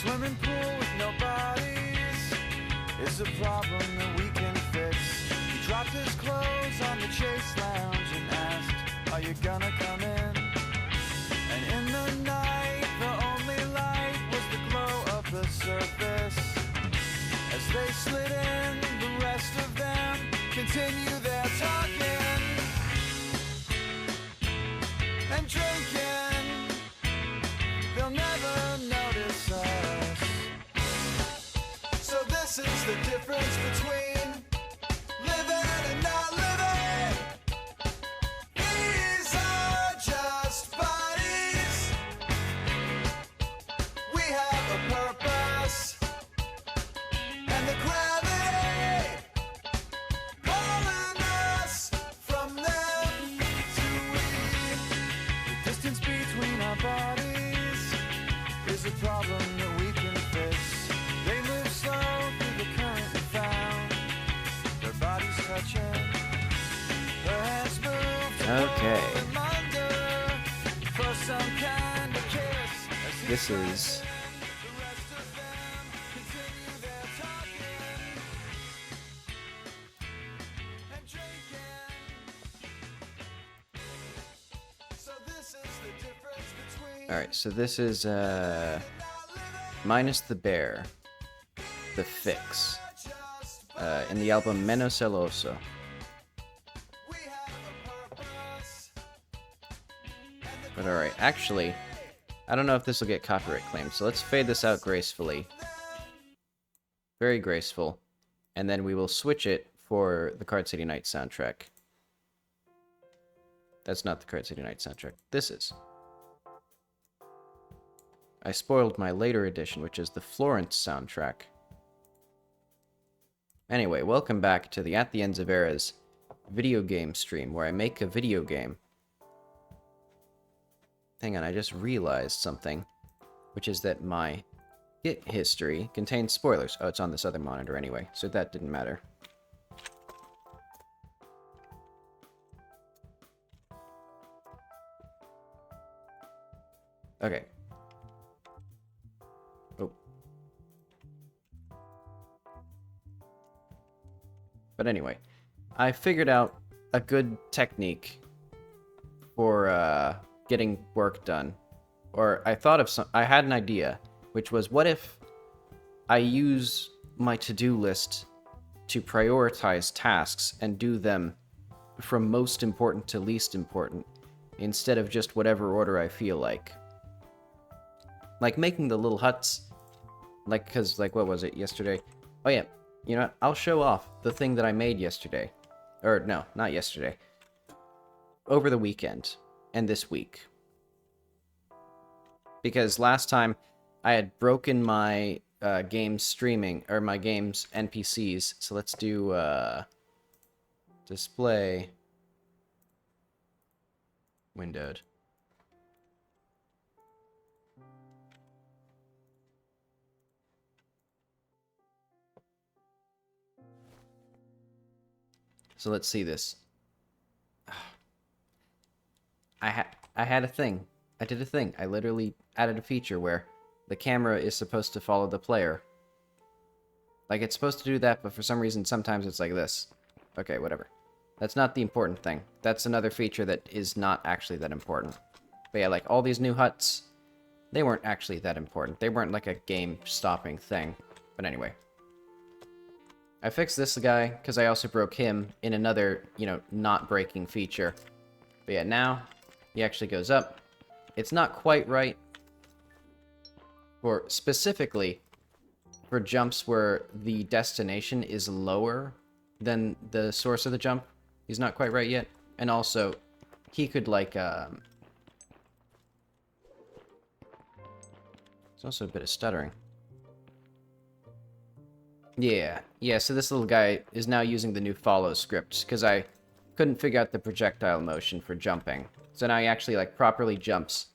swimming pool with no bodies is a problem that we can fix. He dropped his clothes on the Chase Lounge and asked, are you gonna come in? And in the night, the only light was the glow of the surface. As they slid in, the rest of them continue their talking and drinking. They'll never notice us. So this is the difference between living and not living. These are just bodies. We have a purpose, and the gravity pulling us from them to we. The distance between our bodies is a problem that we can fix. They move slow through the current we found. Their bodies touching. Their hands move to Okay. pull them under for some kind of kiss. As he This is the rest of them continue their talking and drinking. So this is the difference between alright, so this is minus the bear, the fix, in the album Menos Celoso. we have a purpose. But alright, actually, I don't know if this will get copyright claimed, so let's fade this out gracefully. Very graceful. And then we will switch it for the Card City Night soundtrack. That's not the Card City Night soundtrack. This is. I spoiled my later edition, which is the Florence soundtrack. Anyway, welcome back to the At the Ends of Eras video game stream, where I make a video game. Hang on, I just realized something, which is that my Git history contains spoilers. Oh, it's on this other monitor anyway, so that didn't matter. Okay. Oh. But anyway, I figured out a good technique for getting work done. Or I thought of some, I had an idea, which was, what if I use my to-do list to prioritize tasks and do them from most important to least important, instead of just whatever order I feel like. Like making the little huts, like, cause like, what was it, yesterday? Oh yeah, you know what? I'll show off the thing that I made yesterday. Or no, not yesterday. Over the weekend, and this week. Because last time, I had broken my game's streaming, or my game's NPCs, so let's do, display, windowed. So let's see this. I had a thing. I did a thing. I literally added a feature where the camera is supposed to follow the player. Like, it's supposed to do that, but for some reason, sometimes it's like this. Okay, whatever. That's not the important thing. That's another feature that is not actually that important. But yeah, like, all these new huts, they weren't actually that important. They weren't like a game-stopping thing. But anyway. I fixed this guy, because I also broke him in another, you know, not breaking feature. But yeah, now, he actually goes up. It's not quite right. For, specifically, for jumps where the destination is lower than the source of the jump. He's not quite right yet. And also, he could, like, there's also a bit of stuttering. Yeah, so this little guy is now using the new follow script, because I couldn't figure out the projectile motion for jumping. So now he actually, like, properly jumps.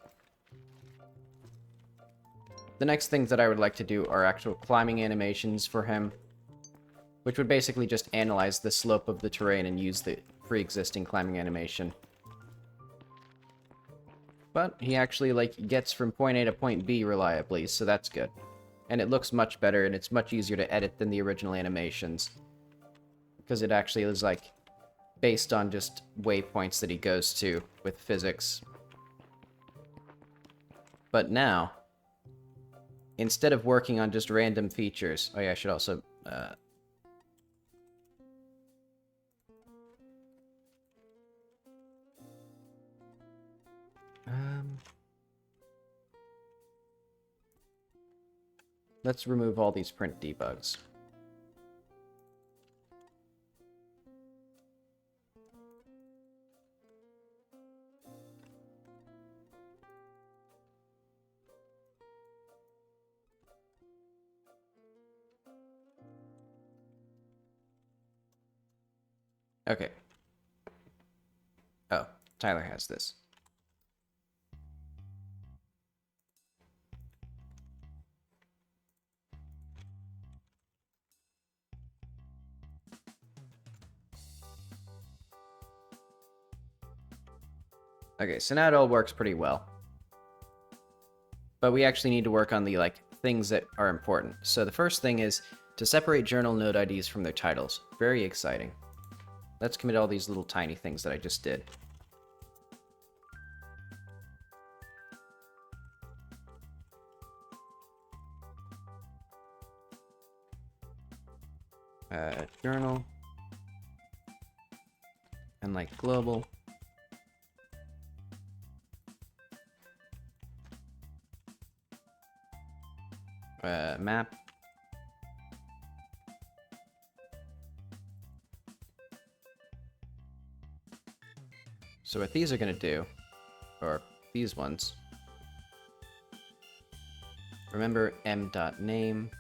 The next things that I would like to do are actual climbing animations for him, which would basically just analyze the slope of the terrain and use the pre-existing climbing animation. But he actually, like, gets from point A to point B reliably, so that's good. And it looks much better, and it's much easier to edit than the original animations. Because it actually is, like, based on just waypoints that he goes to with physics. But now, instead of working on just random features... Oh yeah, I should also... Let's remove all these print debugs. Okay. Oh, Tyler has this. Okay, so now it all works pretty well. But we actually need to work on the, like, things that are important. So the first thing is to separate journal node IDs from their titles. Very exciting. Let's commit all these little tiny things that I just did. Journal. And, like, global. Map. So what these are going to do, or these ones, remember m.name.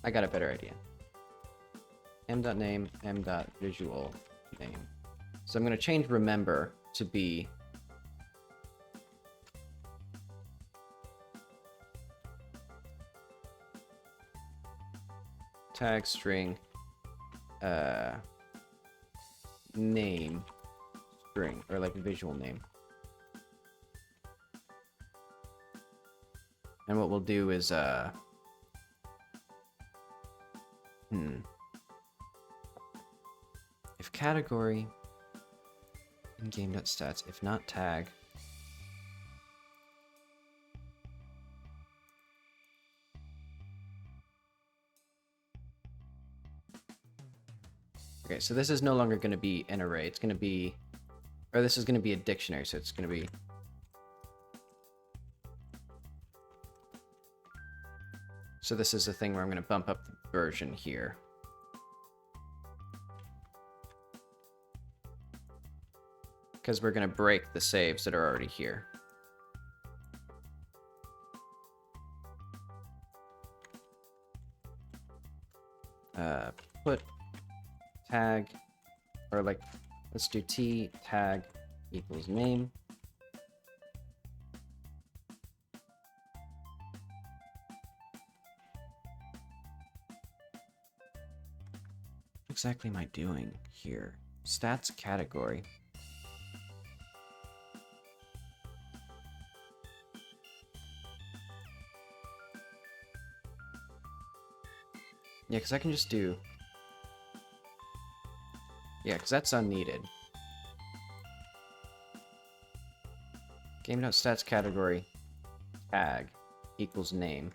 I got a better idea. m.name, m.visual name. So I'm going to change remember to be tag string name string, or like visual name. And what we'll do is if category in game.stats, if not tag, okay, so this is no longer going to be an array. It's going to be, or this is going to be a dictionary, so it's going to be so this is a thing where I'm going to bump up the version here. Because we're going to break the saves that are already here. Put tag, or like, let's do t tag equals name. What exactly am I doing here? Stats category. Yeah, because I can just do... Yeah, because that's unneeded. Game.stats category tag equals name.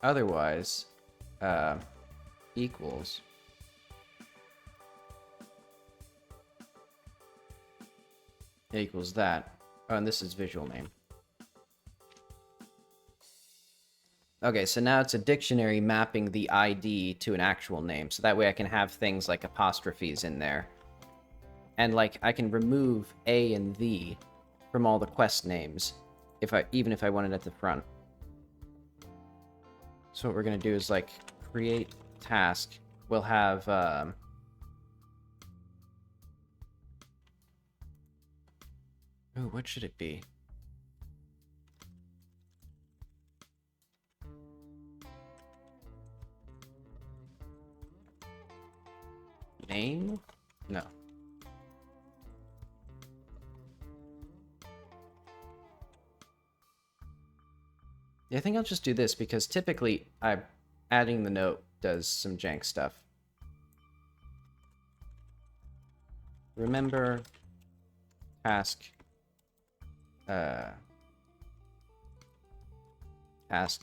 Otherwise, equals equals that. Oh, and this is visual name. Okay, so now it's a dictionary mapping the ID to an actual name, so that way I can have things like apostrophes in there. And, like, I can remove A and the from all the quest names, even if I want it at the front. So what we're going to do is, like, create task. We'll have... Oh, what should it be? name? No. Yeah, I think I'll just do this because typically adding the note does some jank stuff. Remember task task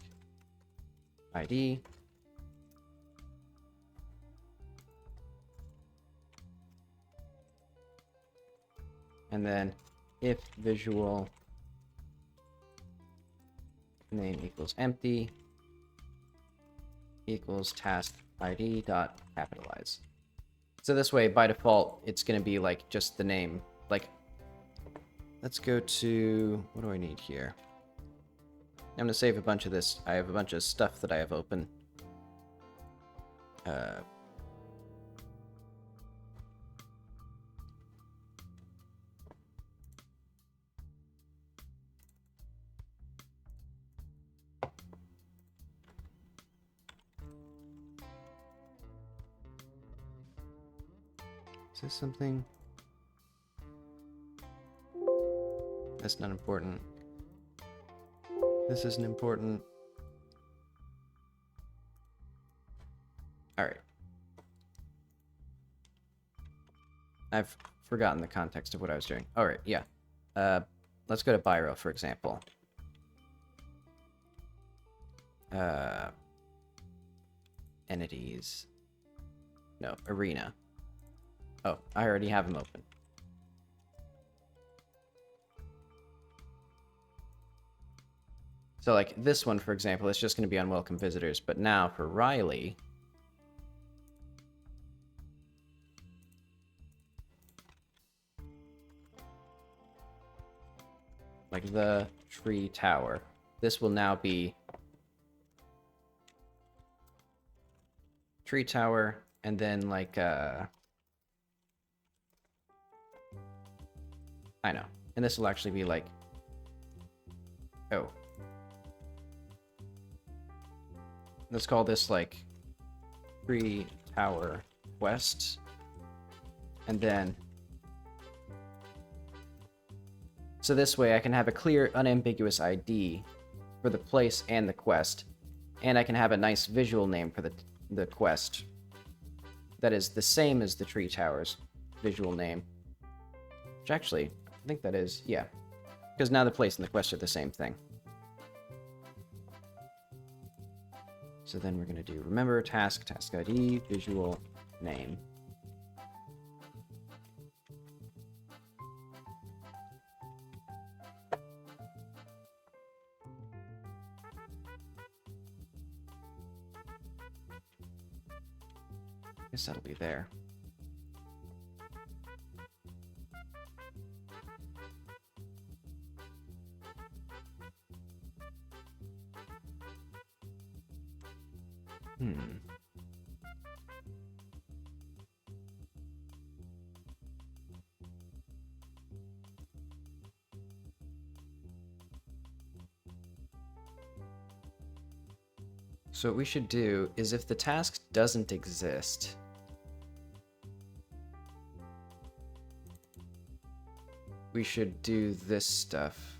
ID. And then if visual name equals empty equals task ID dot capitalize. So this way, by default, it's going to be like just the name. Like, let's go to, what do I need here? I'm going to save a bunch of this. I have a bunch of stuff that I have open. Is this something? That's not important. This isn't important. Alright. I've forgotten the context of what I was doing. Alright, yeah. Let's go to Biro, for example. Entities. No, Arena. Oh, I already have them open. So, like, this one, for example, is just going to be unwelcome visitors. But now, for Riley... like, the tree tower. This will now be... tree tower, and then, like, I know. And this will actually be, like... oh. Let's call this, like, tree tower quest. And then... so this way I can have a clear, unambiguous ID for the place and the quest. And I can have a nice visual name for the quest. That is the same as the tree tower's visual name. Which actually, I think that is, yeah. Because now the place and the quest are the same thing. So then we're going to do remember task, task ID, visual name. I guess that'll be there. So what we should do is if the task doesn't exist, we should do this stuff.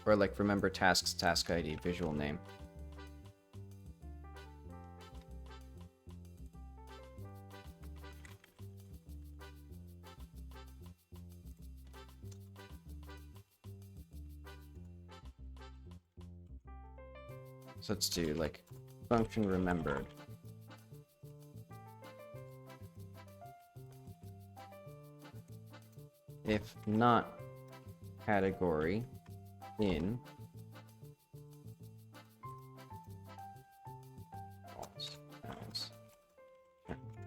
Or like remember tasks, task ID, visual name. So let's do like function remembered. If not category in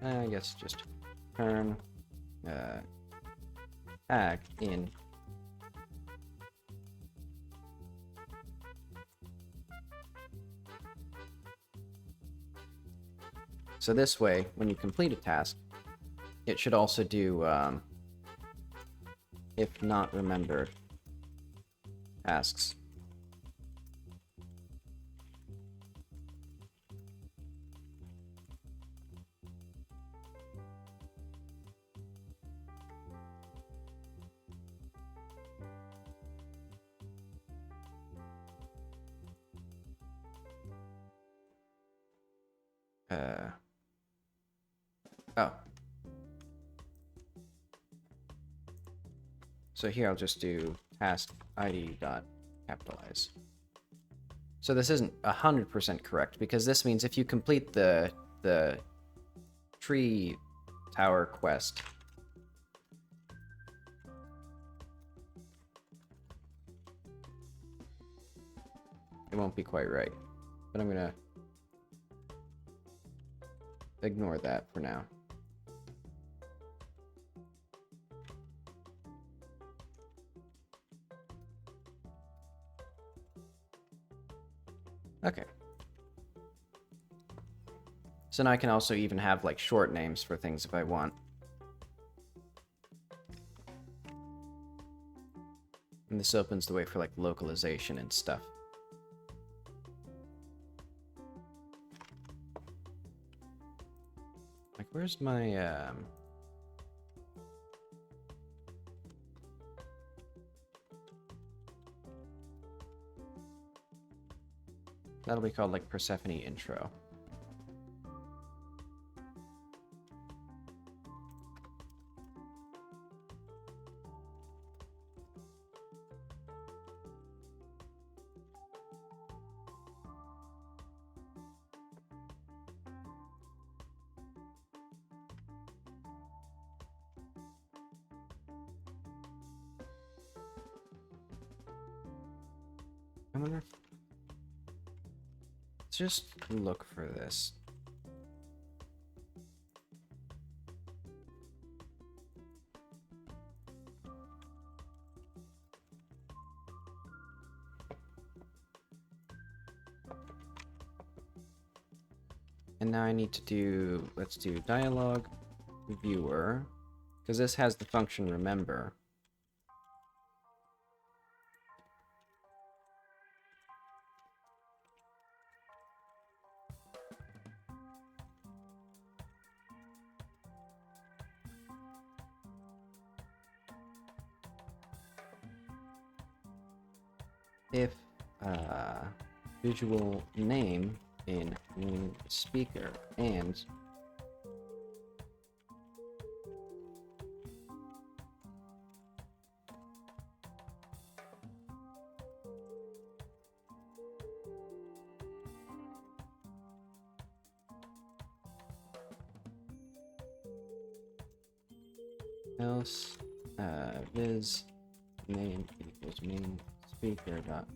I guess just turn tag in so this way when you complete a task it should also do if not remembered tasks. Oh. So here I'll just do task id dot capitalize. So this isn't 100% correct, because this means if you complete the tree tower quest, it won't be quite right. But I'm gonna ignore that for now. Okay. So now I can also even have like short names for things if I want. And this opens the way for like localization and stuff. Like, where's my that'll be called like Persephone intro. I wonder if... Let's just look for this. And now I need to do, let's do dialog viewer, because this has the function remember. If visual name in name speaker and else viz name equals main speaker dot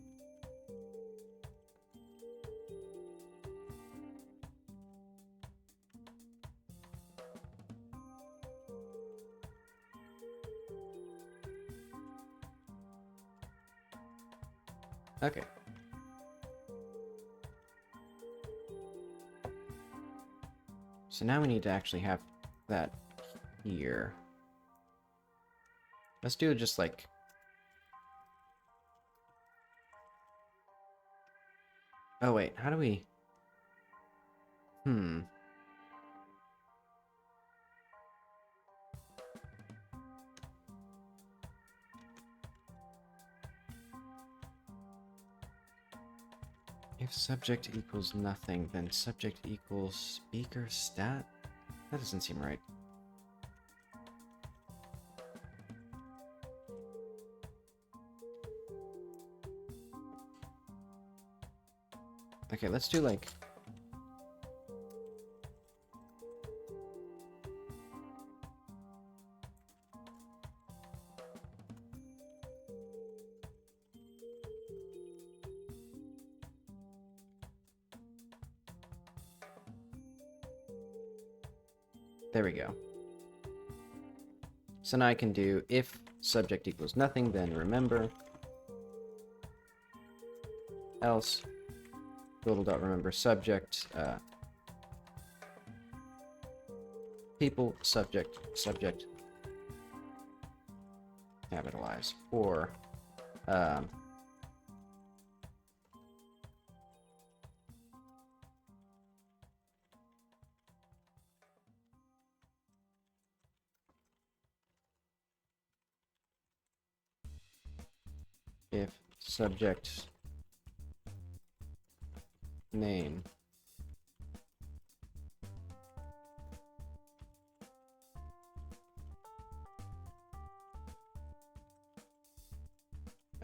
okay. So now we need to actually have that here. Let's do it just like... Oh wait, how do we... If subject equals nothing, then subject equals speaker stat? That doesn't seem right. Okay, let's do like... There we go. So now I can do if subject equals nothing, then remember. Else total.remember subject people subject capitalize, or if subject name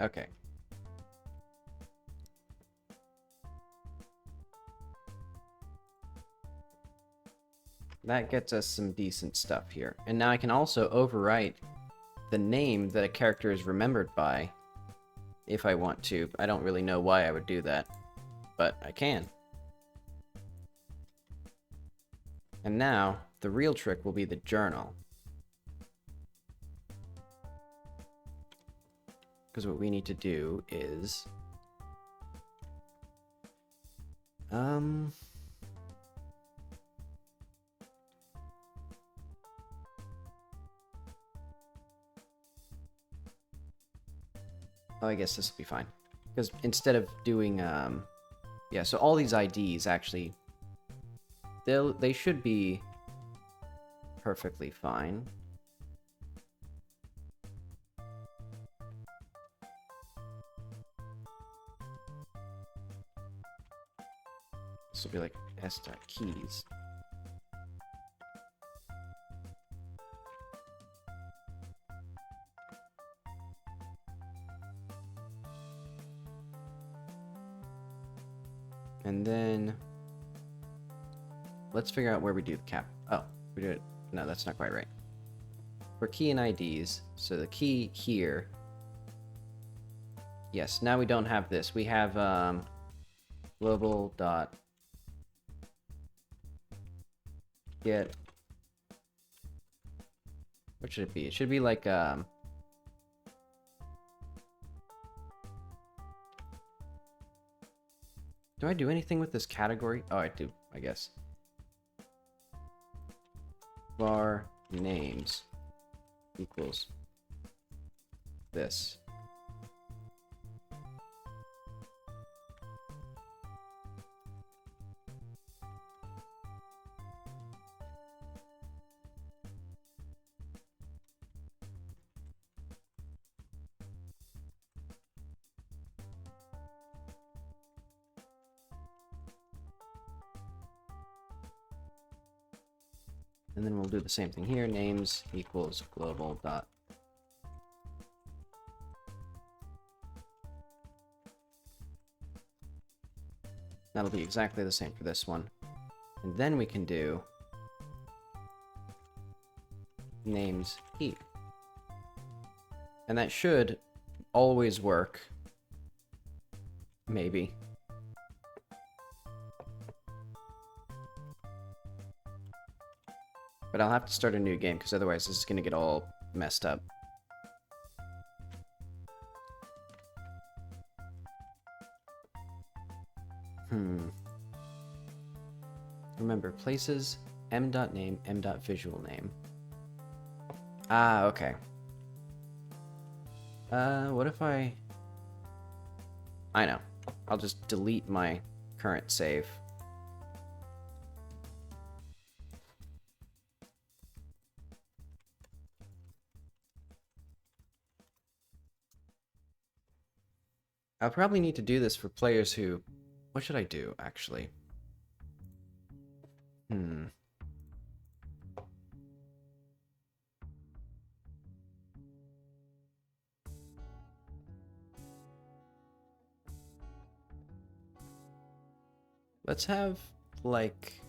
Okay. That gets us some decent stuff here. And now I can also overwrite the name that a character is remembered by if I want to. I don't really know why I would do that, but I can. And now, the real trick will be the journal. Because what we need to do is... Oh, I guess this will be fine. Because instead of doing, yeah, so all these IDs actually, they should be perfectly fine. This will be like s.keys. And then let's figure out where we do the cap. Oh, we do it. No, that's not quite right. For key and IDs, so the key here. Yes, now we don't have this. We have global dot get. What should it be? It should be like do I do anything with this category? Oh, I do, I guess. Var names equals this. And then we'll do the same thing here. Names equals global dot. That'll be exactly the same for this one. And then we can do names heap. And that should always work. Maybe. But I'll have to start a new game, because otherwise this is going to get all messed up. Remember, places, m.name, m.visual name. Ah, okay. What if I know. I'll just delete my current save. I'll probably need to do this for players who... What should I do, actually? Let's have, like...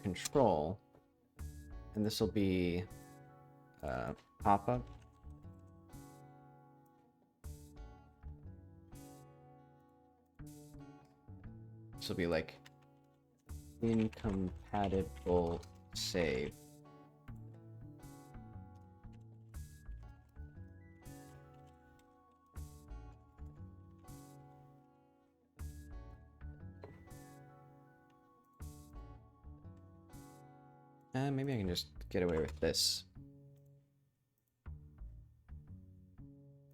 Control, and this will be pop-up. This will be like incompatible save. Maybe I can just get away with this.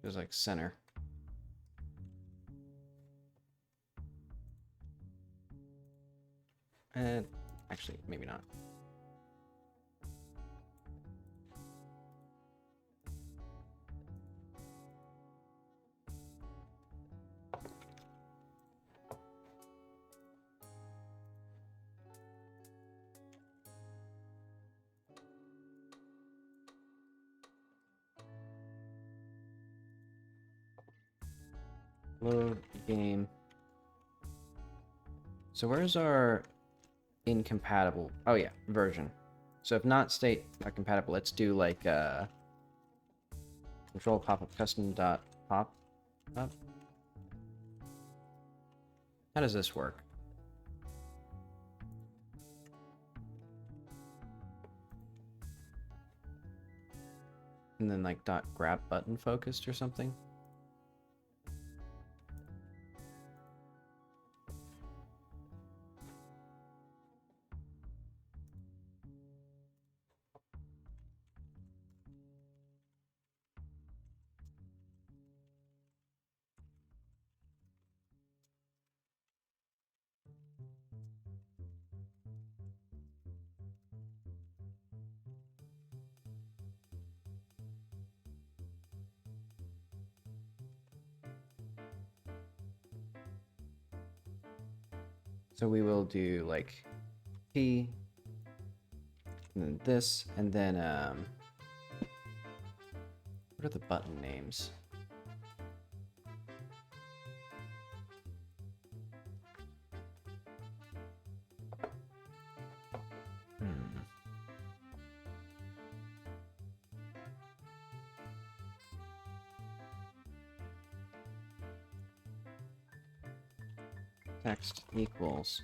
It was like center. Actually, maybe not. Load game. So where's our incompatible? Oh yeah, version. So if not state not compatible, let's do like control pop-up custom dot pop up. How does this work? And then like dot grab button focused or something. So we will do like P, and then this, and then what are the button names? Text equals.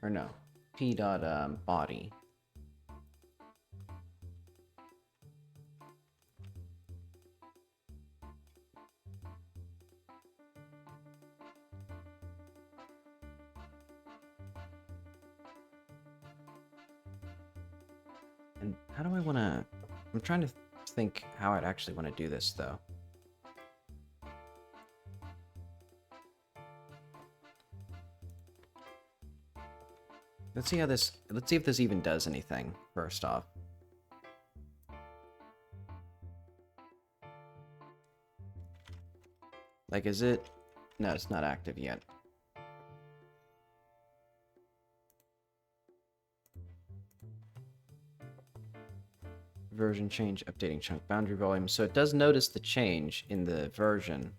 Or no, P dot body. And how do I want to... I'm trying to think how I'd actually want to do this, though. Let's see how this... Let's see if this even does anything, first off. Like, is it... No, it's not active yet. Version change, updating chunk boundary volume. So it does notice the change in the version.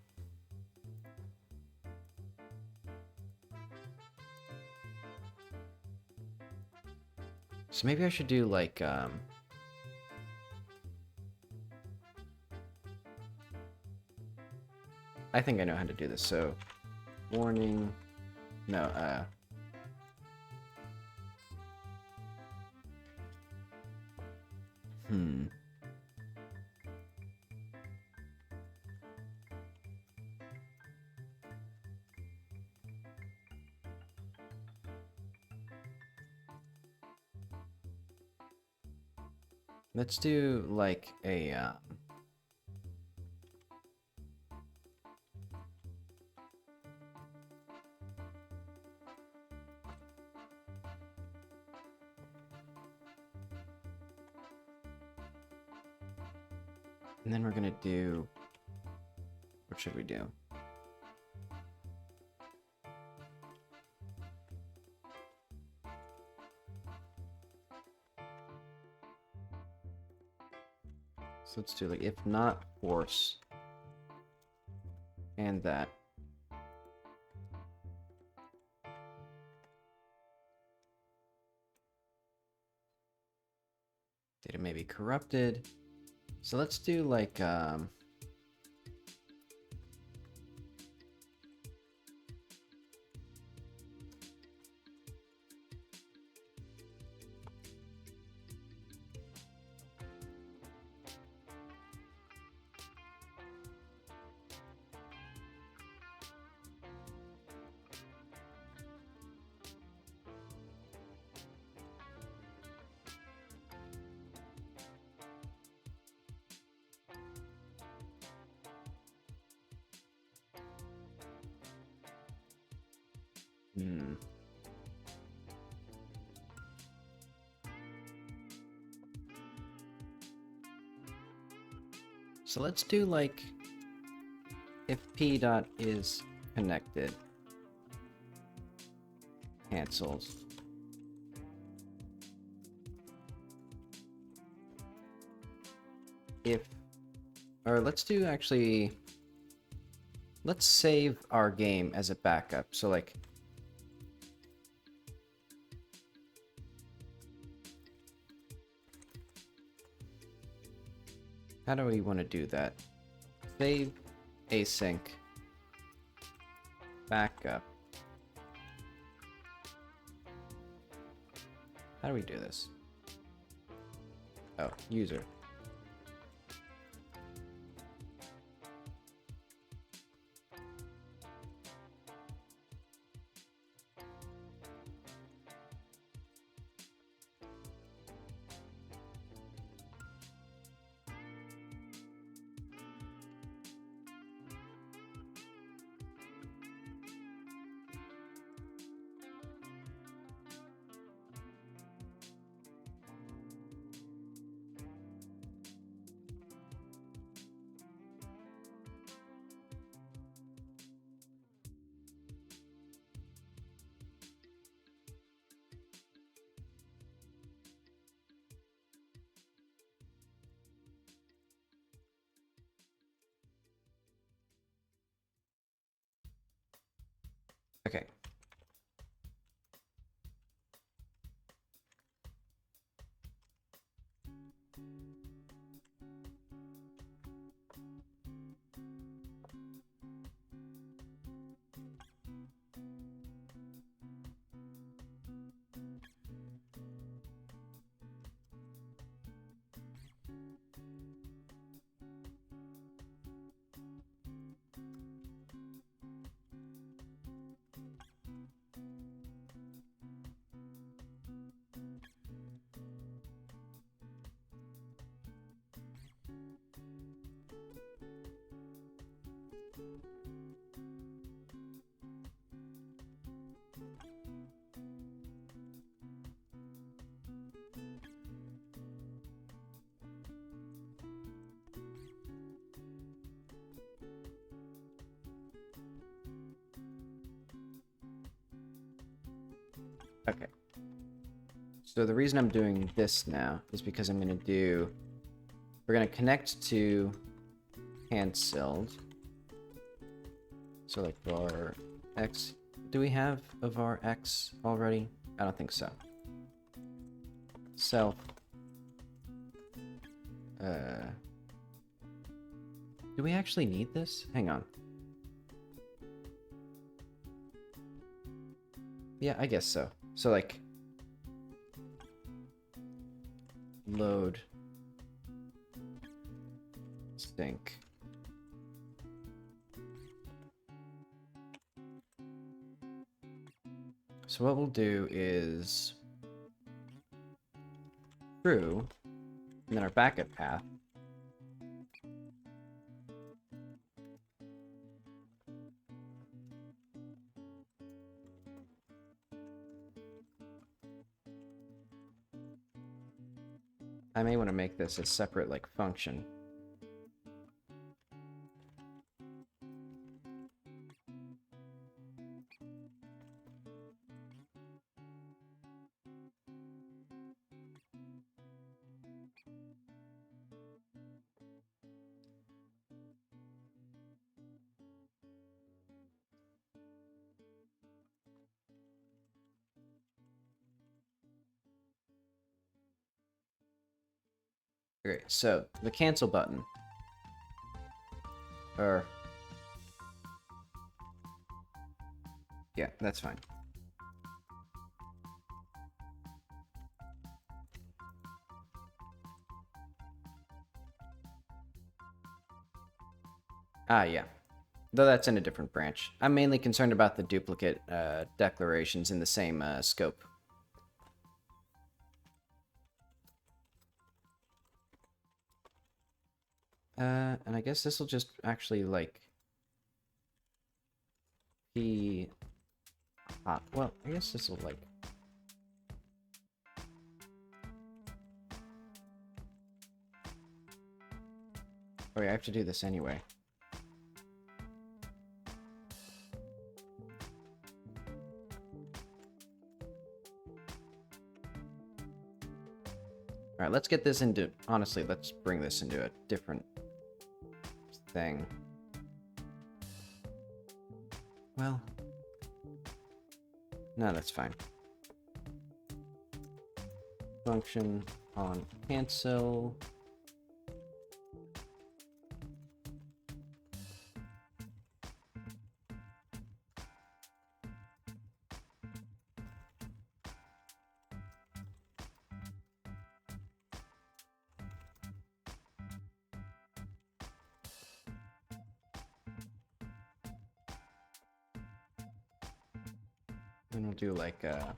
So maybe I should do like I think I know how to do this. So warning, no, let's do like a and then we're gonna do, what should we do? So let's do like if not force and that. Data may be corrupted. So let's do like so let's do like if P dot is connected, cancels. if, or let's do actually, let's save our game as a backup. So like, how do we want to do that? Save async backup. How do we do this? Oh, user. Okay. Okay. So the reason I'm doing this now is because we're going to connect to cancelled. So like var x, do we have a var x already? I don't think so. Self. Do we actually need this? Hang on. Yeah, I guess so. So like load sync. So what we'll do is true, and then our backup path. I may want to make this a separate like function. Great, so the cancel button. Or yeah, that's fine. Ah, yeah. Though that's in a different branch. I'm mainly concerned about the duplicate declarations in the same scope. And I guess this will just actually, like, be hot. Well, I guess this will, like... Oh, yeah, I have to do this anyway. Alright, let's get this into... Honestly, let's bring this into a different thing. Well... No, that's fine. Function on cancel. And we'll do like that.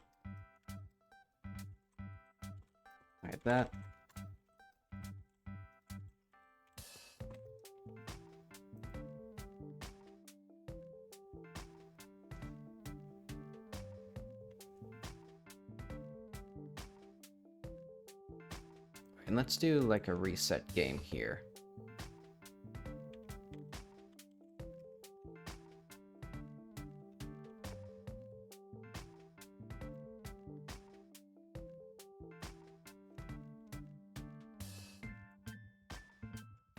And let's do like a reset game here.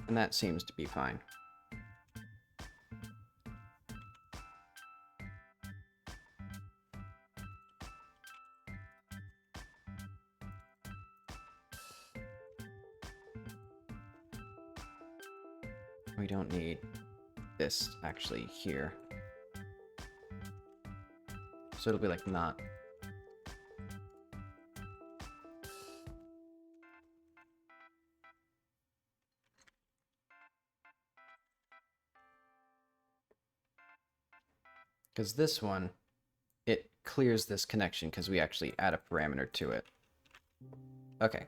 And that seems to be fine. We don't need this actually here. So it'll be like not. Because this one, it clears this connection because we actually add a parameter to it. Okay.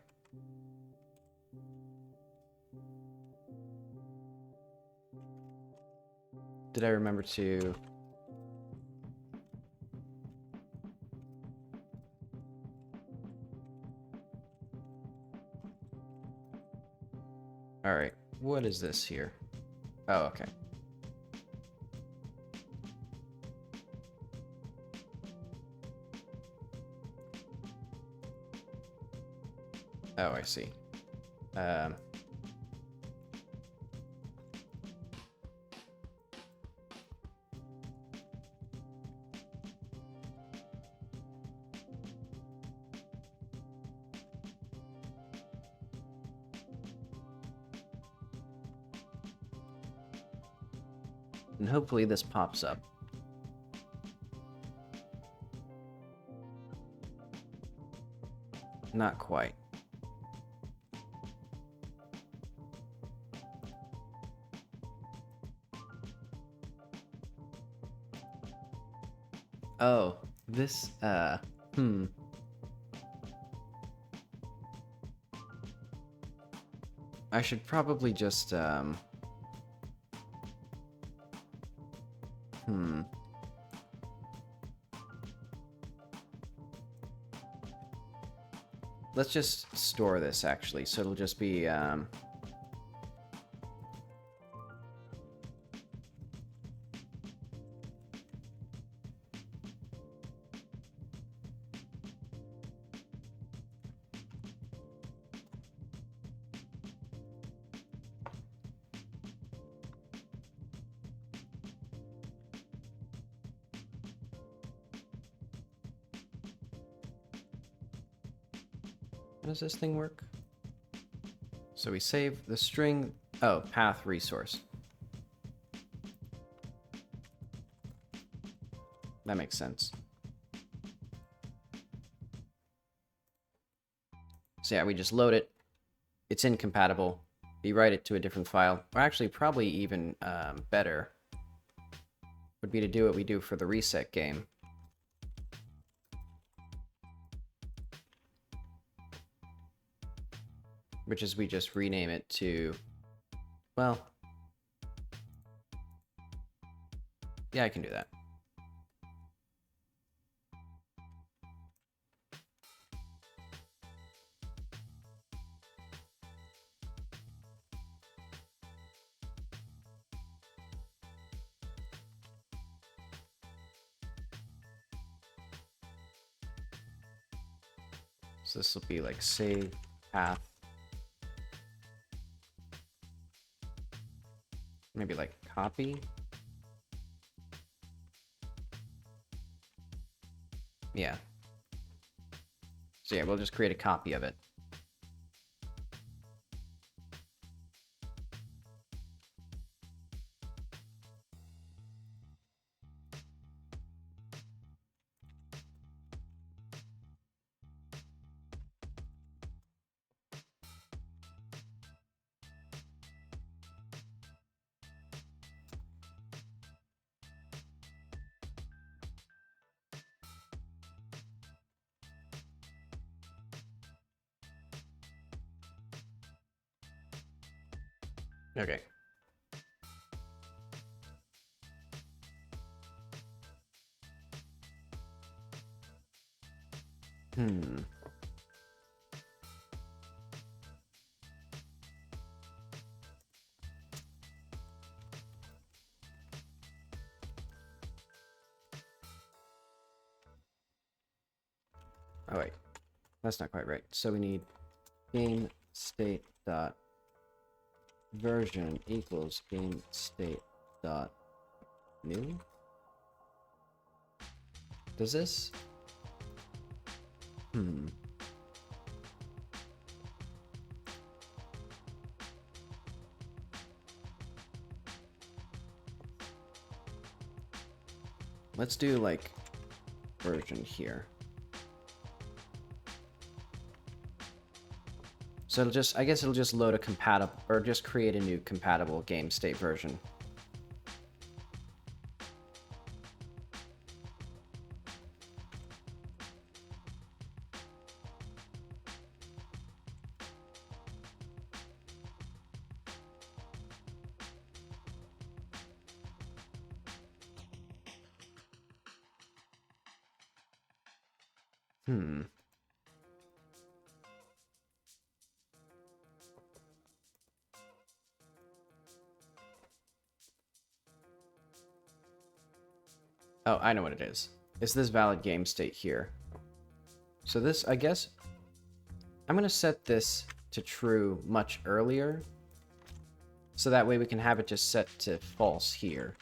Did I remember to... Alright, what is this here? Oh, okay. Oh, I see. And hopefully this pops up. Not quite. Oh, this, I should probably just, Let's just store this, actually, so it'll just be, how does this thing work? So we save the string, oh, path resource. That makes sense. So yeah, we just load it. It's incompatible. We write it to a different file. Or actually, probably even better would be to do what we do for the reset game. Which is we just rename it to, well, yeah, I can do that. So this will be like save path. Maybe like copy. Yeah. So yeah, we'll just create a copy of it. Okay. Hmm. Oh wait, that's not quite right. So we need game state dot version equals game state dot new. Does this? Hmm. Let's do like version here. So it'll just, I guess it'll just load a compatible, or just create a new compatible game state version. Hmm. Oh, I know what it is. It's this valid game state here. So this, I guess, I'm going to set this to true much earlier. So that way we can have it just set to false here.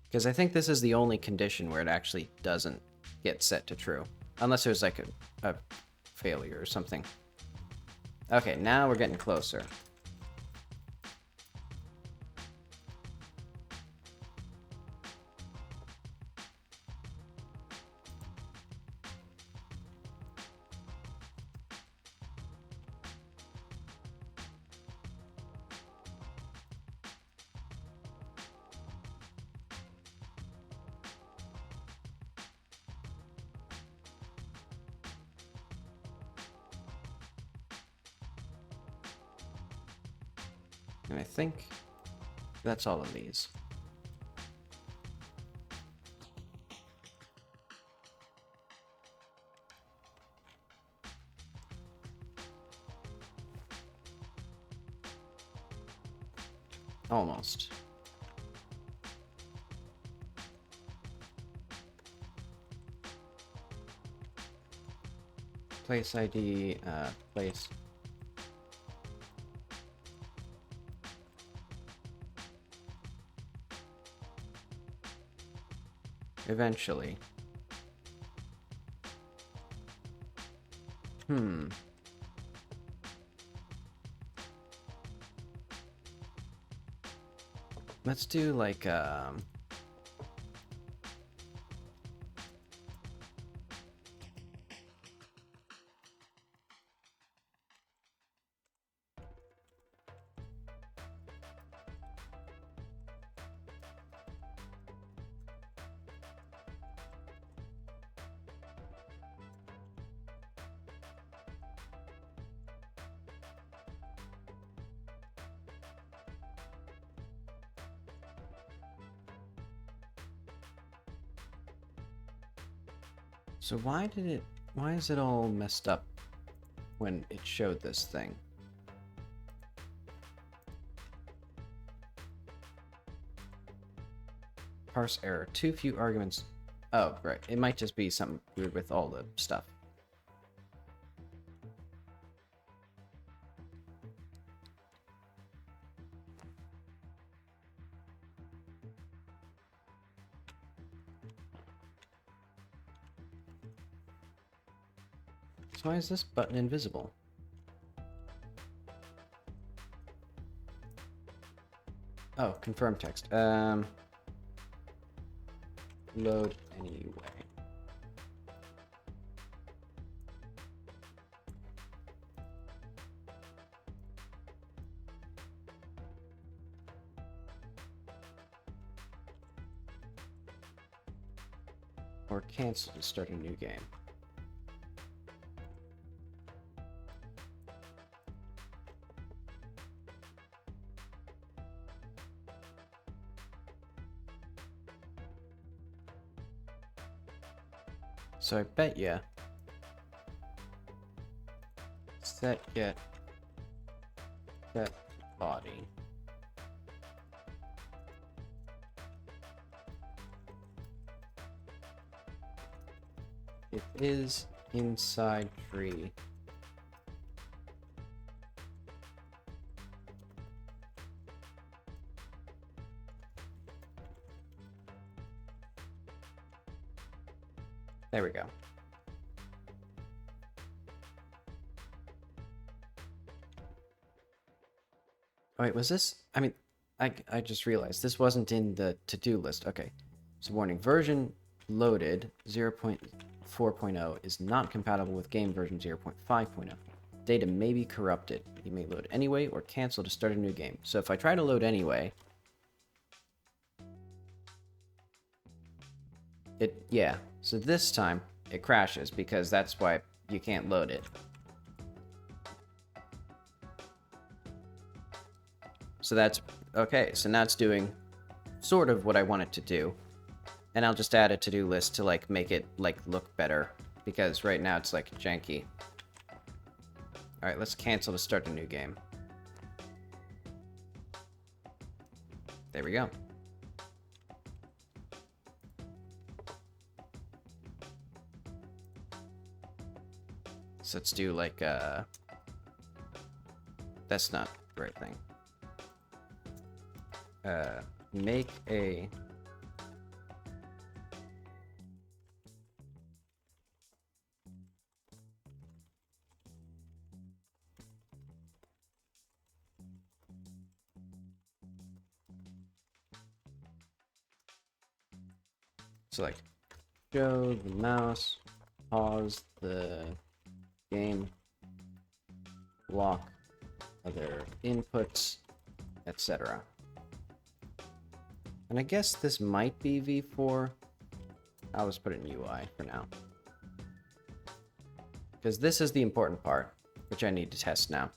Because I think this is the only condition where it actually doesn't get set to true. Unless there's like a failure or something. Okay, now we're getting closer. And I think that's all of these. Almost. Place ID, place. Eventually. Hmm. Let's do like, so why is it all messed up when it showed this thing? Parse error. Too few arguments Oh, right. It might just be something weird with all the stuff. So why is this button invisible? Oh, confirm text. Load anyway. Or cancel to start a new game. So I bet ya set get set body. It is inside tree. There we go. Oh, wait, was this? I mean, I just realized this wasn't in the to-do list. Okay. So warning, version loaded 0.4.0 is not compatible with game version 0.5.0. Data may be corrupted. You may load anyway or cancel to start a new game. So if I try to load anyway, yeah. So this time it crashes because that's why you can't load it. So that's okay. So now it's doing sort of what I want it to do. And I'll just add a to-do list to like make it like look better because right now it's like janky. All right, let's cancel to start a new game. There we go. So let's do like that's not the right thing. Make a so like show the mouse, pause the game, block other inputs, etc. And I guess this might be v4. I'll just put it in UI for now. Because this is the important part, which I need to test now.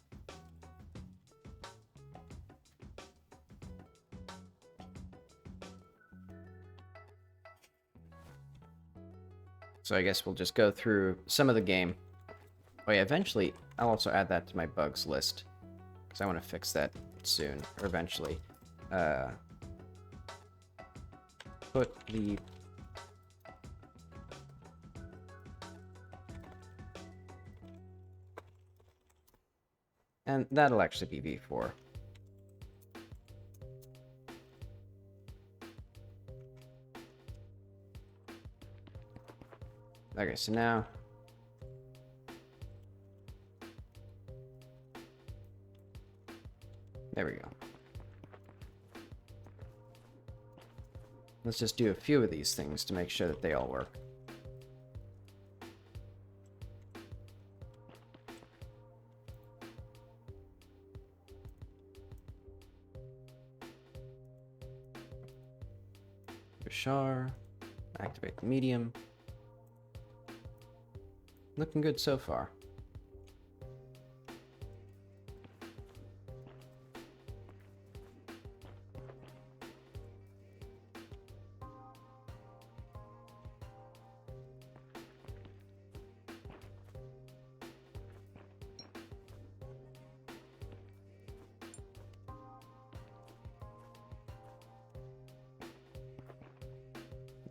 So I guess we'll just go through some of the game. Oh yeah, eventually I'll also add that to my bugs list. Because I want to fix that soon, or eventually. Put the and that'll actually be v4. Okay, so now there we go. Let's just do a few of these things to make sure that they all work. Char, activate the medium. Looking good so far.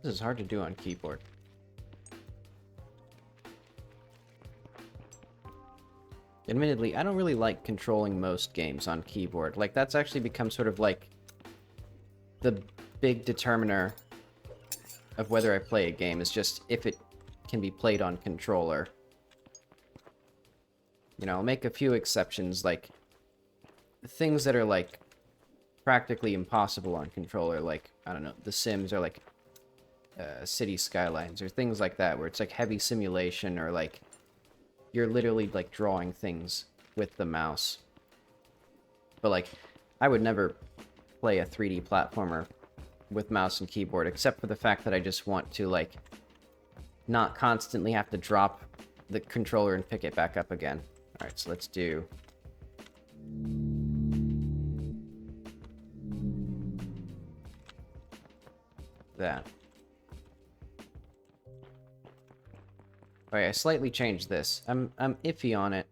This is hard to do on keyboard. Admittedly, I don't really like controlling most games on keyboard. Like, that's actually become sort of like the big determiner of whether I play a game, is just if it can be played on controller. You know, I'll make a few exceptions, like things that are like practically impossible on controller, like, I don't know, The Sims, or like City Skylines, or things like that, where it's like heavy simulation, or like you're literally like drawing things with the mouse. But like, I would never play a 3D platformer with mouse and keyboard, except for the fact that I just want to like not constantly have to drop the controller and pick it back up again. Alright, so let's do that. Alright, I slightly changed this. I'm iffy on it,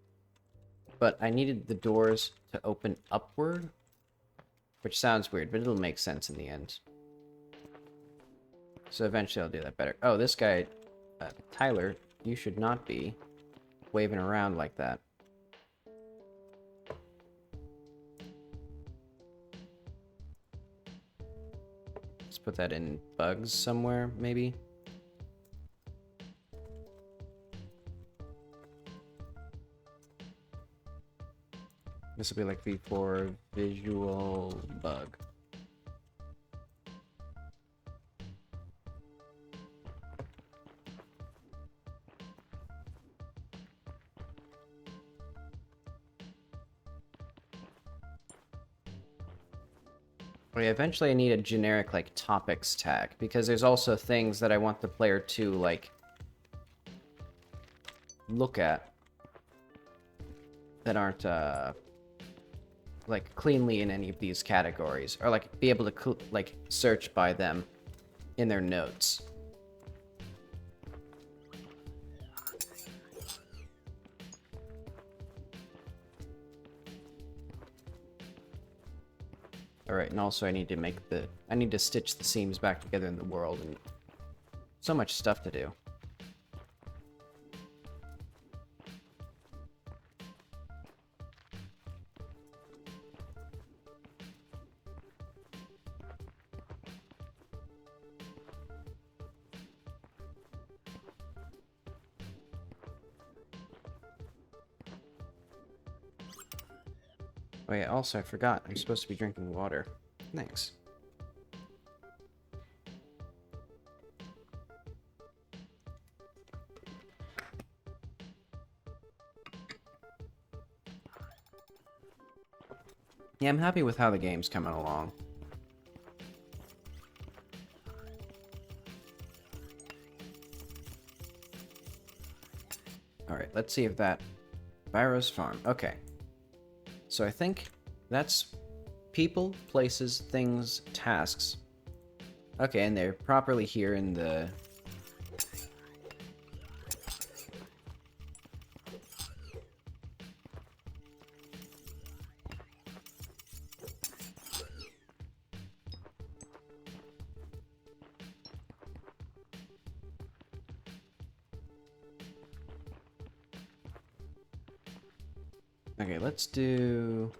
but I needed the doors to open upward, which sounds weird, but it'll make sense in the end. So eventually I'll do that better. Oh, this guy, Tyler, you should not be waving around like that. Let's put that in bugs somewhere, maybe. This will be like V4 visual bug. Okay, eventually I need a generic like topics tag, because there's also things that I want the player to like look at that aren't like cleanly in any of these categories, or like be able to like search by them in their notes. Alright, and also I need to stitch the seams back together in the world, and so much stuff to do. Oh yeah, also I forgot, I'm supposed to be drinking water. Thanks. Yeah, I'm happy with how the game's coming along. Alright, let's see if that... Virus Farm. Okay. So I think that's people, places, things, tasks. Okay, and they're properly here in the... Okay, let's do...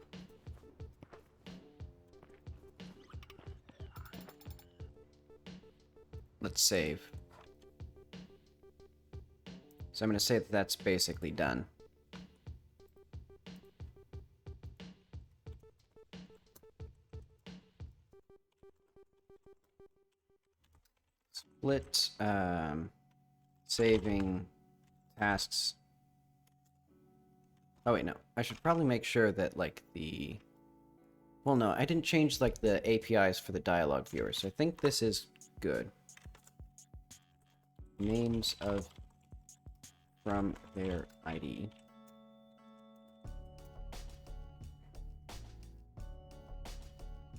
Let's save. So I'm going to say that that's basically done. Split, saving tasks. Oh wait, no. I should probably make sure that, like, the... Well, no, I didn't change, like, the APIs for the dialog viewer, so I think this is good. Names of... from their ID.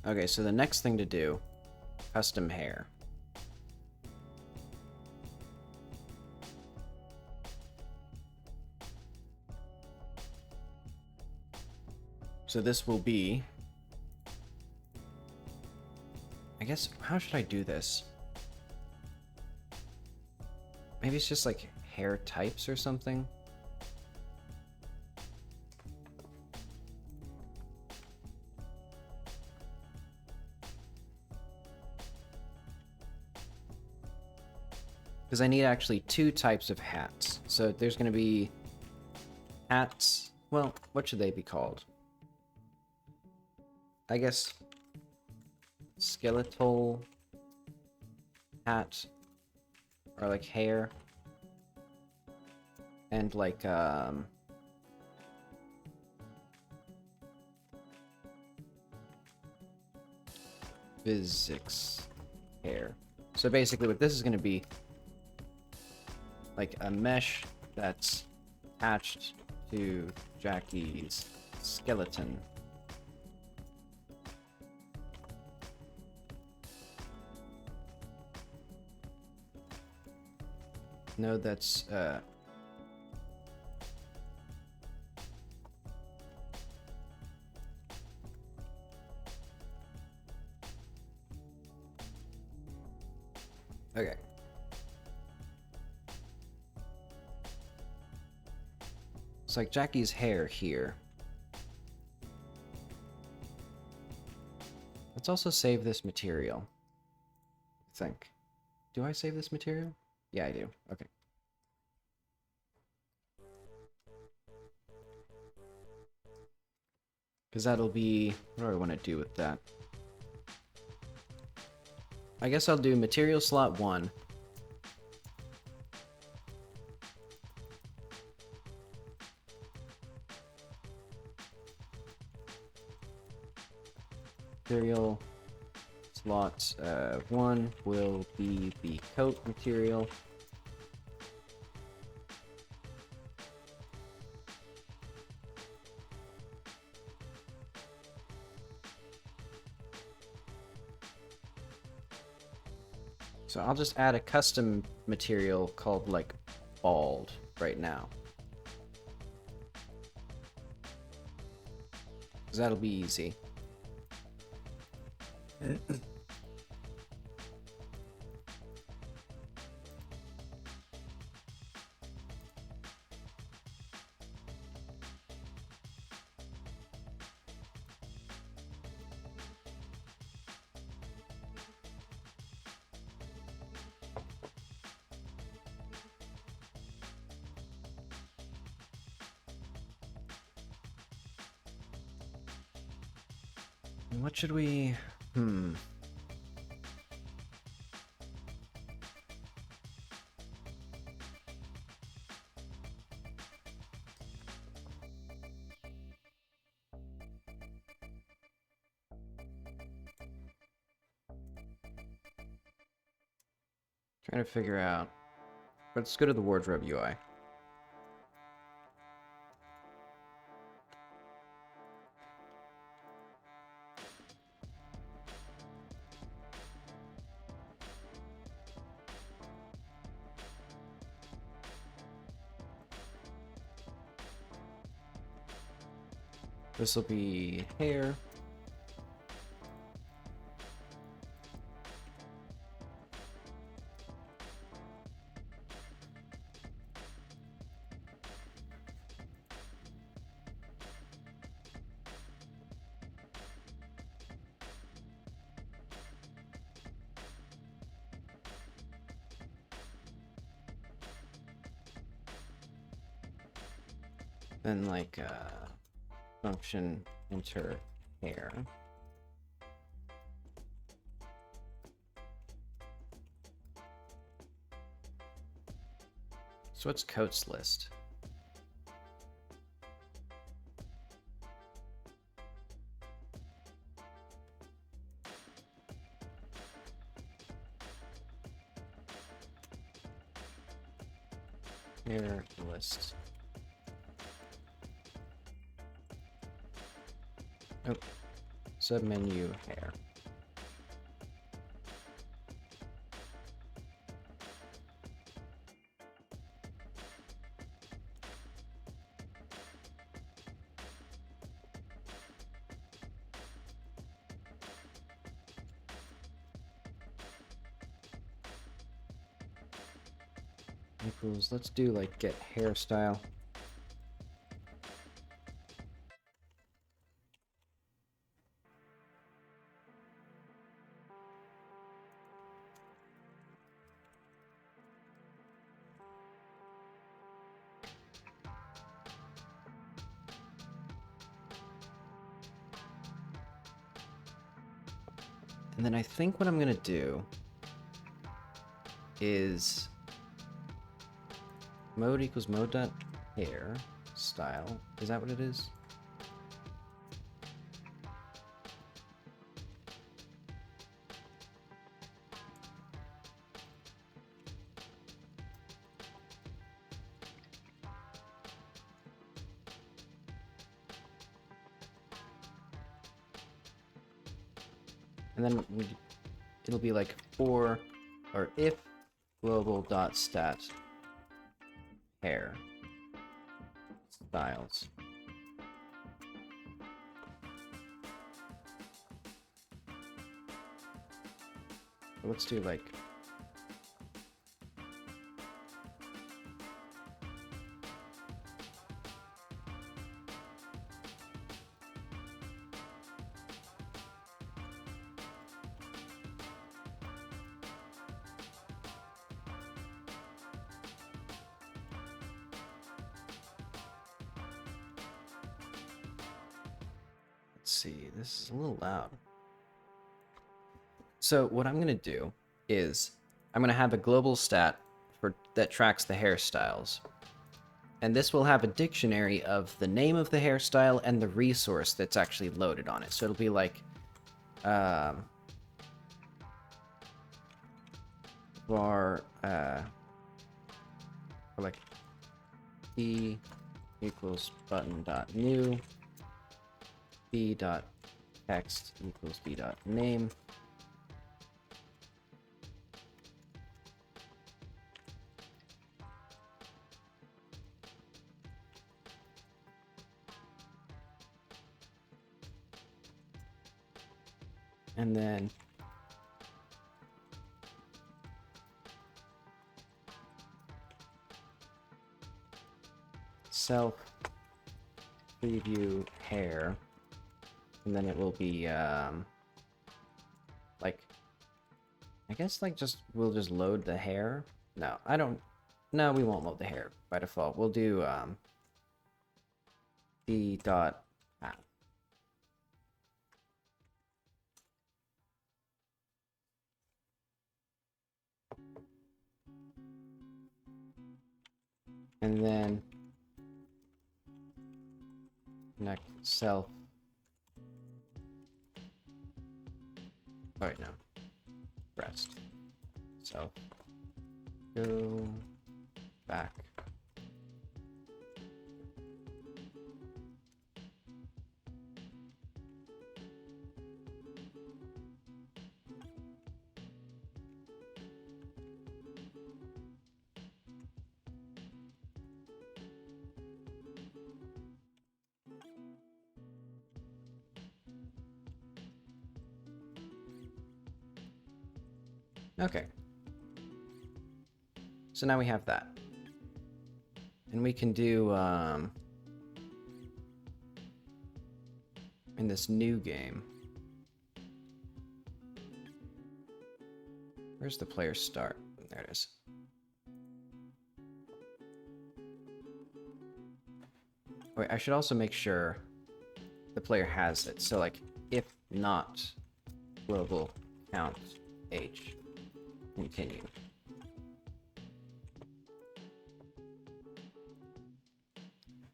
Okay, so the next thing to do, custom hair. So this will be... I guess, how should I do this? Maybe it's just like hair types or something. Because I need actually 2 types of hats. So there's going to be hats. Well, what should they be called? I guess skeletal hat, or like hair, and like physics hair. So basically what this is going to be, like a mesh that's attached to Jackie's skeleton. No, that's okay. It's like Jackie's hair here. Let's also save this material. I think. Do I save this material? Yeah, I do. Okay. Because that'll be... What do I want to do with that? I guess I'll do material slot 1. Material slot 1 will be the coat material. So I'll just add a custom material called like bald right now. Because that'll be easy. What should we... Trying to figure out... Let's go to the wardrobe UI. This will be hair. Then like function enter hair. So what's coats list? Hair list. Oh, submenu hair. equals, let's do like get hairstyle. And then I think what I'm gonna do is mode equals mode dot hair style. Is that what it is? And then it'll be like for, or if global dot stat hair styles. Let's do like see, this is a little loud. So what I'm gonna do is I'm gonna have a global stat for that tracks the hairstyles. And this will have a dictionary of the name of the hairstyle and the resource that's actually loaded on it. So it'll be like var or like b equals button dot new, b dot text equals b dot name, and then self preview hair, and then it will be like, I guess like we'll just load the hair. No, we won't load the hair by default. We'll do b dot path. And then connect self. Oh wait, no. Rest. Self. Go back. Okay. So now we have that. And we can do, in this new game. Where's the player start? There it is. Wait, I should also make sure the player has it. So like, if not global count h, continue.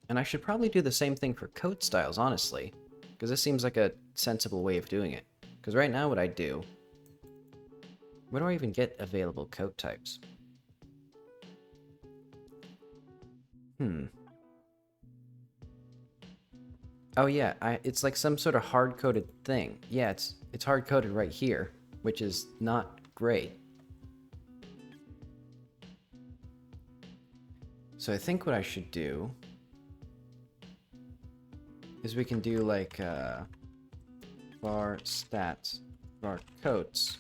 And I should probably do the same thing for coat styles, honestly, because this seems like a sensible way of doing it. Because right now what I do, where do I even get available coat types? Oh yeah, it's like some sort of hard-coded thing. Yeah, it's hard-coded right here, which is not great. So I think what I should do is we can do like var stats, var coats,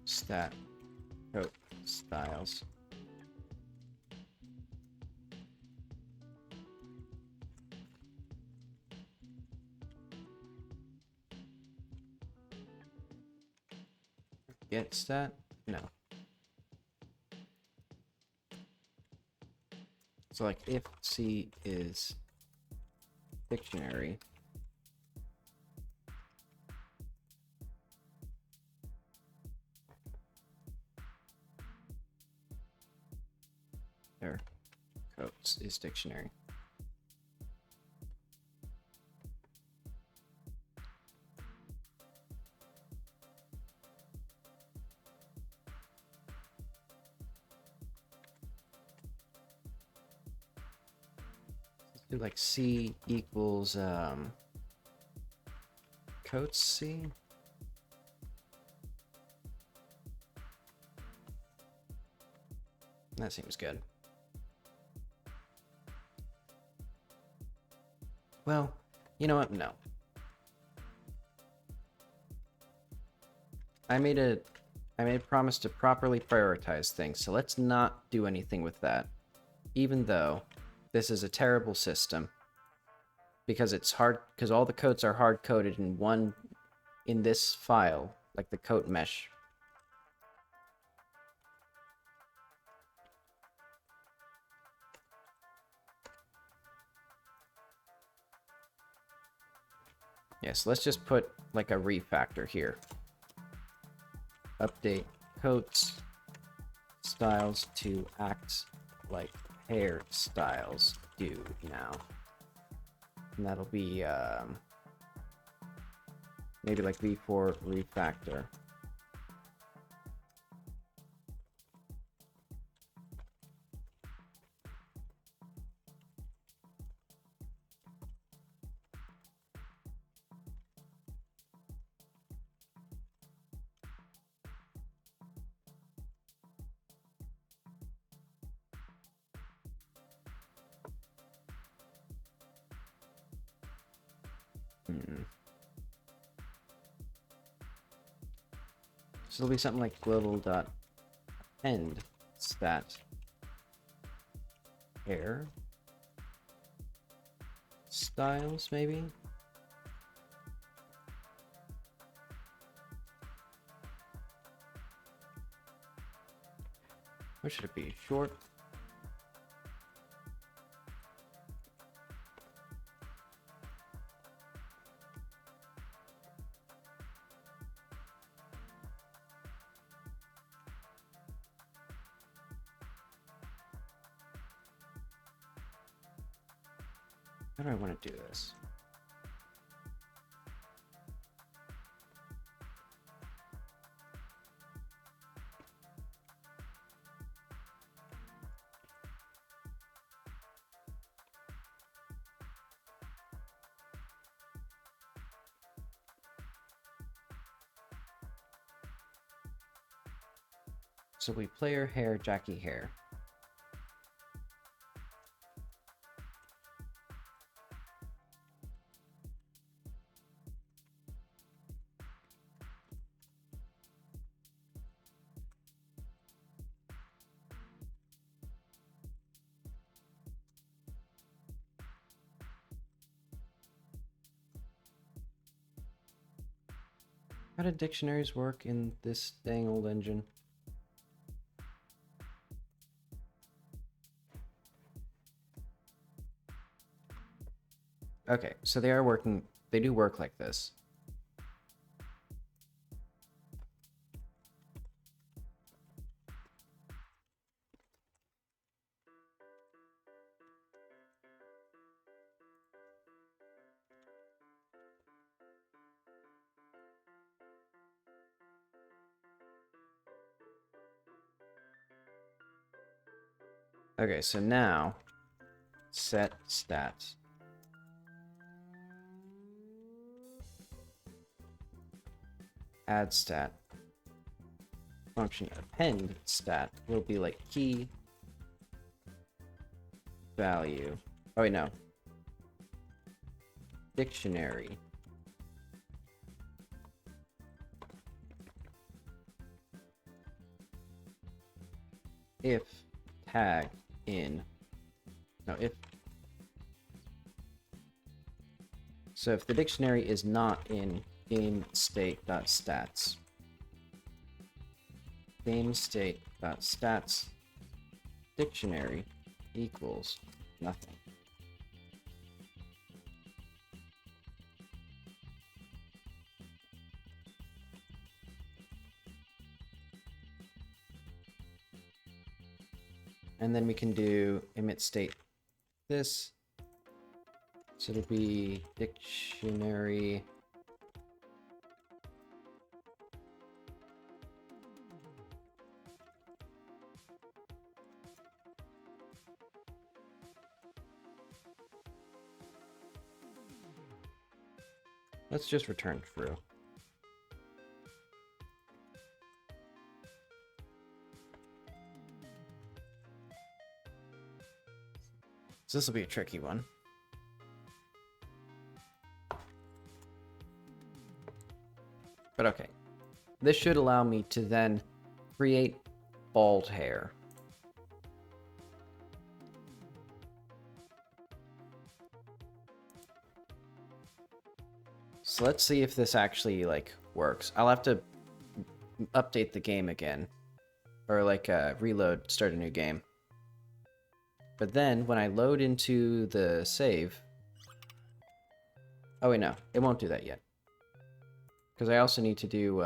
stat coat styles. Get stat? No. So like if C is dictionary, or coats is dictionary. Do like C equals coats C. That seems good. Well, you know what? No. I made a promise to properly prioritize things, so let's not do anything with that. Even though this is a terrible system because it's hard, because all the coats are hard coded in this file, like the coat mesh. Yes, let's just put like a refactor here. Update coats styles to act like hair styles do now. And that'll be maybe like v4 refactor. So it'll be something like global.end stat hair styles, maybe? What should it be? Short? How do I want to do this? So we player hair, Jackie hair. How do dictionaries work in this dang old engine? Okay, so they are working, they do work like this. Okay, so now set stats. Add stat. Function append stat will be like key value. Oh wait, no. Dictionary. if tag in, no, if, so if the dictionary is not in GameState.stats, GameState.stats dictionary equals nothing. And then we can do emit state this. So it'll be dictionary. Let's just return true. So this will be a tricky one. But okay. This should allow me to then create bald hair. So let's see if this actually like works. I'll have to update the game again. Or like reload, start a new game. But then, when I load into the save... Oh wait, no. It won't do that yet. Because I also need to do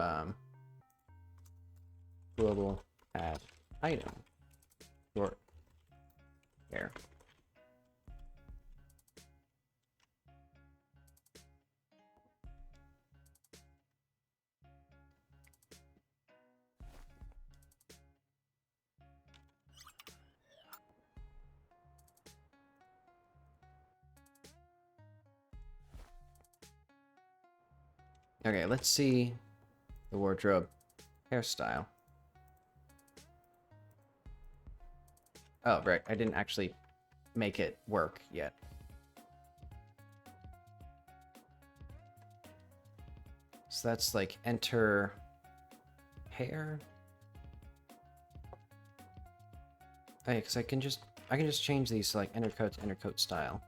global add item short hair. Okay, let's see the wardrobe hairstyle. Oh, right. I didn't actually make it work yet. So that's like enter hair. Okay, because I can just change these to like enter coat style.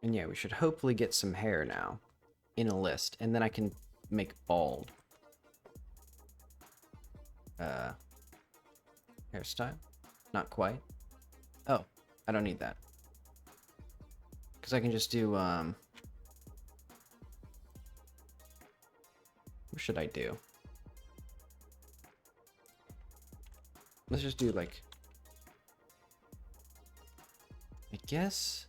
And yeah, we should hopefully get some hair now in a list, and then I can make bald. Hairstyle? Not quite. Oh, I don't need that. Because I can just do, what should I do? Let's just do, like, I guess...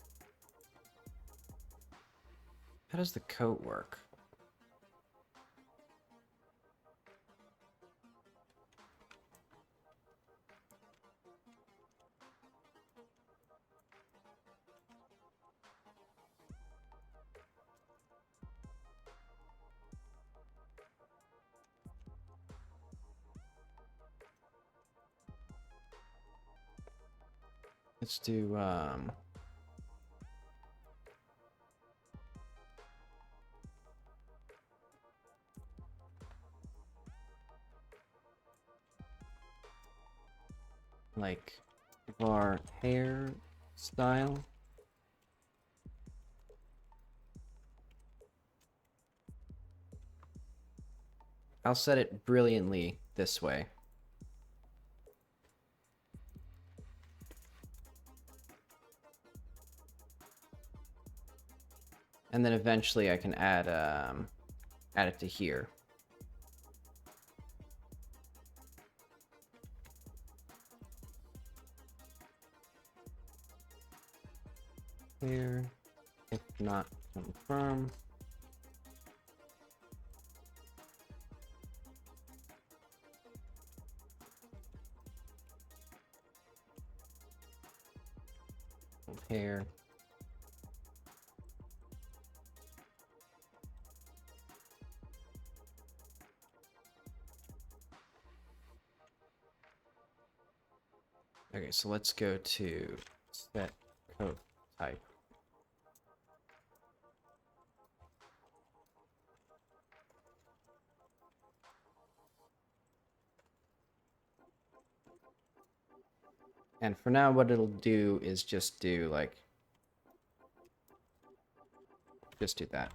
How does the coat work? Let's do, like var hair style. I'll set it brilliantly this way. And then eventually I can add it to here. Here, if not confirm. hair. Okay, so let's go to set coat type. And for now, what it'll do is just do like, just do that.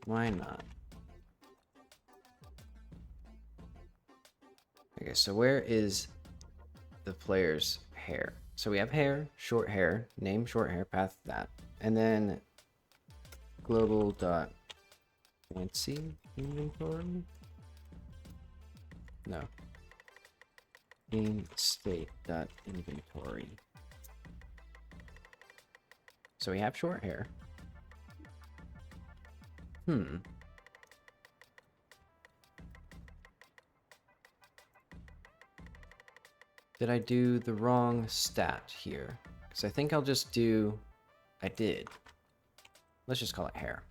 Why not? Okay, so where is the player's hair? So we have hair, short hair, name short hair, path that. And then global dot fancy inventory? No. Game state dot inventory. So we have short hair. Did I do the wrong stat here? Because I think I'll just do... I did. Let's just call it hair.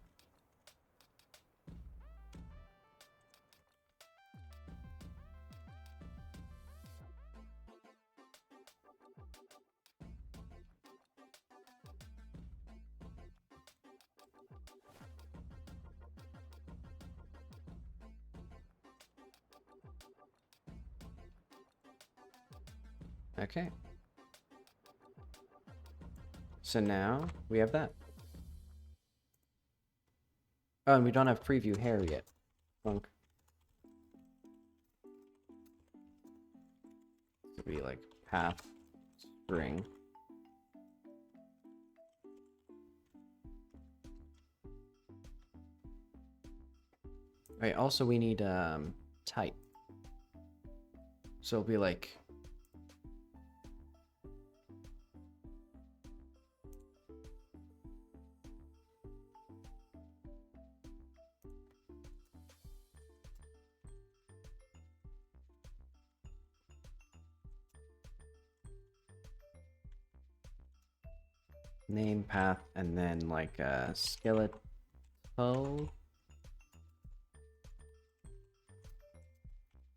Okay. So now we have that. Oh, and we don't have preview hair yet. Funk. Could be like path string. Right, also we need type. So it'll be like name path and then like a skeletal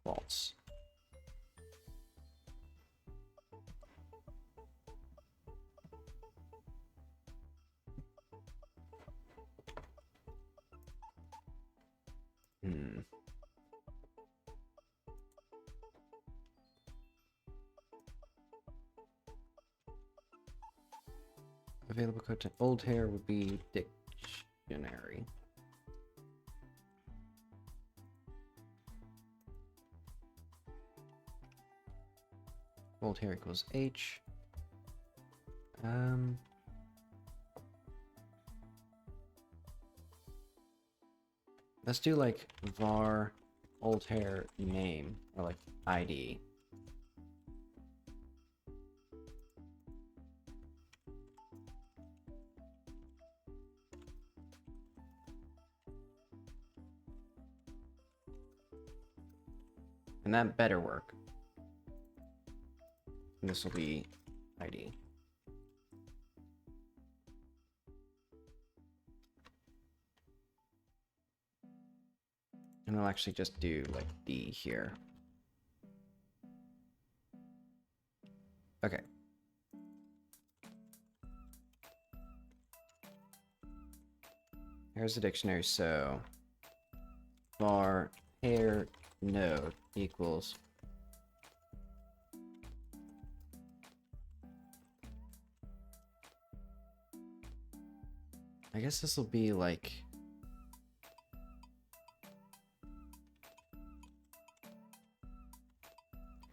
false. Available content. Old hair would be dictionary. Old hair equals H. Let's do like var old hair name or like ID. And that better work. And this will be ID. And we'll actually just do like D here. Okay. Here's the dictionary, so var hair node equals I guess this will be like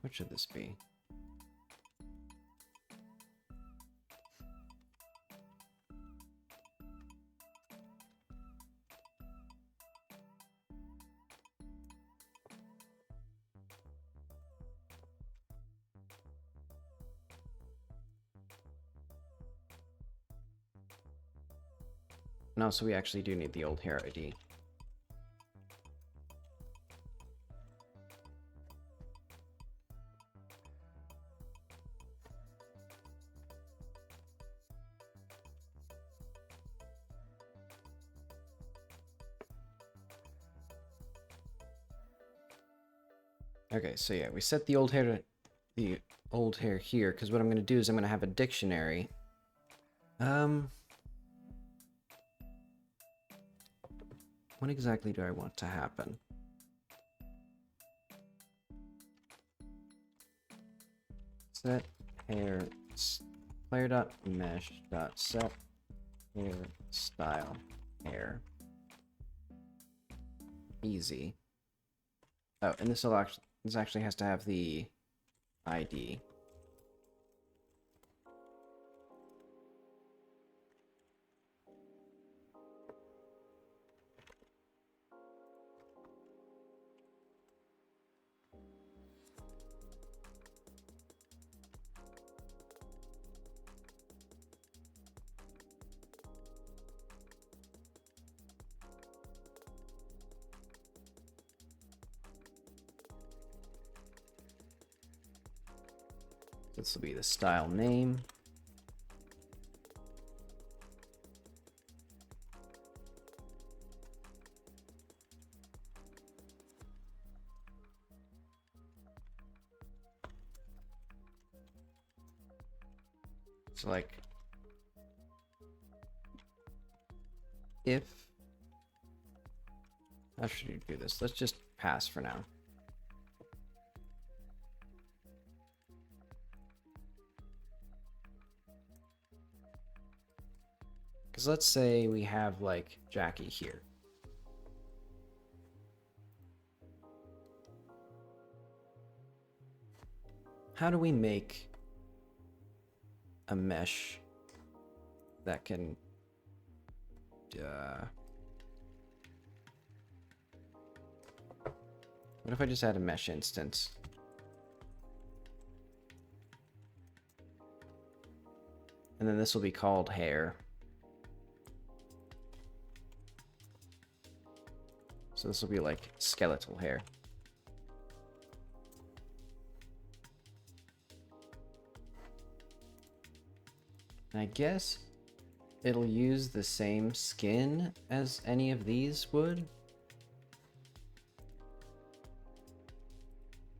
what should this be? No, so we actually do need the old hair ID. Okay, so yeah, we set the old hair here, because what I'm gonna do is I'm gonna have a dictionary. What exactly do I want to happen? Set hair player.mesh.set hair style hair. Easy. Oh, and this actually has to have the ID. This will be the style name. So like, if, how should you do this? Let's just pass for now. Because let's say we have like Jackie here. How do we make a mesh that can what if I just had a mesh instance? And then this will be called hair. So this will be like skeletal hair. And I guess it'll use the same skin as any of these would.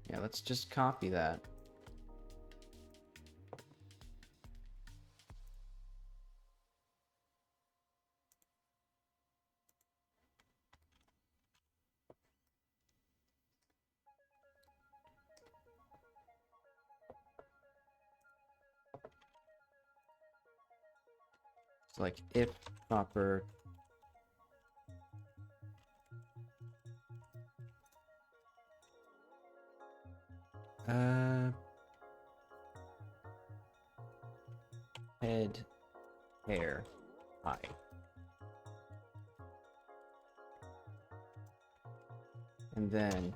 Yeah, let's just copy that. So like if proper head hair eye. And then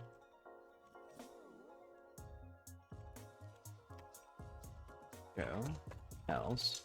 go else.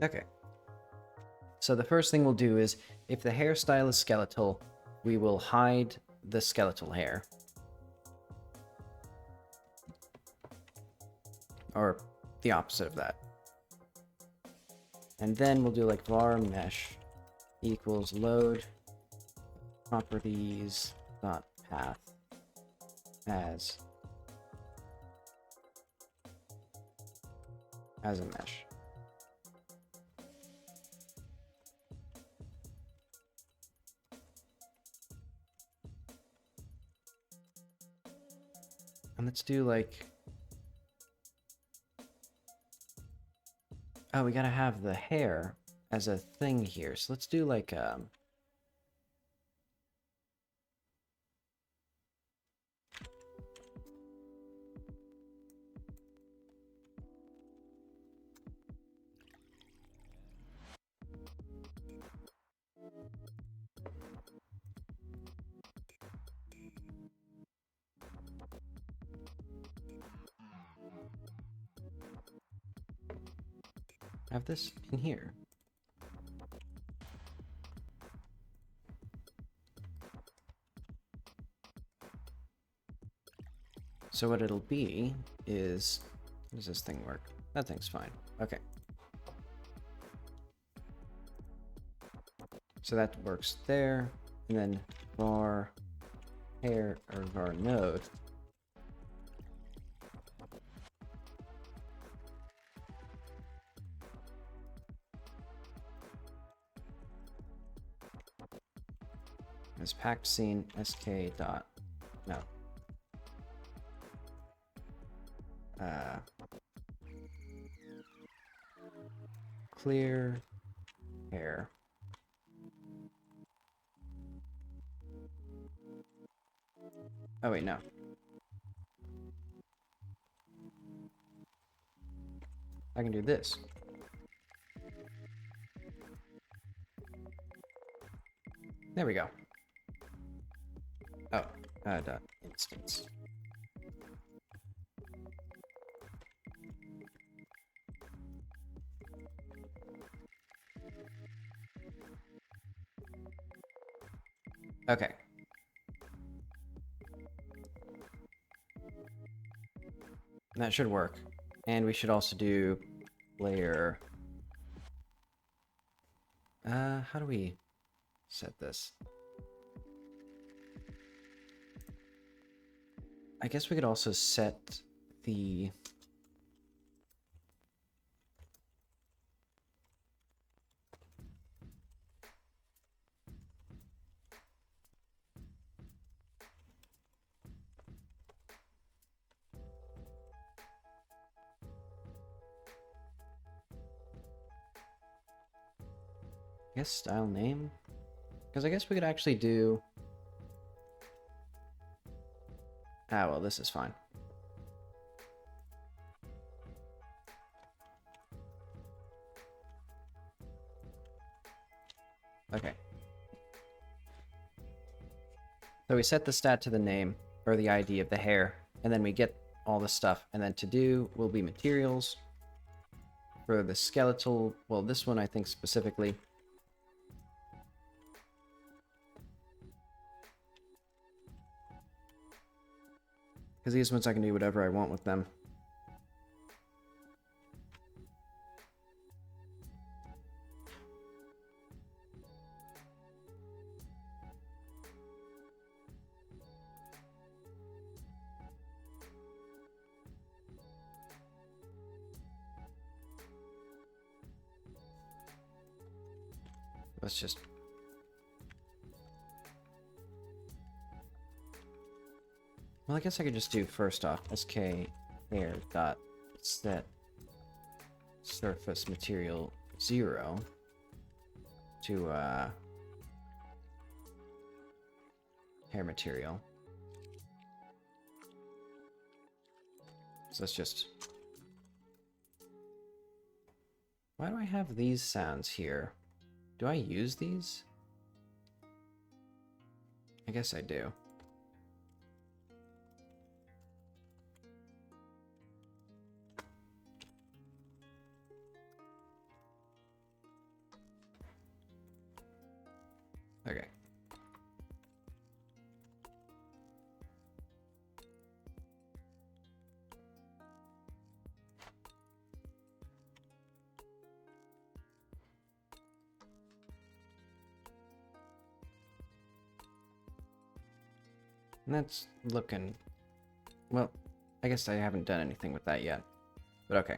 Okay. So the first thing we'll do is, if the hairstyle is skeletal, we will hide the skeletal hair. Or the opposite of that. And then we'll do like var mesh equals load properties dot path as a mesh. And let's do like, oh, we gotta have the hair as a thing here. So let's do like have this in here. So what it'll be is, how does this thing work? That thing's fine. Okay. So that works there, and then var hair or var node. Is packed scene sk dot no. Clear hair. Oh wait, no. I can do this. There we go. Oh, dot instance. Okay. That should work. And we should also do layer. How do we set this? I guess we could also set the style name, because I guess we could actually do, well, this is fine. Okay. So we set the stat to the name or the ID of the hair, and then we get all the stuff, and then to do will be materials for the skeletal. Well, this one I think specifically. Because these ones I can do whatever I want with them. Let's just... Well, I guess I could just do first off sk hair dot set surface material 0 to hair material. So let's just... Why do I have these sounds here? Do I use these? I guess I do. Okay. And that's looking... Well, I guess I haven't done anything with that yet. But okay.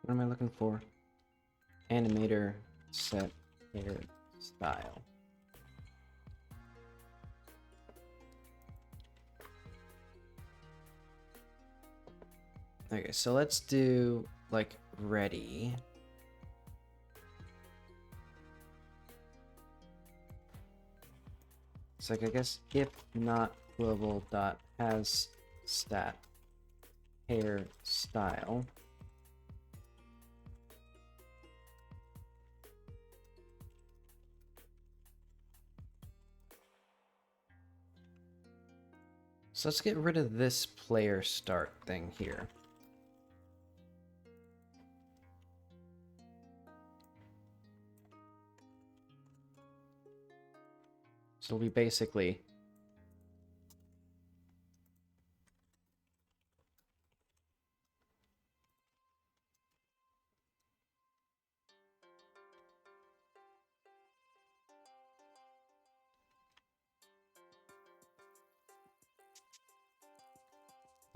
What am I looking for? Animator set hair style. Okay, so let's do like ready. It's like, I guess if not global dot has stat hair style. So let's get rid of this player start thing here. So it'll be basically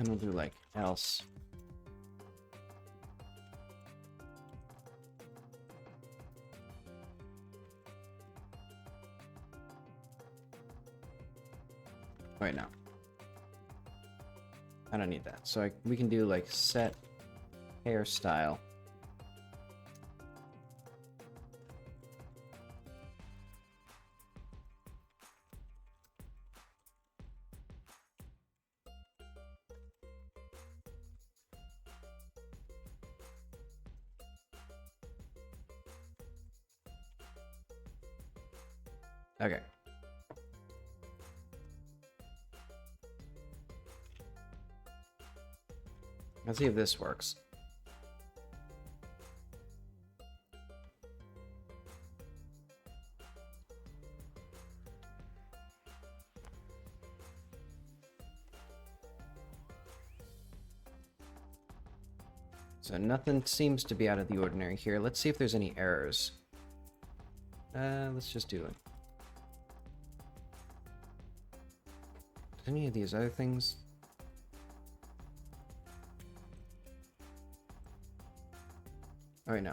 and we'll do like else. Wait, no. I don't need that. So we can do like set hairstyle. Okay. Let's see if this works. So nothing seems to be out of the ordinary here. Let's see if there's any errors. Let's just do it. Any of these other things? Oh wait, no.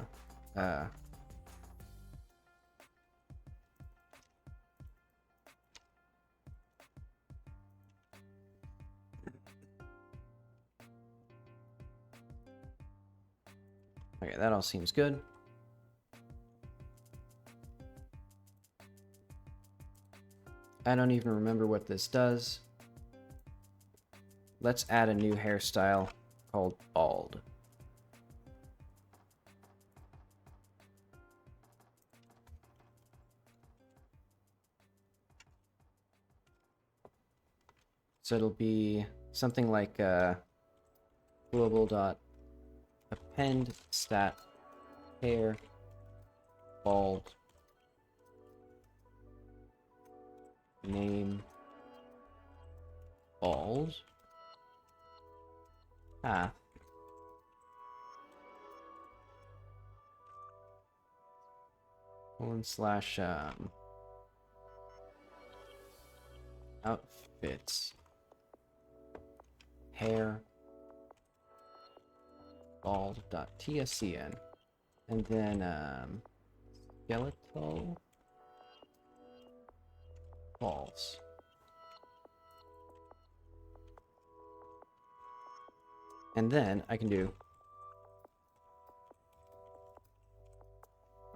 Okay, that all seems good. I don't even remember what this does. Let's add a new hairstyle called bald. So it'll be something like global.append stat hair bald name bald path / outfits hair bald.tscn and then skeletal balls. And then I can do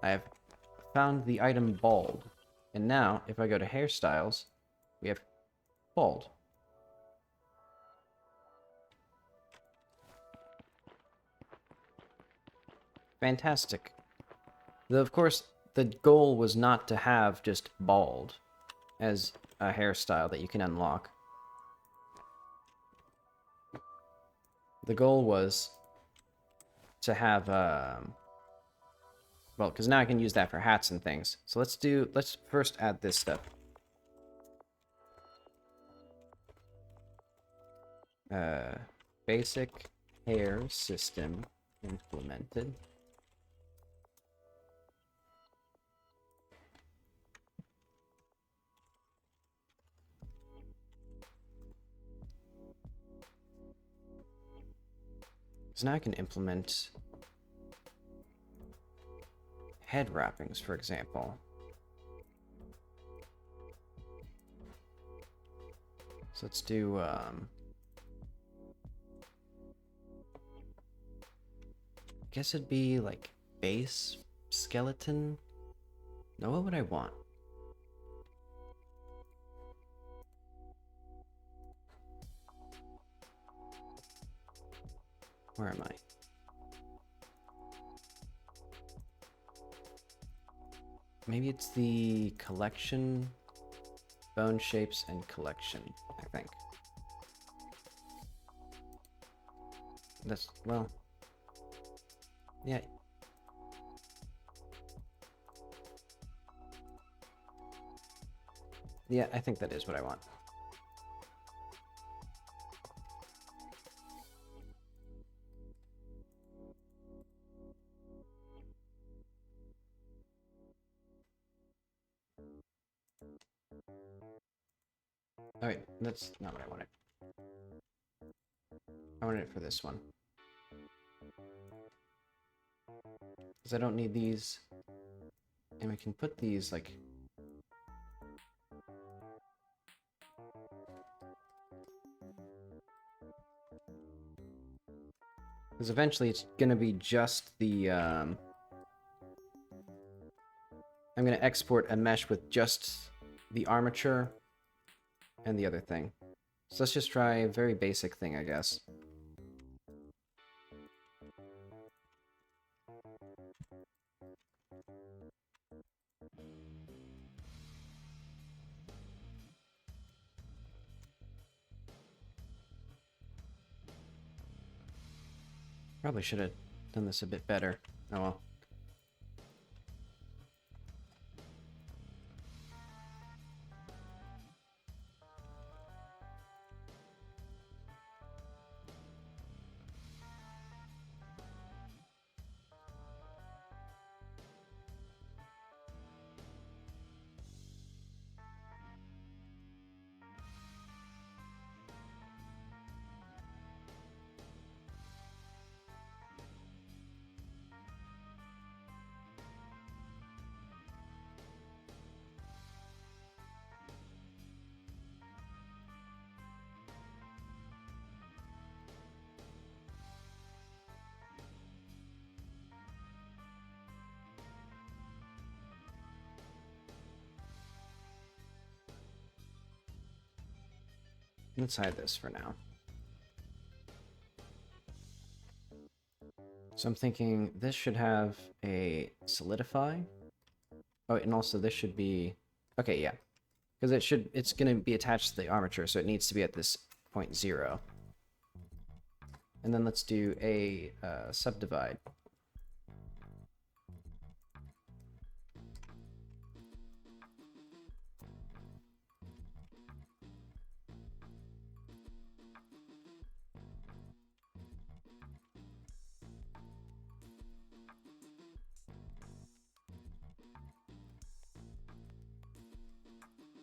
I have found the item bald. And now if I go to hairstyles, we have bald. Fantastic. Though, of course, the goal was not to have just bald as a hairstyle that you can unlock. The goal was to have, well, because now I can use that for hats and things. So let's first add this stuff. Basic hair system implemented. So now I can implement head wrappings, for example. So let's do I guess it'd be like base skeleton. No, what would I want? Where am I? Maybe it's the collection, bone shapes and collection, I think. That's, well... Yeah. Yeah, I think that is what I want. Alright, that's not what I wanted. I wanted it for this one. Because I don't need these. And we can put these, like... Because eventually it's gonna be just the, I'm gonna export a mesh with just the armature and the other thing. So let's just try a very basic thing, I guess. Probably should have done this a bit better. Oh well. Let's hide this for now. So I'm thinking this should have a solidify. Oh, and also this should be... Okay, yeah. Because it's going to be attached to the armature, so it needs to be at this point 0. And then let's do a subdivide.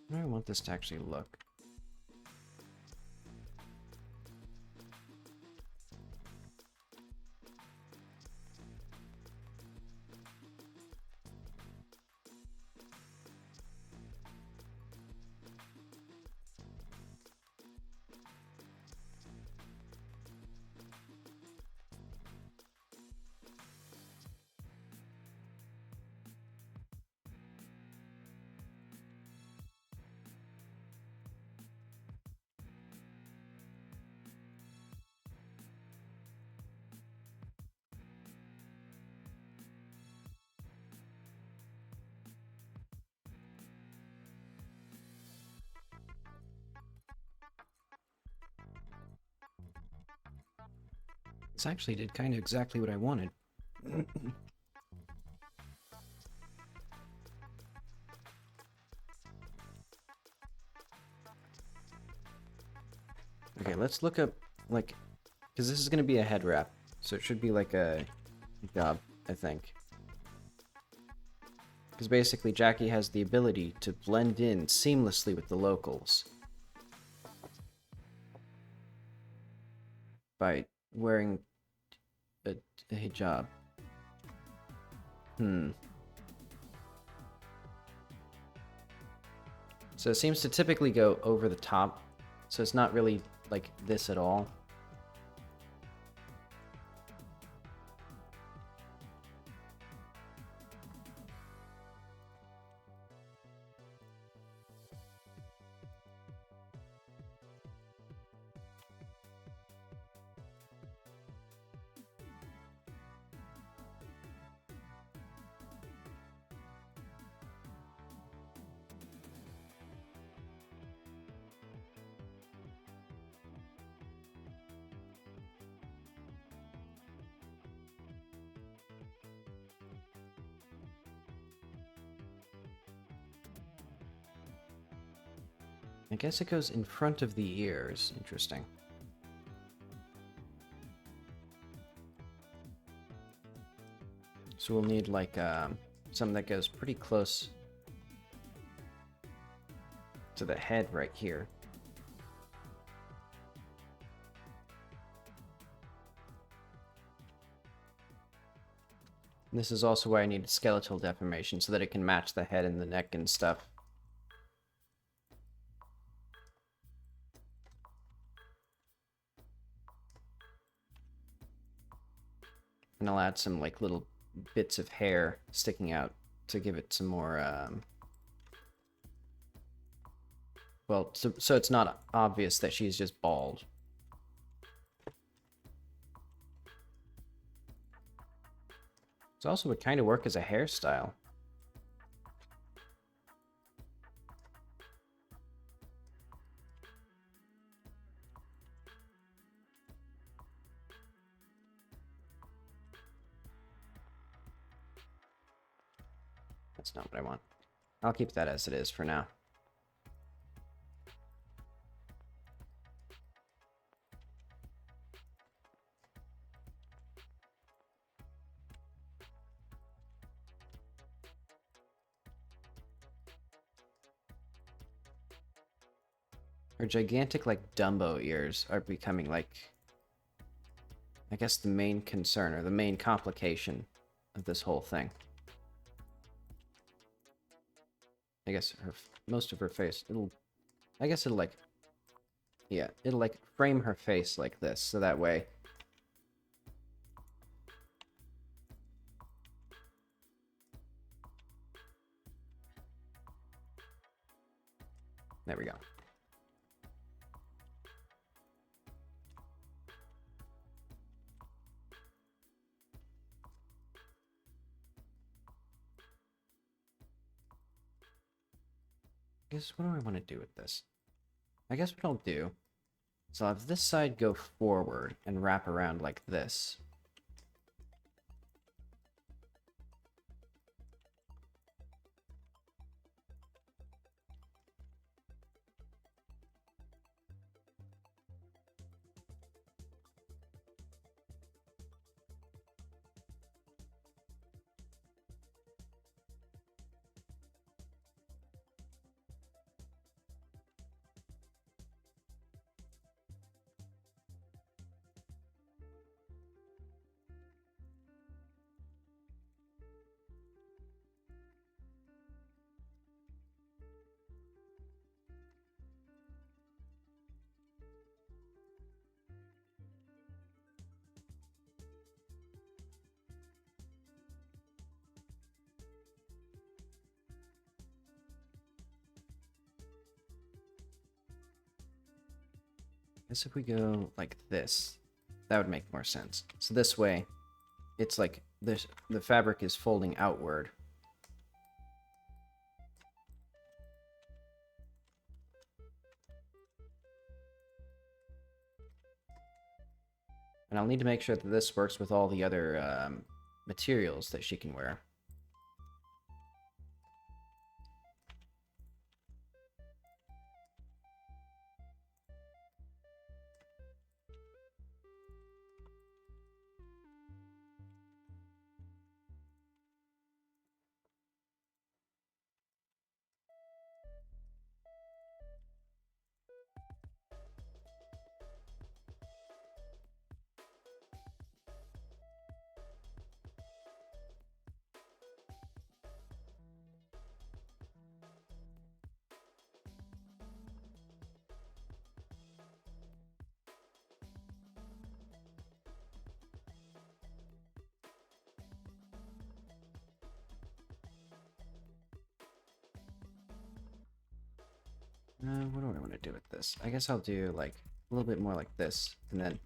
How do I want this to actually look? This actually did kind of exactly what I wanted. Okay, let's look up, like, because this is going to be a head wrap, so it should be like a job, I think. Because basically Jackie has the ability to blend in seamlessly with the locals by wearing a hijab. So it seems to typically go over the top, so it's not really like this at all. I guess it goes in front of the ears. Interesting. So we'll need like something that goes pretty close to the head right here. And this is also why I need skeletal deformation, so that it can match the head and the neck and stuff. And I'll add some like little bits of hair sticking out to give it some more well, so it's not obvious that she's just bald. It also would kind of work as a hairstyle. That's not what I want. I'll keep that as it is for now. Her gigantic, like, Dumbo ears are becoming, like, I guess the main concern, or the main complication of this whole thing. I guess most of her face, I guess it'll, like, yeah, it'll, like, frame her face like this, so that way... There we go. I guess, what do I want to do with this? I guess what I'll do is I'll have this side go forward and wrap around like this. I guess if we go like this, that would make more sense. So this way, it's like this, the fabric is folding outward. And I'll need to make sure that this works with all the other materials that she can wear. What do I want to do with this? I guess I'll do like a little bit more like this, and then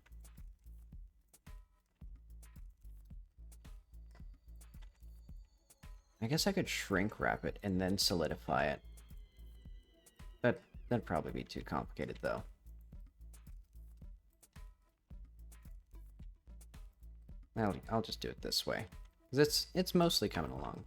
I guess I could shrink wrap it and then solidify it. That'd probably be too complicated though. I'll just do it this way, because it's mostly coming along.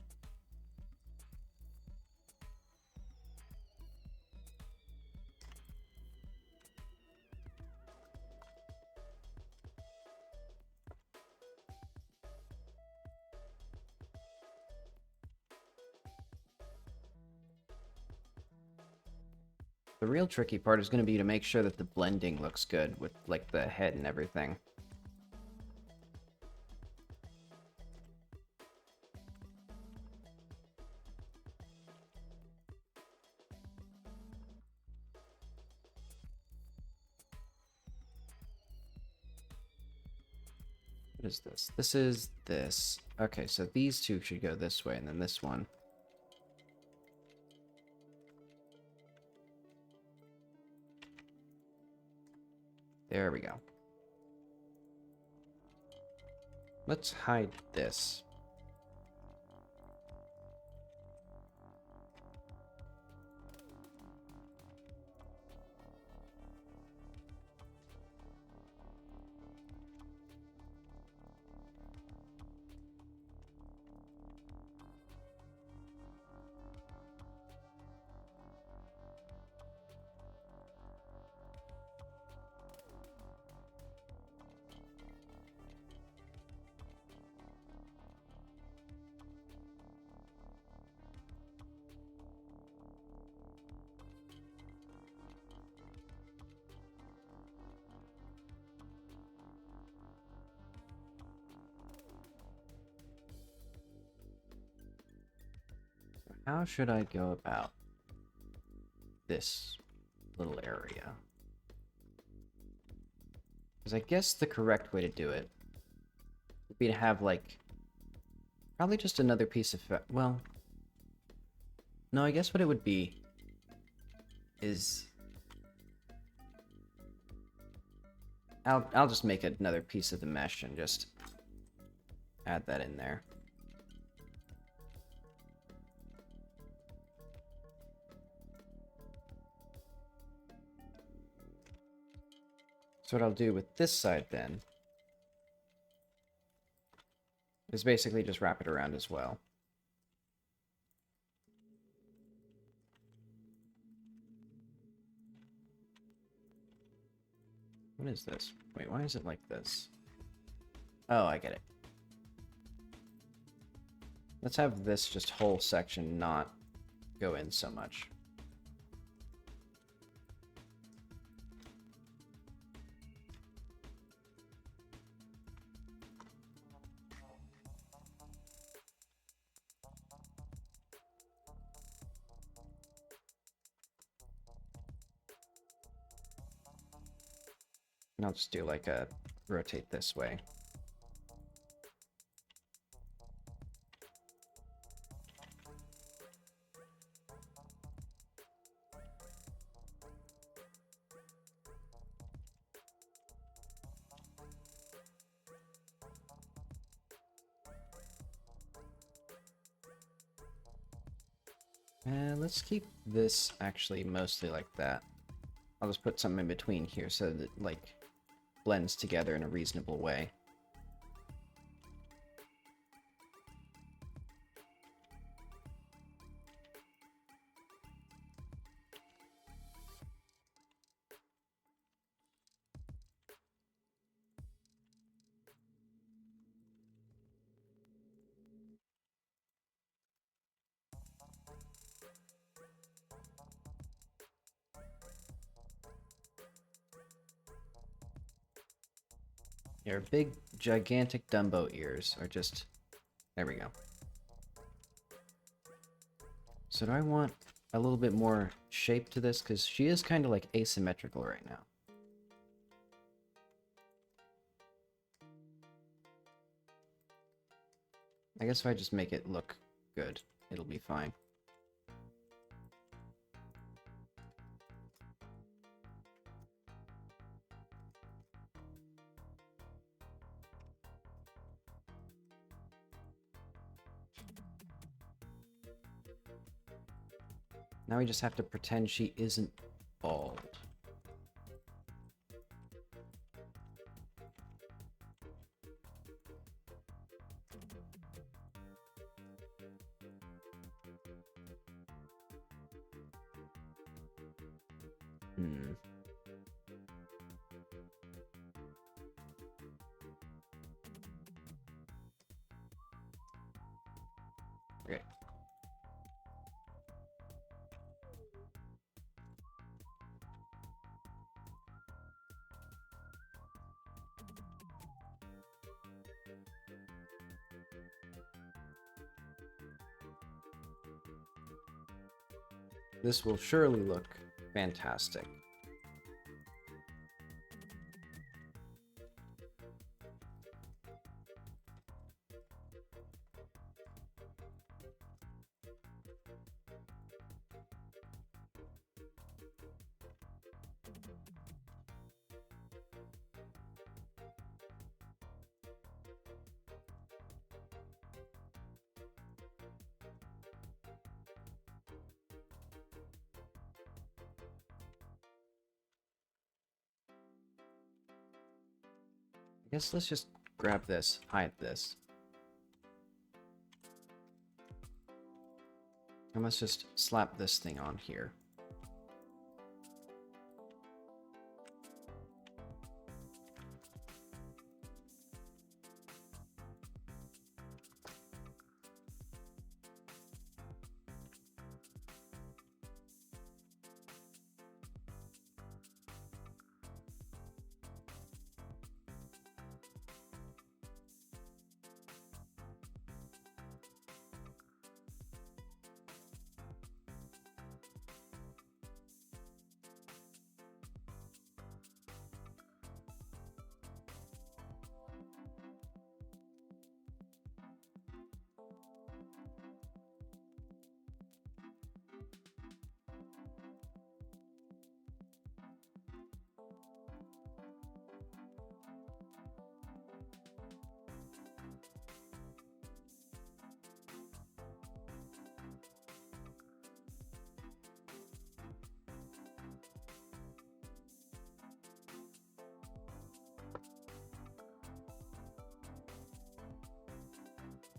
The real tricky part is going to be to make sure that the blending looks good with, like, the head and everything. What is this? This is this. Okay, so these two should go this way, and then this one. There we go. Let's hide this. How should I go about this little area? Because I guess the correct way to do it would be to have, like, probably just another piece of... Well, no, I guess what it would be is... I'll just make another piece of the mesh and just add that in there. So what I'll do with this side then is basically just wrap it around as well. What is this? Wait, why is it like this? Oh, I get it. Let's have this just whole section not go in so much. And I'll just do like a rotate this way. And let's keep this actually mostly like that. I'll just put something in between here so that, like, blends together in a reasonable way. Your big, gigantic Dumbo ears are just... There we go. So do I want a little bit more shape to this? Because she is kind of like asymmetrical right now. I guess if I just make it look good, it'll be fine. Now we just have to pretend she isn't bald. Okay. This will surely look fantastic. I guess let's just grab this, hide this. And let's just slap this thing on here.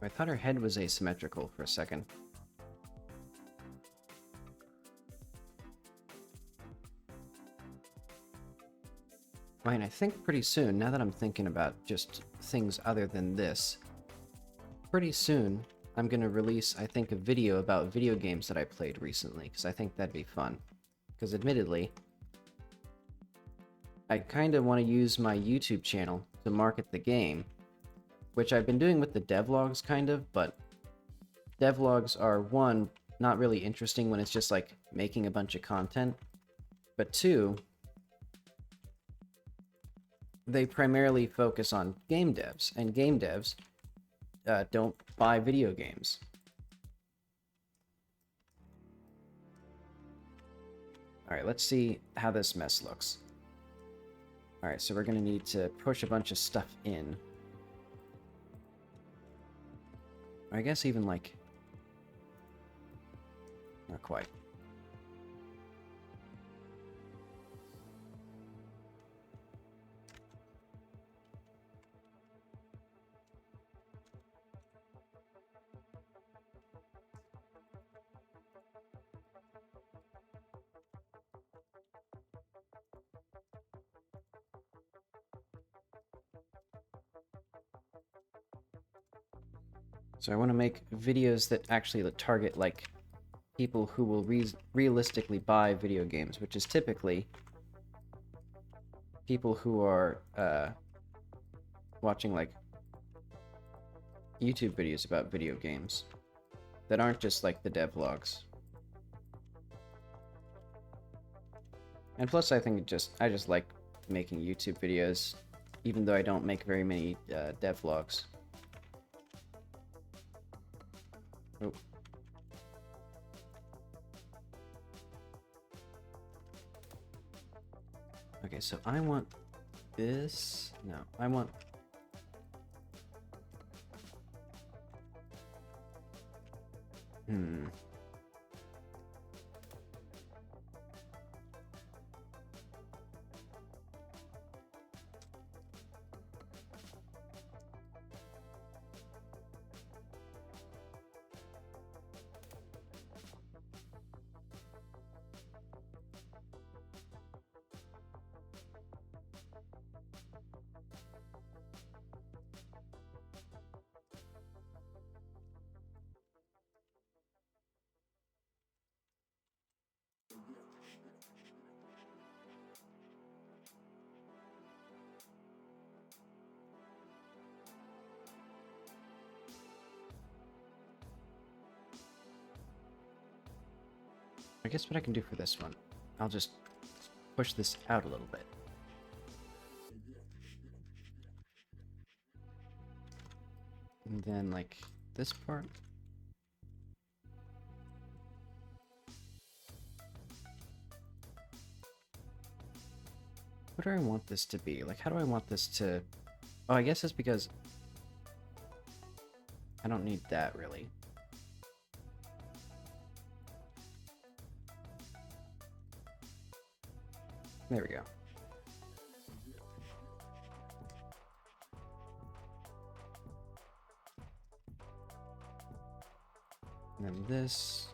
I thought her head was asymmetrical for a second. Right, I think pretty soon, now that I'm thinking about just things other than this, pretty soon I'm going to release, I think, a video about video games that I played recently, because I think that'd be fun. Because admittedly, I kind of want to use my YouTube channel to market the game, which I've been doing with the devlogs, kind of, but devlogs are, one, not really interesting when it's just like making a bunch of content, but two, they primarily focus on game devs, and game devs don't buy video games. Alright, let's see how this mess looks. Alright, so we're going to need to push a bunch of stuff in. I guess even like... not quite. So I want to make videos that actually target, like, people who will realistically buy video games, which is typically people who are watching, like, YouTube videos about video games that aren't just, like, the devlogs. And plus, I think I just like making YouTube videos, even though I don't make very many devlogs. Oh. Okay, so I want this. No, I want... I guess what I can do for this one, I'll just push this out a little bit. And then, like, this part. What do I want this to be? Like, how do I want this to... Oh, I guess it's because I don't need that, really. There we go. And then this.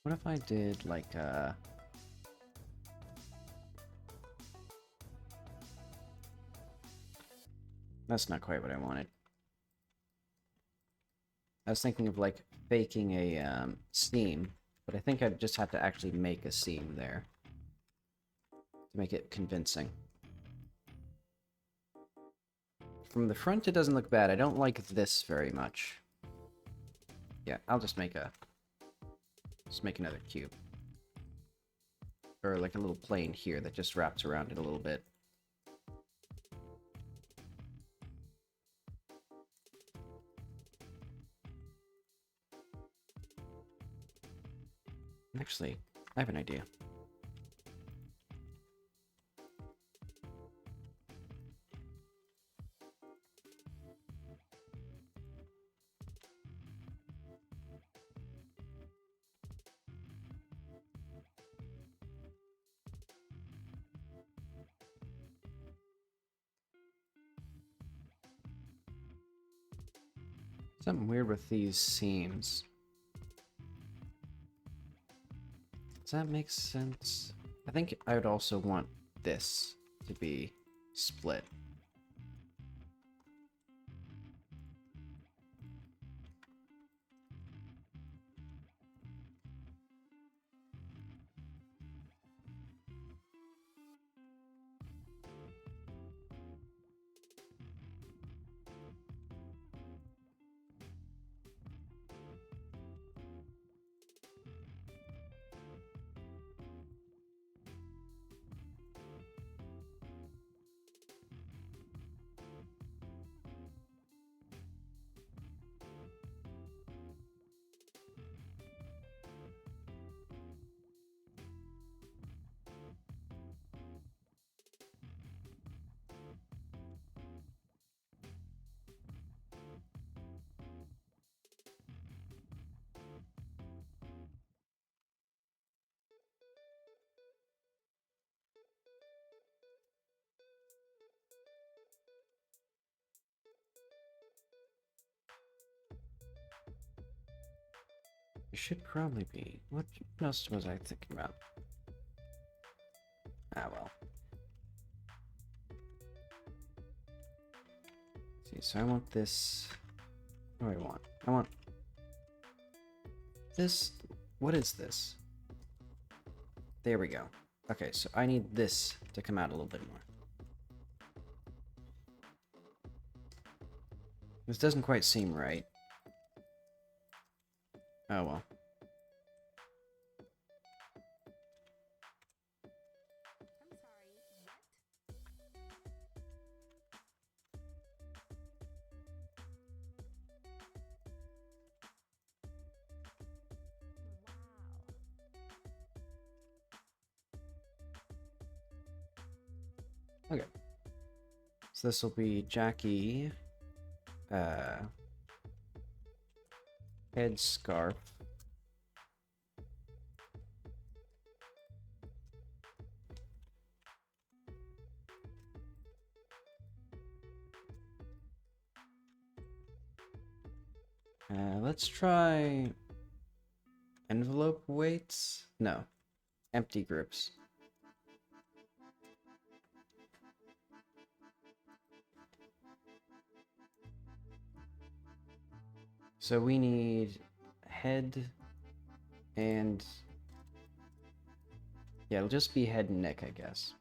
What if I did like That's not quite what I wanted. I was thinking of like faking a seam, but I think I'd just have to actually make a seam there to make it convincing. From the front, it doesn't look bad. I don't like this very much. Yeah, I'll just make another cube. Or like a little plane here that just wraps around it a little bit. Actually, I have an idea. Something weird with these seams. Does that make sense? I think I would also want this to be split. It should probably be. What else was I thinking about? Ah, well. Let's see, so I want this. What do I want? I want this. What is this? There we go. Okay, so I need this to come out a little bit more. This doesn't quite seem right. Oh well. Okay. So this will be Jackie headscarf. Let's try envelope weights. No, empty groups. So we need head and yeah, it'll just be head and neck, I guess.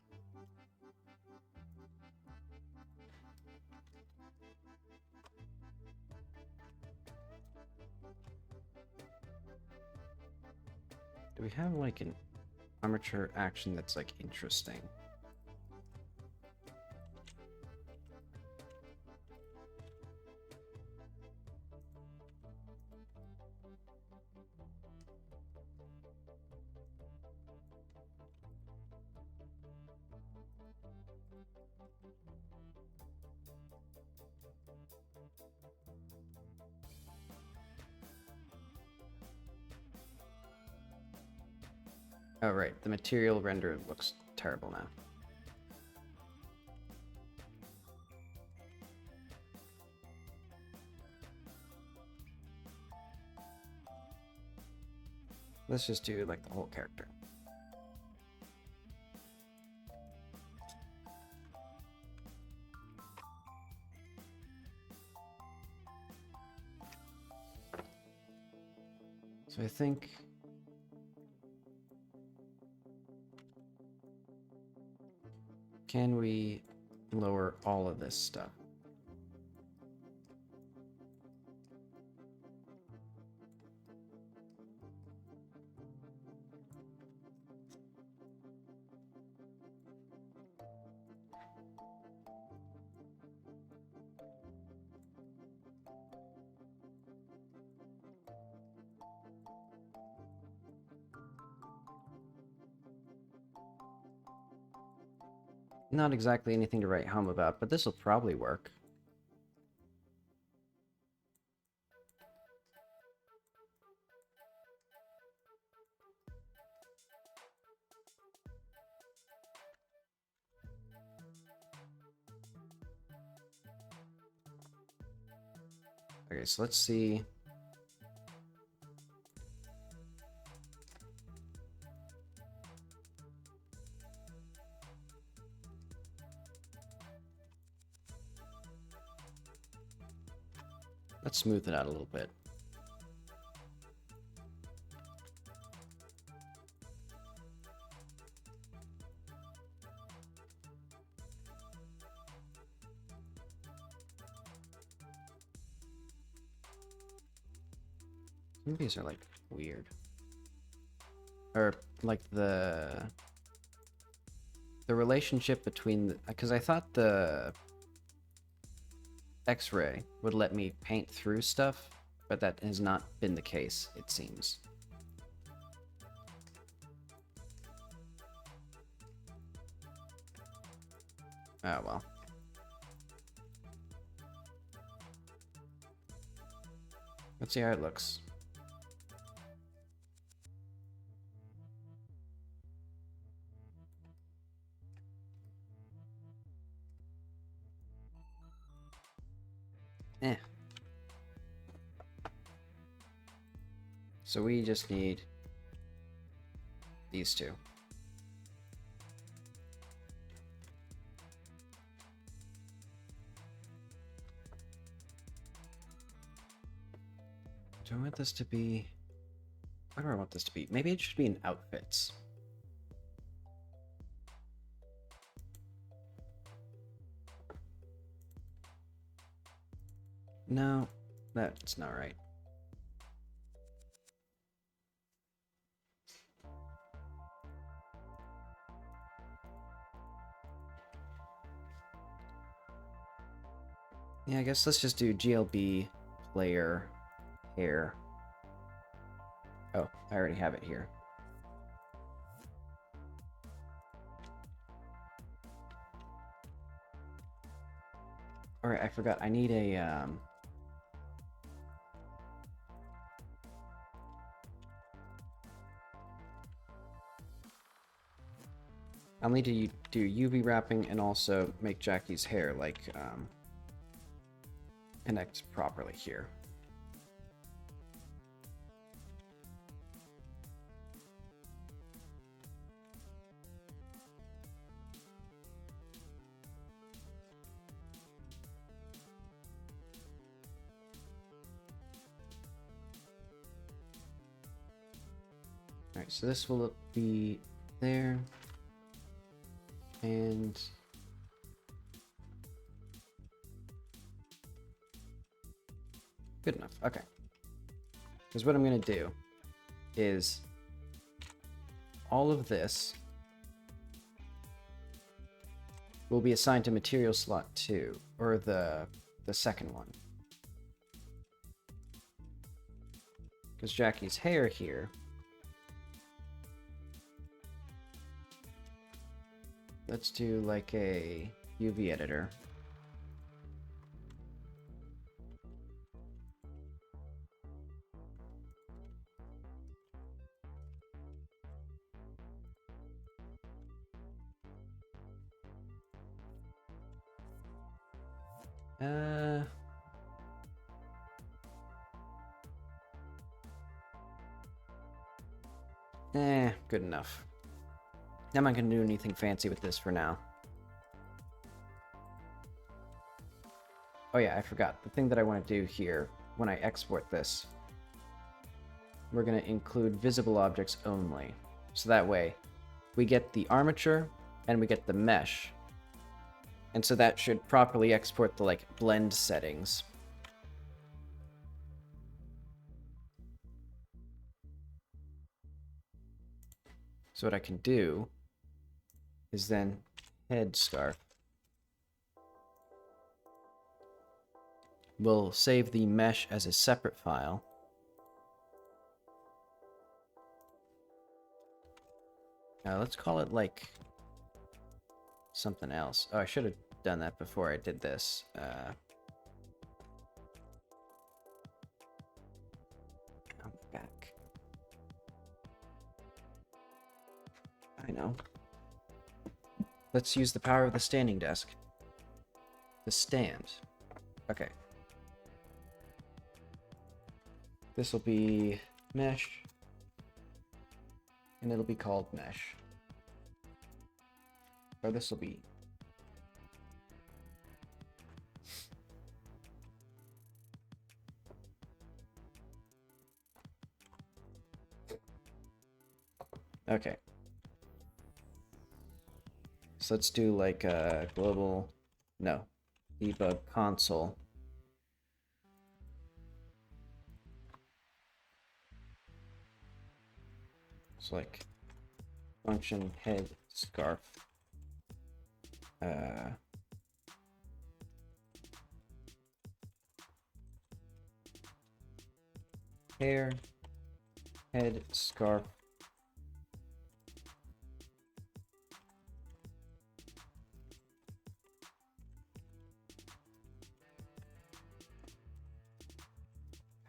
Do we have like an armature action that's like interesting? Oh, right. The material render looks terrible now. Let's just do like the whole character. So I think can we lower all of this stuff? Not exactly anything to write home about, but this will probably work. Okay, so let's see. Let's smooth it out a little bit. Some of these are like weird. Or like the relationship between the, because I thought the X-ray would let me paint through stuff, but that has not been the case, it seems. Oh well. Let's see how it looks. Eh. So we just need these two. Do I want this to be... What do I want this to be? Maybe it should be in outfits. No, that's not right. Yeah, I guess let's just do GLB player hair. Oh, I already have it here. Alright, I forgot. I need a I'll need to do UV wrapping and also make Jackie's hair like connect properly here. Alright, so this will be there. And good enough. Okay. Because what I'm going to do is all of this will be assigned to material slot 2, or the second one. Because Jackie's hair here, let's do like a UV editor. Good enough. I'm not going to do anything fancy with this for now. Oh yeah, I forgot. The thing that I want to do here, when I export this, we're going to include visible objects only. So that way, we get the armature, and we get the mesh. And so that should properly export the, like, blend settings. So what I can do is then headscarf. We'll save the mesh as a separate file. Let's call it like something else. Oh, I should have done that before I did this. I'm back. I know. Let's use the power of the standing desk. The stand. Okay. This will be mesh. And it'll be called mesh. Or this will be... Okay. So let's do like a global... No. Debug console. It's like function head scarf. Hair head scarf.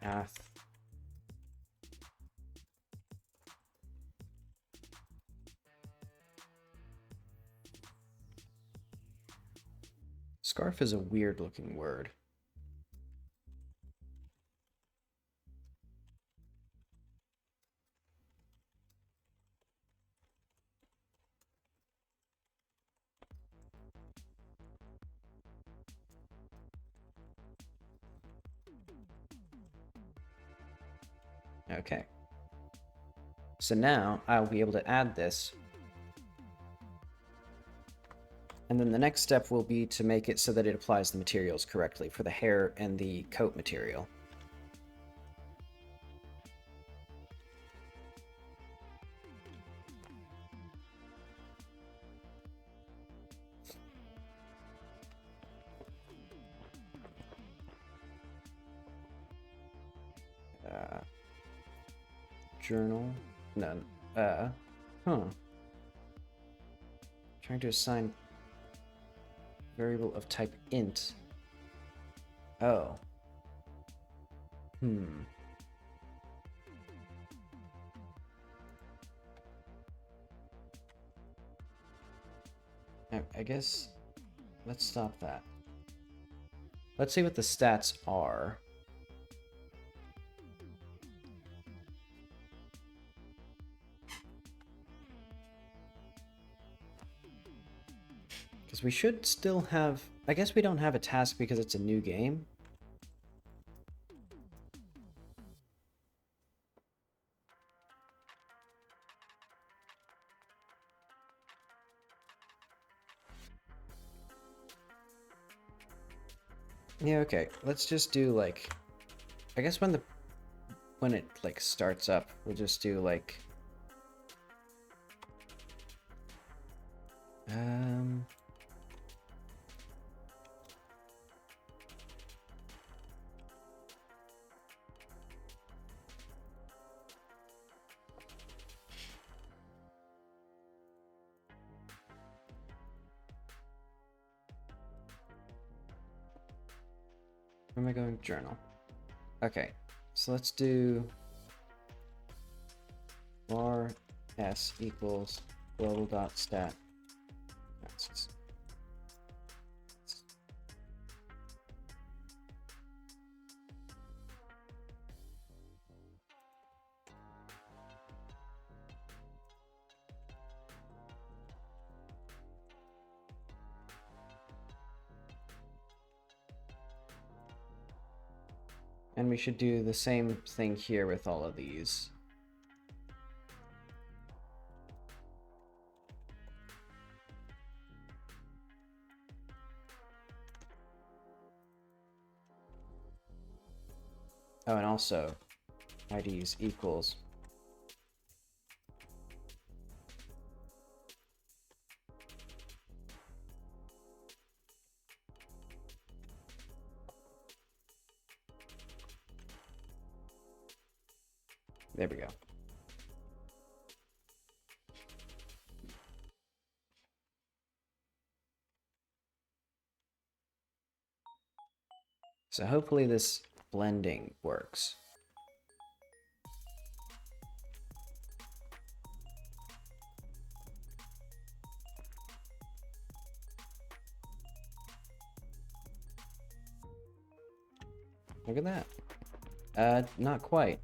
Path. Scarf is a weird looking word. Okay. So now I'll be able to add this. And then the next step will be to make it so that it applies the materials correctly for the hair and the coat material. Journal. No. Trying to assign variable of type int. Oh. I guess let's stop that. Let's see what the stats are. Because we should still have... I guess we don't have a task because it's a new game. Yeah, okay. Let's just do like... I guess when it like starts up, we'll just do like... Where am I going? Journal. Okay, so let's do var s equals global.stat. And we should do the same thing here with all of these. Oh, and also IDs equals. There we go. So hopefully this blending works. Look at that. Not quite.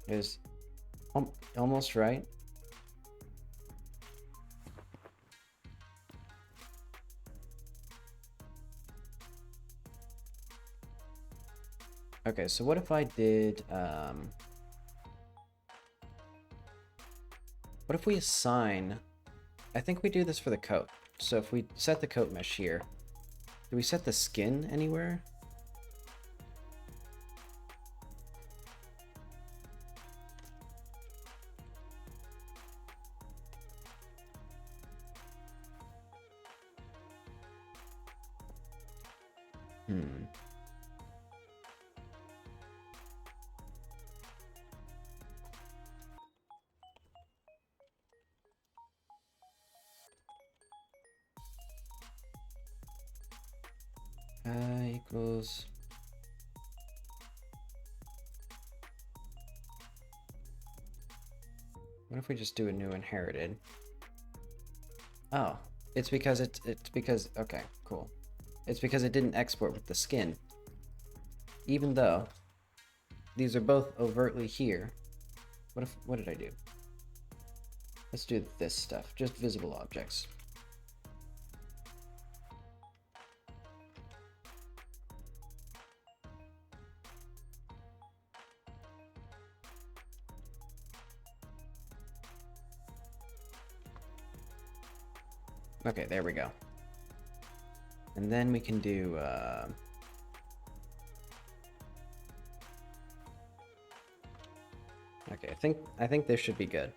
It was almost right. Okay, so what if I did, what if we assign, I think we do this for the coat. So if we set the coat mesh here, do we set the skin anywhere? Equals. What if we just do a new inherited? Oh, it's because okay, cool. It's because it didn't export with the skin. Even though these are both overtly here. What did I do? Let's do this stuff, just visible objects. Okay, there we go. And then we can do, okay, I think this should be good.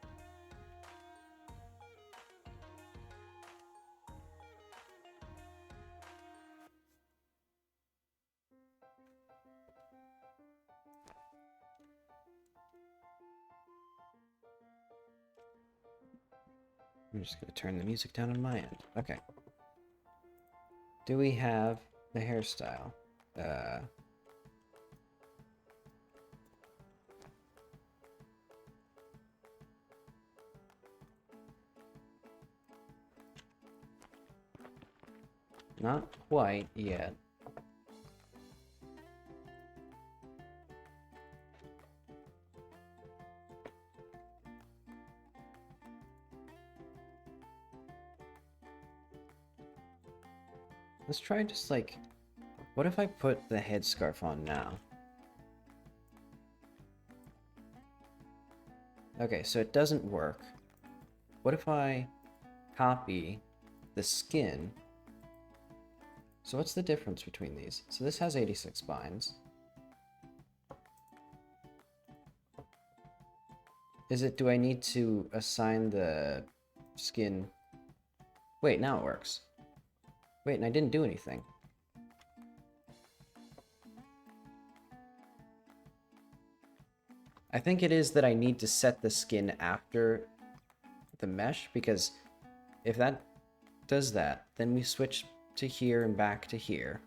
I'm just gonna turn the music down on my end. Okay. Do we have the hairstyle? Not quite yet. Let's try just like... What if I put the headscarf on now? Okay, so it doesn't work. What if I copy the skin? So what's the difference between these? So this has 86 spines. Do I need to assign the skin? Wait, now it works. Wait, and I didn't do anything. I think it is that I need to set the skin after the mesh, because if that does that, then we switch to here and back to here.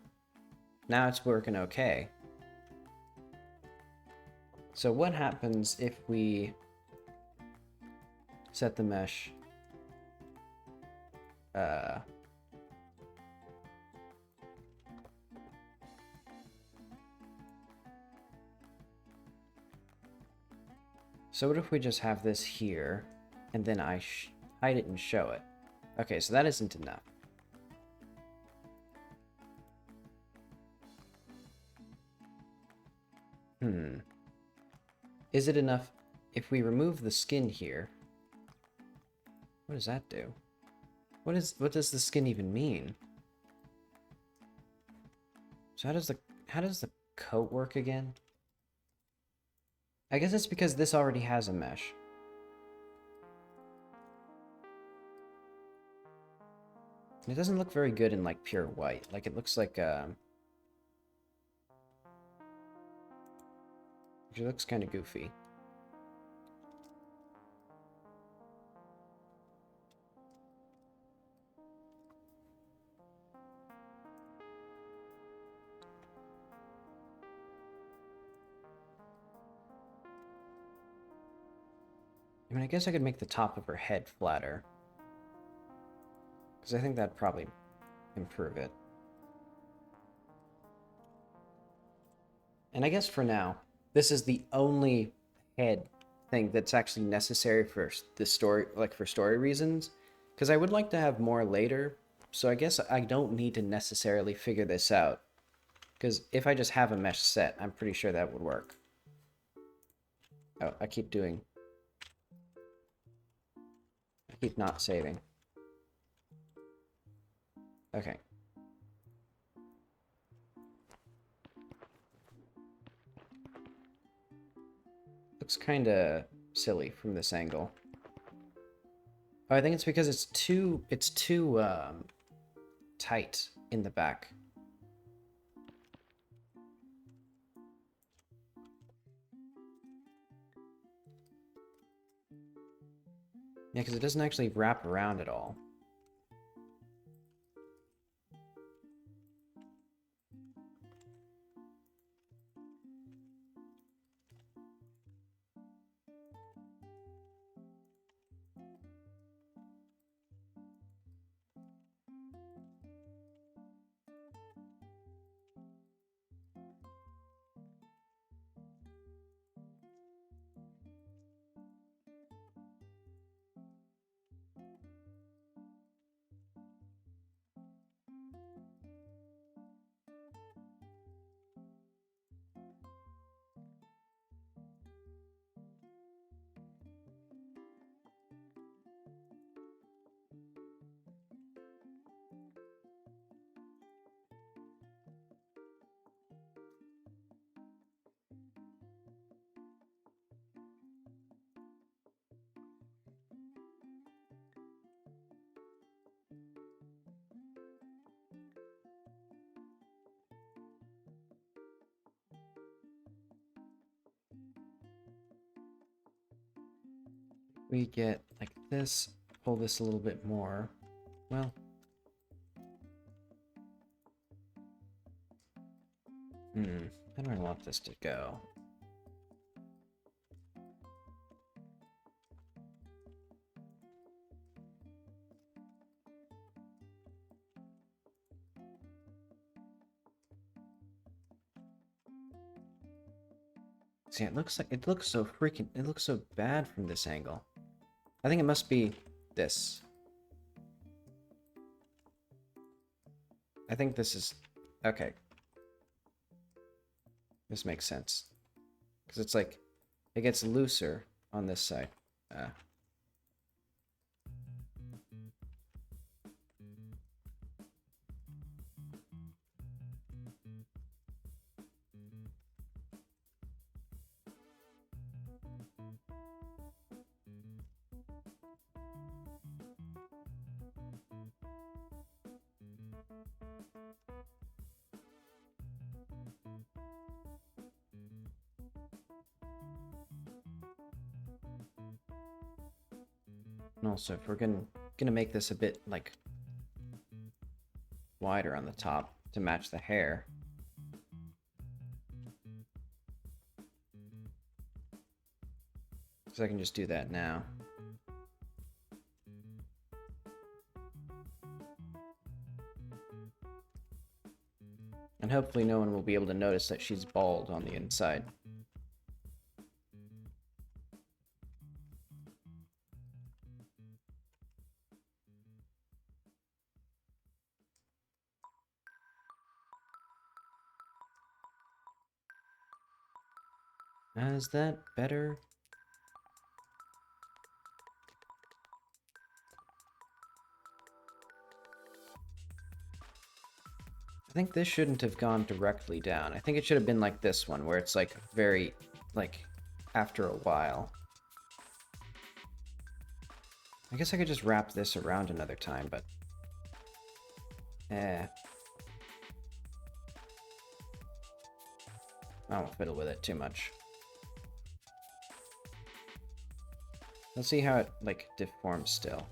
Now it's working okay. So what happens if we set the mesh so what if we just have this here, and then I hide it and show it? Okay, so that isn't enough. Is it enough if we remove the skin here? What does that do? What does the skin even mean? So how does the coat work again? I guess it's because this already has a mesh. It doesn't look very good in like pure white. Like it looks like it looks kind of goofy. I mean, I guess I could make the top of her head flatter, because I think that'd probably improve it. And I guess for now, this is the only head thing that's actually necessary for the story, like for story reasons, because I would like to have more later, so I guess I don't need to necessarily figure this out, because if I just have a mesh set, I'm pretty sure that would work. Oh, I keep not saving. Okay. Looks kinda silly from this angle. Oh, I think it's because it's too tight in the back. Yeah, because it doesn't actually wrap around at all. We get like this, pull this a little bit more. Well, how do I want this to go? See, it looks so it looks so bad from this angle. I think it must be this. I think this is, okay. This makes sense. Because it's like, it gets looser on this side. And also, if we're gonna make this a bit like wider on the top to match the hair. So I can just do that now. And hopefully no one will be able to notice that she's bald on the inside. Is that better? I think this shouldn't have gone directly down. I think it should have been like this one, where it's like very, like, after a while. I guess I could just wrap this around another time, but... I won't fiddle with it too much. Let's see how it, like, deforms still.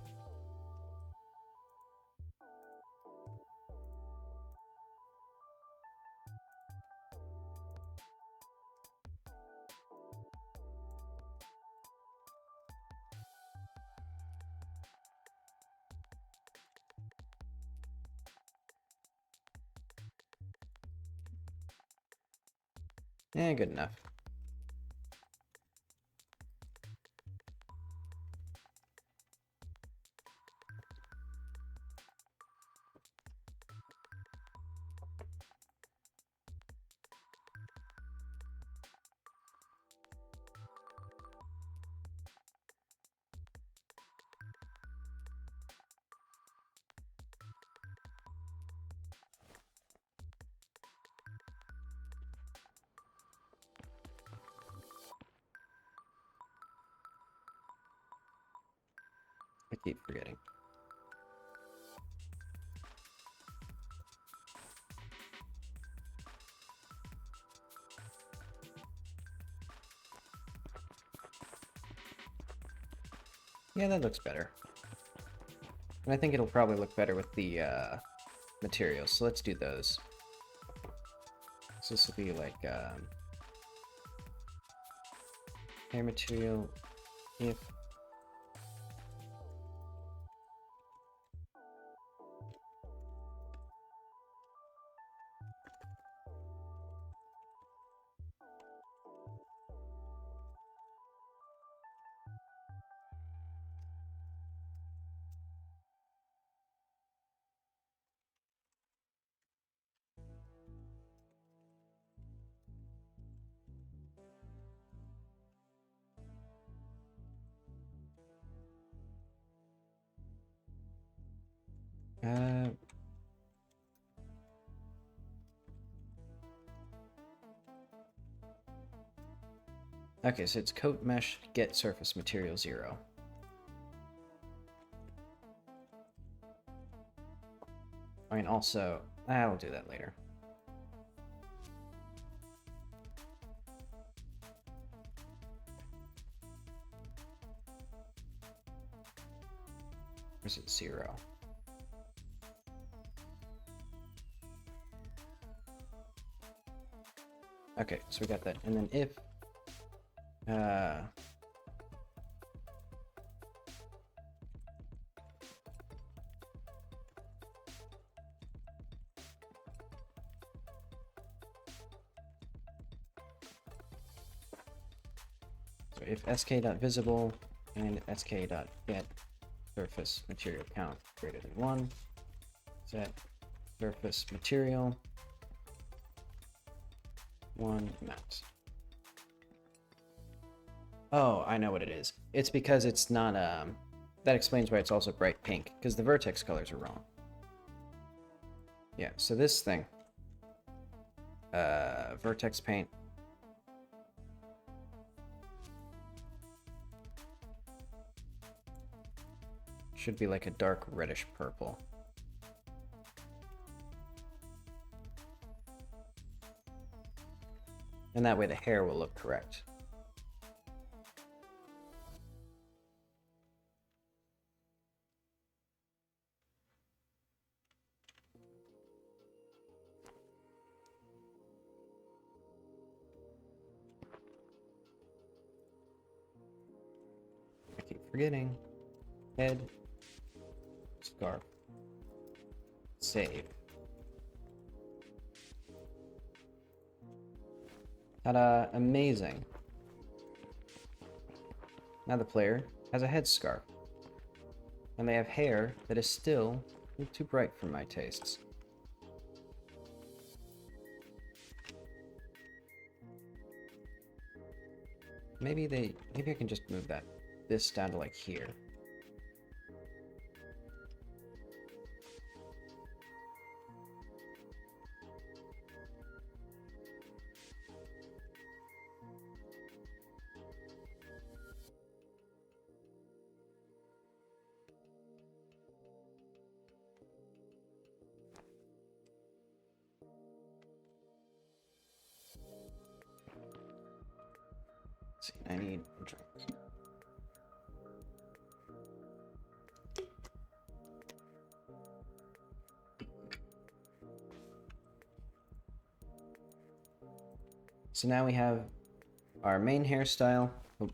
Yeah, good enough. I keep forgetting. Yeah, that looks better. And I think it'll probably look better with the materials, so let's do those. So this will be like hair material if okay, so it's coat mesh get surface material 0. I mean, also, we'll do that later. Or is it 0? Okay, so we got that. And then if So if sk.visible and sk.get surface material count greater than 1, set surface material 1 max. Oh, I know what it is. It's because it's not, that explains why it's also bright pink, because the vertex colors are wrong. Yeah, so this thing, vertex paint, should be like a dark reddish purple. And that way the hair will look correct. I keep forgetting. Head, scarf, save. Ta-da! Amazing. Now the player has a headscarf. And they have hair that is still too bright for my tastes. Maybe I can just move this down to like here. Let's see, I need a drink. So now we have our main hairstyle. Oh.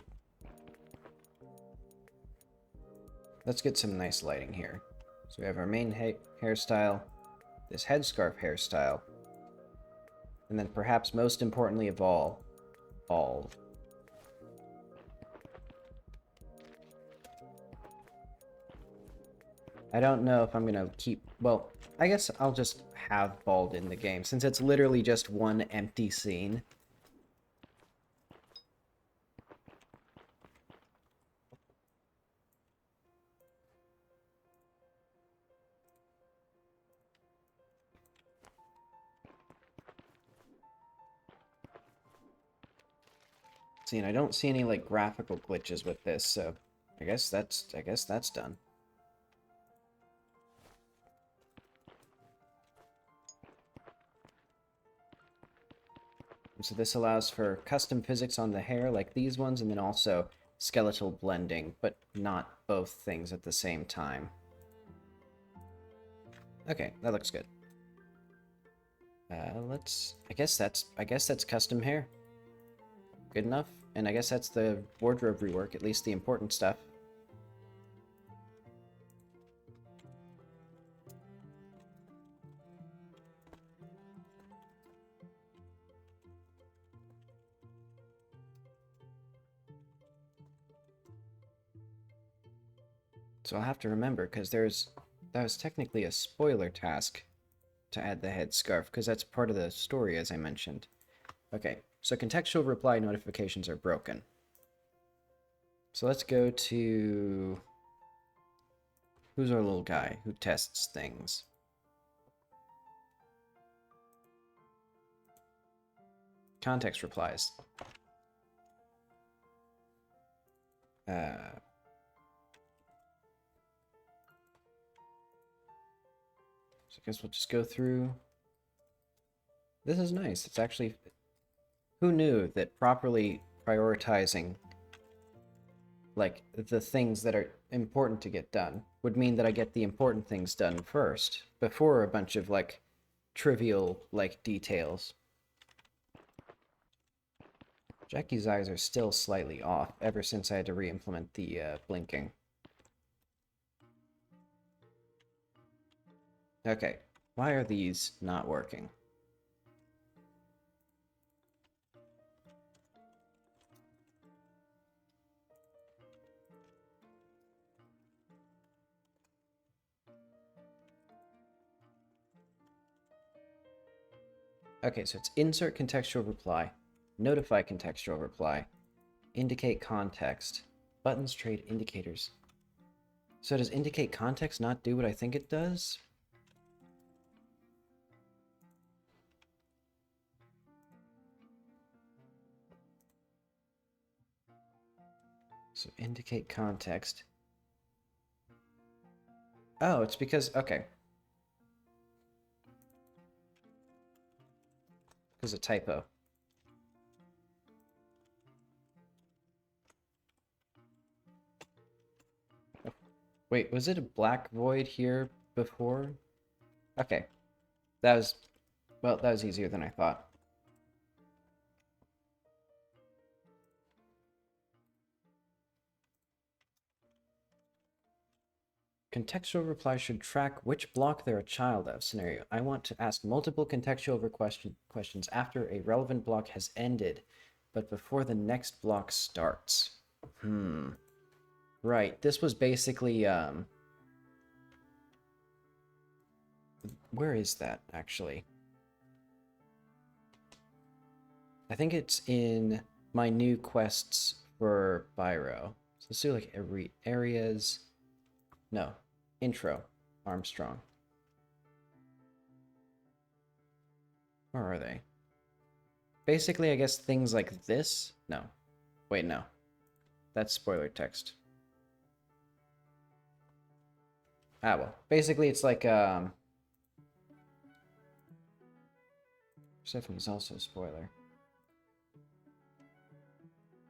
Let's get some nice lighting here. So we have our main hairstyle, this headscarf hairstyle, and then perhaps most importantly of all, bald. I don't know if I'm gonna keep, well, I guess I'll just have bald in the game, since it's literally just one empty scene. See, and I don't see any like graphical glitches with this, so I guess that's done. So this allows for custom physics on the hair like these ones, and then also skeletal blending, but not both things at the same time. Okay, that looks good. I guess that's custom hair. Good enough. And I guess that's the wardrobe rework, at least the important stuff. So I'll have to remember, because that was technically a spoiler task to add the headscarf, because that's part of the story, as I mentioned. Okay, so contextual reply notifications are broken. So let's go to... Who's our little guy who tests things? Context replies. So I guess we'll just go through. This is nice. It's actually... Who knew that properly prioritizing, like, the things that are important to get done would mean that I get the important things done first, before a bunch of, like, trivial, like, details. Jackie's eyes are still slightly off, ever since I had to re-implement the blinking. Okay, why are these not working? Okay, so it's insert contextual reply, notify contextual reply, indicate context, buttons trade indicators. So does indicate context not do what I think it does? So indicate context. Oh, it's because, okay. Because a typo. Wait, was it a black void here before? Okay. That was, well, that was easier than I thought. Contextual reply should track which block they're a child of. Scenario: I want to ask multiple contextual questions after a relevant block has ended, but before the next block starts. Right, this was basically, where is that, actually? I think it's in my new quests for Byro. So let's do, like, areas... No. Intro. Armstrong. Where are they? Basically, I guess things like this? No. Wait, no. That's spoiler text. Ah, well. Basically, it's like, Stefan is also a spoiler.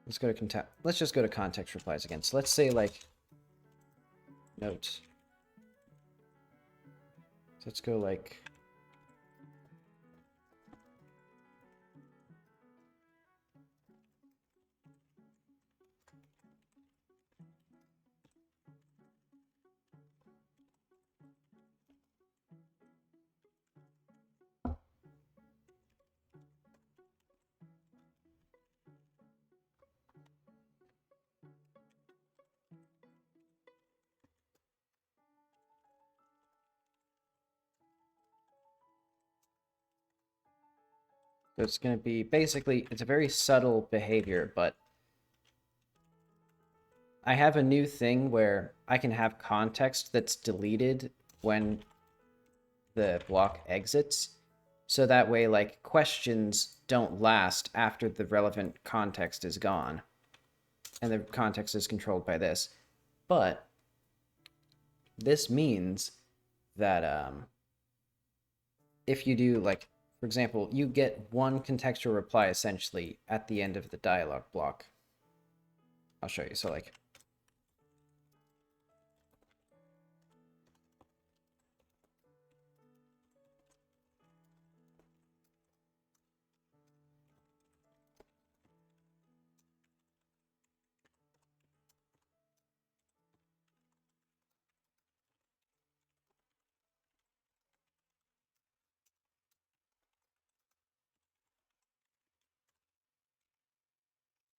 Let's just go to context replies again. So let's say, like, note. So let's go, like... So it's going to be, basically, it's a very subtle behavior, but I have a new thing where I can have context that's deleted when the block exits. So that way, like, questions don't last after the relevant context is gone. And the context is controlled by this. But this means that if you do, like, for example, you get one contextual reply essentially at the end of the dialog block. I'll show you. So, like,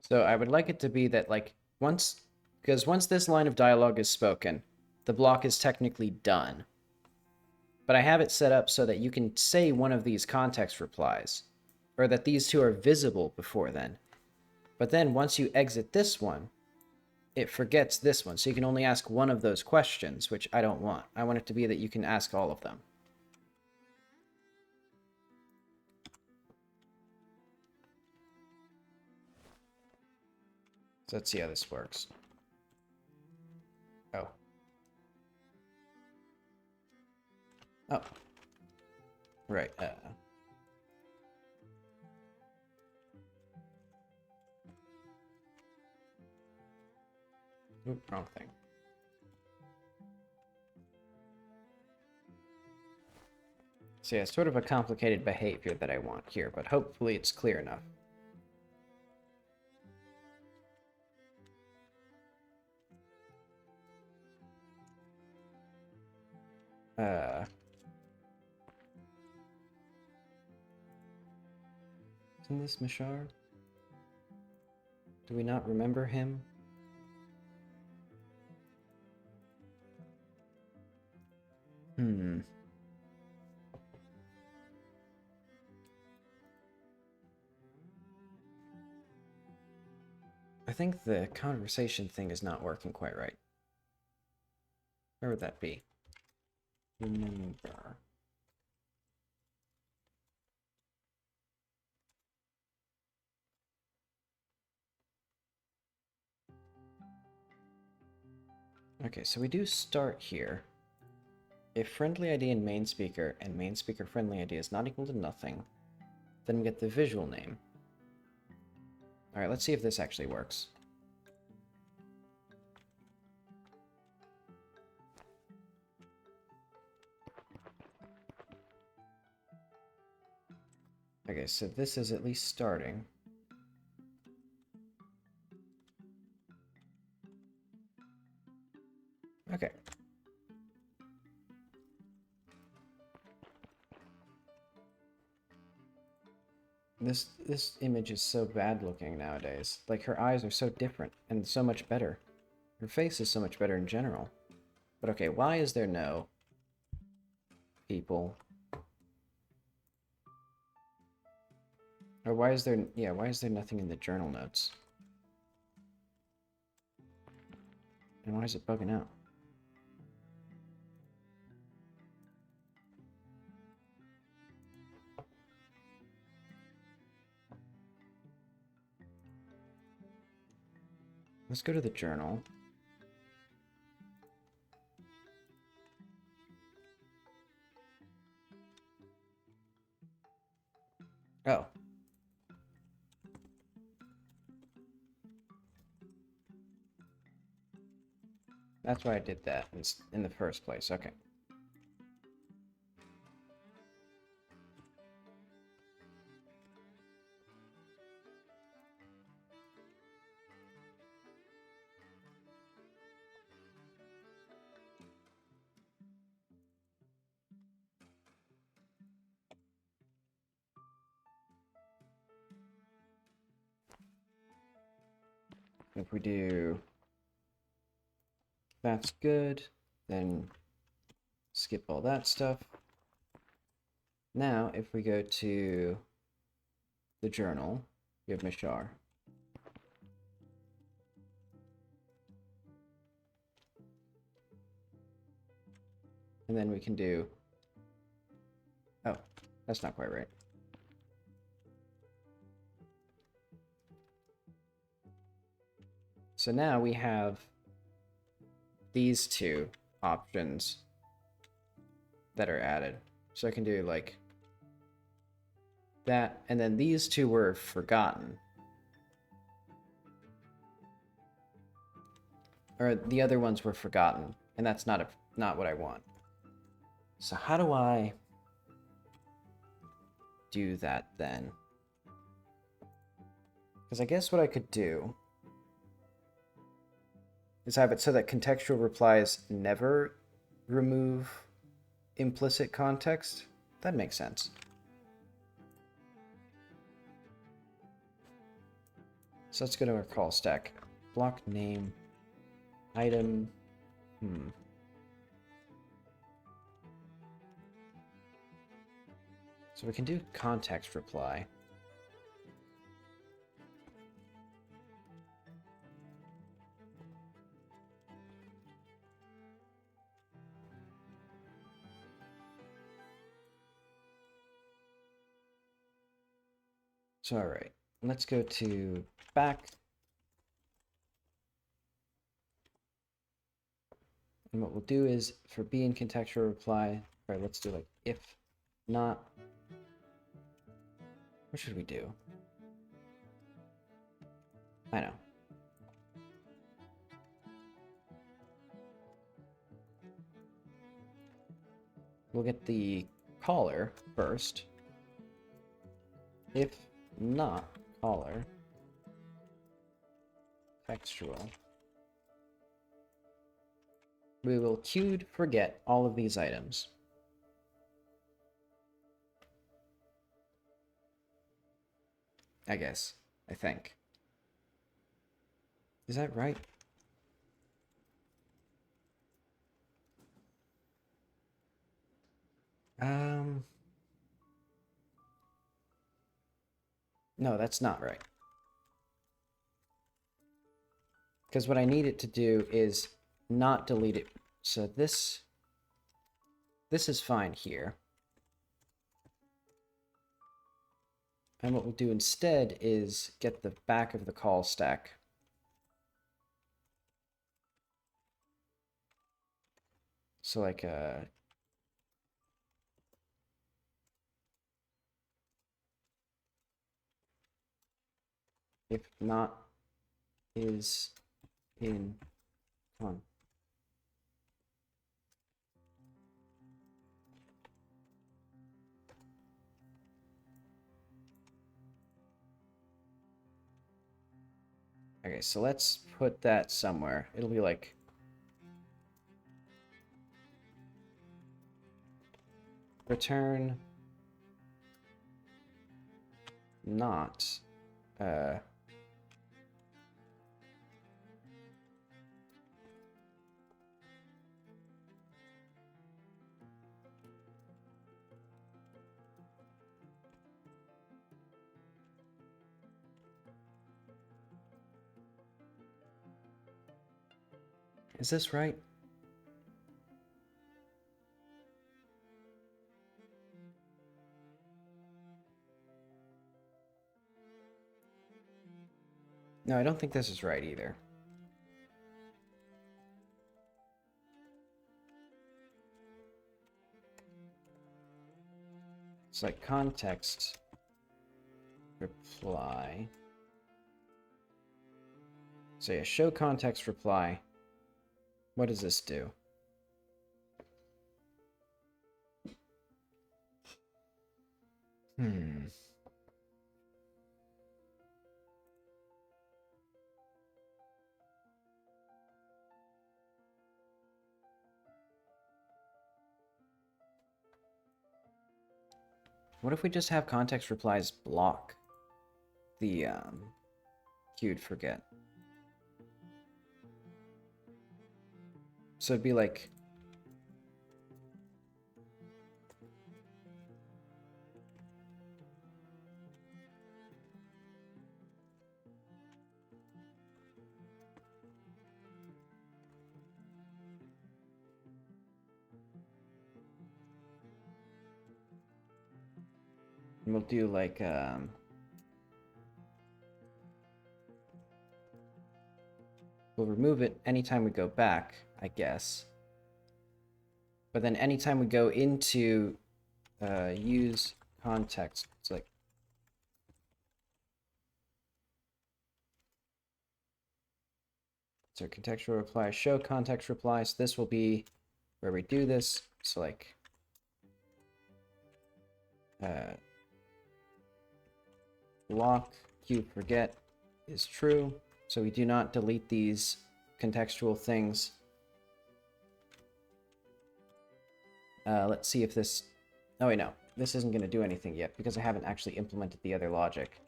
so I would like it to be that, like, because once this line of dialogue is spoken, the block is technically done. But I have it set up so that you can say one of these context replies, or that these two are visible before then. But then once you exit this one, it forgets this one, so you can only ask one of those questions, which I don't want. I want it to be that you can ask all of them. So let's see how this works. Oh. Oh. Right. Oop, wrong thing. So yeah, it's sort of a complicated behavior that I want here, but hopefully it's clear enough. Isn't this Mishar? Do we not remember him? I think the conversation thing is not working quite right. Where would that be? Remember. Okay, so we do start here. If friendly ID in main speaker and main speaker friendly ID is not equal to nothing, then we get the visual name. Alright, let's see if this actually works. Okay, so this is at least starting. Okay. This image is so bad looking nowadays. Like, her eyes are so different and so much better. Her face is so much better in general. But okay, why is there no people? Or why is there nothing in the journal notes? And why is it bugging out? Let's go to the journal. Oh. That's why I did that in the first place. Okay. If we do that's good, then skip all that stuff. Now, if we go to the journal, we have Mishar. And then we can do... Oh, that's not quite right. So now we have these two options that are added. So I can do like that, and then these two were forgotten. Or the other ones were forgotten, and that's not what I want. So how do I do that then? Because I guess what I could do is have it so that contextual replies never remove implicit context. That makes sense. So let's go to our call stack. Block name, item, So we can do context reply. So, all right, let's go to back. And what we'll do is for B in contextual reply, all right, let's do like if not. What should we do? I know. We'll get the caller first. If not caller, textual. We will queued forget all of these items. I guess. I think. Is that right? No, that's not right. Because what I need it to do is not delete it. So this is fine here. And what we'll do instead is get the back of the call stack. So like if not is in on. Okay, so let's put that somewhere. It'll be like return not is this right? No, I don't think this is right either. It's like context reply. So yeah, show context reply. What does this do? What if we just have context replies block the queued forget? So it'd be like we'll do like we'll remove it anytime we go back, I guess. But then anytime we go into use context, it's like so contextual reply, show context reply. So this will be where we do this. So like block queue forget is true. So we do not delete these contextual things. Let's see if this... Oh wait, no. This isn't going to do anything yet because I haven't actually implemented the other logic.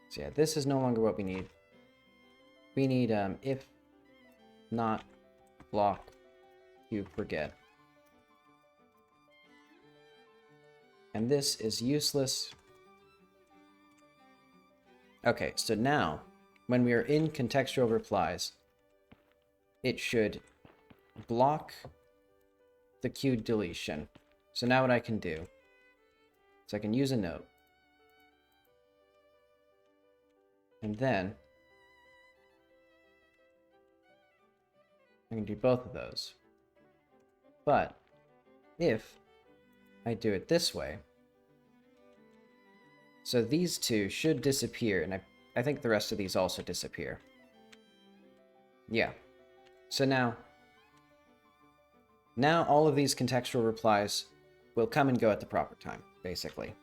So yeah, this is no longer what we need. We need if not block queue forget. And this is useless. Okay, so now, when we are in contextual replies, it should block the queued deletion. So now what I can do is I can use a note. And then I can do both of those. But if I do it this way, so these two should disappear, and I think the rest of these also disappear. Yeah. So now all of these contextual replies will come and go at the proper time, basically.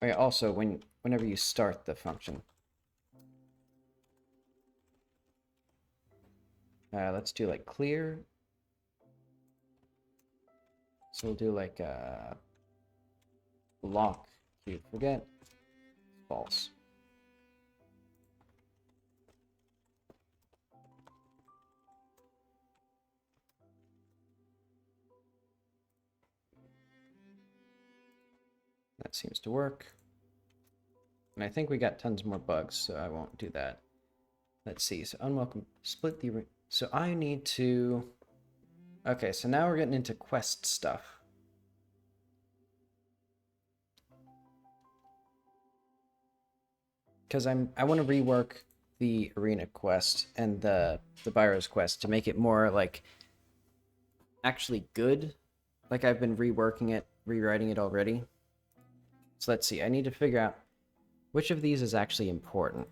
Okay, also, whenever you start the function, let's do like clear So we'll do like a block cube. Forget false. That seems to work. And I think we got tons more bugs, so I won't do that. Let's see. So unwelcome. Split the... So I need to... Okay, so now we're getting into quest stuff. Because I want to rework the arena quest and the Byro's quest to make it more like actually good. Like I've been reworking it, rewriting it already. So let's see. I need to figure out which of these is actually important.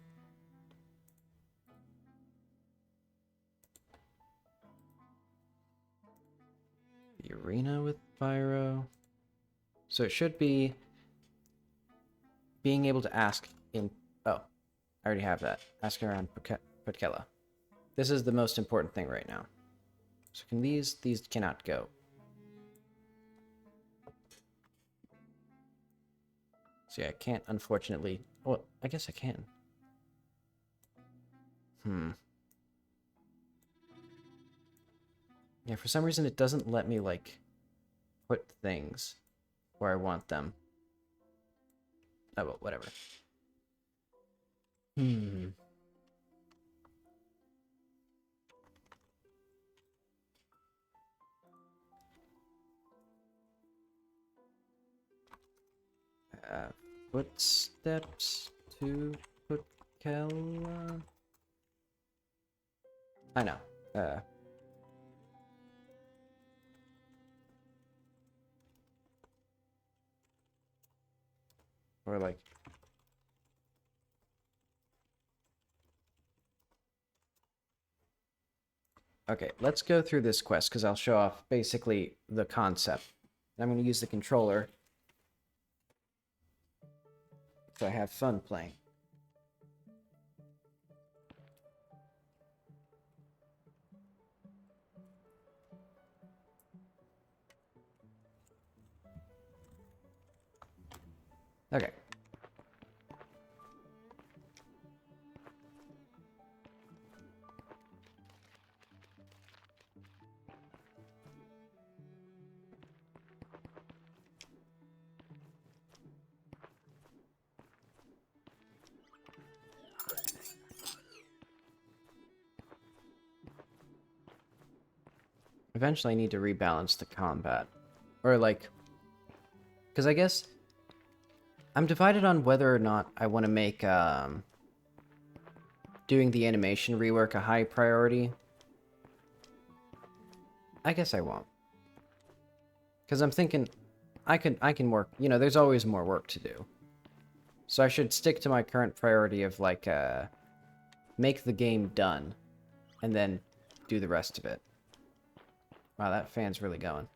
The arena with Byro. So it should be being able to ask in... Oh, I already have that. Ask around Putkela. This is the most important thing right now. So can these cannot go. See, I can't, unfortunately... Well, I guess I can. Yeah, for some reason it doesn't let me, like, put things where I want them. Oh, well, whatever. Footsteps to Putkela. I know. Or like... Okay, let's go through this quest, because I'll show off basically the concept. I'm going to use the controller, so I have fun playing. Okay. Eventually I need to rebalance the combat. Or like... Because I guess... I'm divided on whether or not I want to make doing the animation rework a high priority. I guess I won't. Because I'm thinking I can work... You know, there's always more work to do. So I should stick to my current priority of like make the game done and then do the rest of it. Wow, that fan's really going.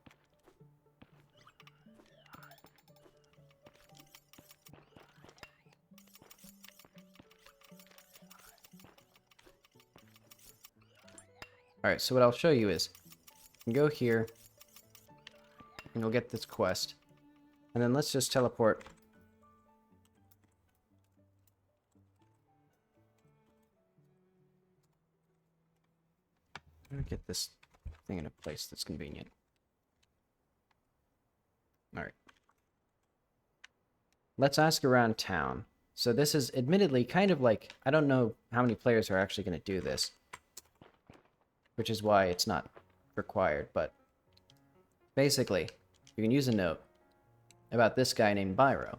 Alright, so what I'll show you is, you can go here, and you'll get this quest. And then let's just teleport. I'm gonna get this thing in a place that's convenient. Alright. Let's ask around town. So this is admittedly kind of like, I don't know how many players are actually going to do this, which is why it's not required, but basically, you can use a note about this guy named Byro.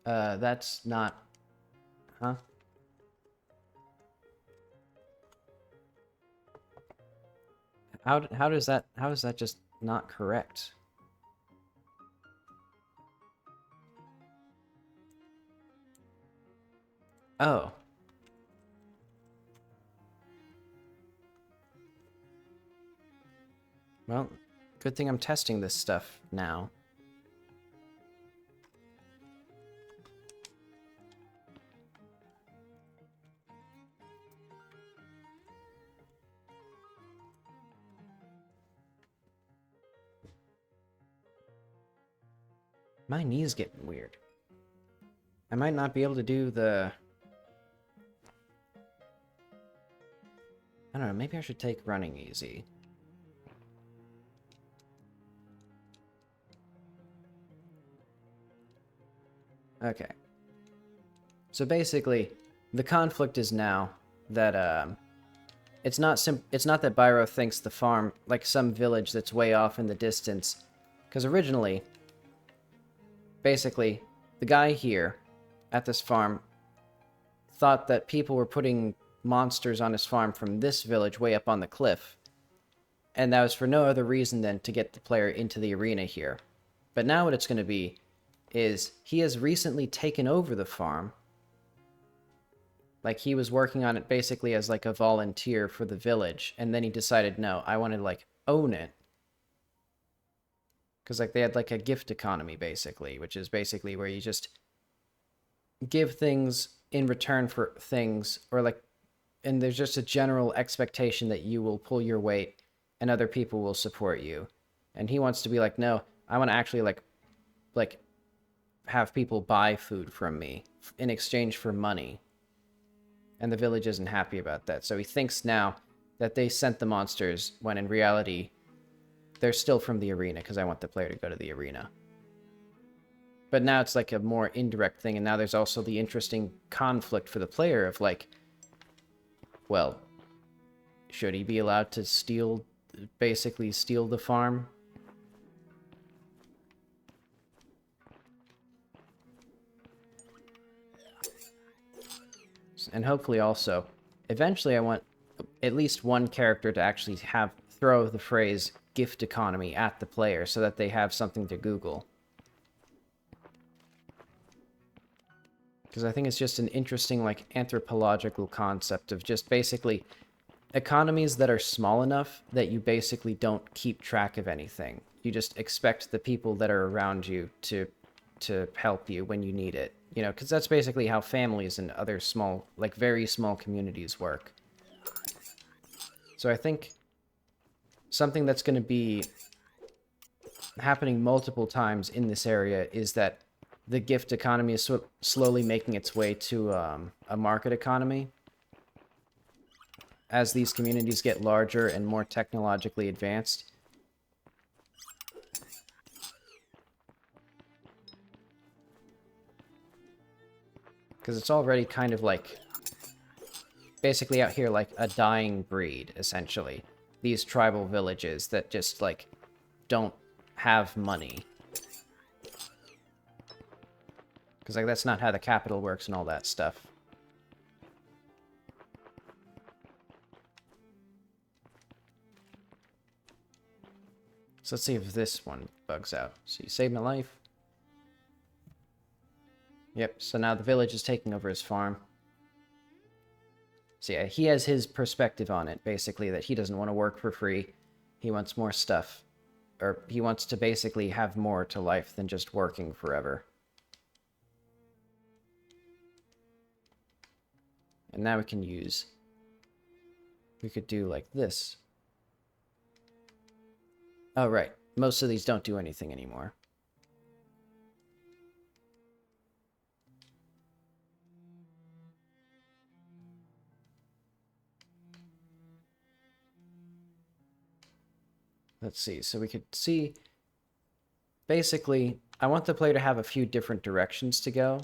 That's not... Huh? How is that just not correct? Oh. Well, good thing I'm testing this stuff now. My knee's getting weird. I might not be able to do the... I don't know, maybe I should take running easy. Okay. So basically, the conflict is now that it's not that Byro thinks the farm, like some village that's way off in the distance, because originally, basically, the guy here at this farm thought that people were putting monsters on his farm from this village way up on the cliff, and that was for no other reason than to get the player into the arena here. But now what it's going to be is he has recently taken over the farm. Like, he was working on it basically as like a volunteer for the village, and then he decided, no, I want to like own it. Because like they had like a gift economy basically, which is basically where you just give things in return for things, or like, and there's just a general expectation that you will pull your weight and other people will support you. And he wants to be like, no, I want to actually like have people buy food from me in exchange for money. And the village isn't happy about that. So he thinks now that they sent the monsters, when in reality, they're still from the arena, because I want the player to go to the arena. But now it's like a more indirect thing, and now there's also the interesting conflict for the player of like, well, should he be allowed to basically steal the farm? And hopefully also, eventually I want at least one character to actually throw the phrase gift economy at the player so that they have something to Google. Because I think it's just an interesting, like, anthropological concept of just basically economies that are small enough that you basically don't keep track of anything. You just expect the people that are around you to help you when you need it. You know, because that's basically how families and other small, like, very small communities work. So I think something that's going to be happening multiple times in this area is that the gift economy is slowly making its way to a market economy. As these communities get larger and more technologically advanced. Because it's already kind of like, basically out here like a dying breed, essentially. These tribal villages that just like don't have money. Because like that's not how the capital works and all that stuff. So let's see if this one bugs out. So you saved my life. Yep, so now the village is taking over his farm. So yeah, he has his perspective on it, basically, that he doesn't want to work for free. He wants more stuff. Or he wants to basically have more to life than just working forever. And now we could do like this. Oh, right. Most of these don't do anything anymore. Let's see. So we could see... Basically, I want the player to have a few different directions to go.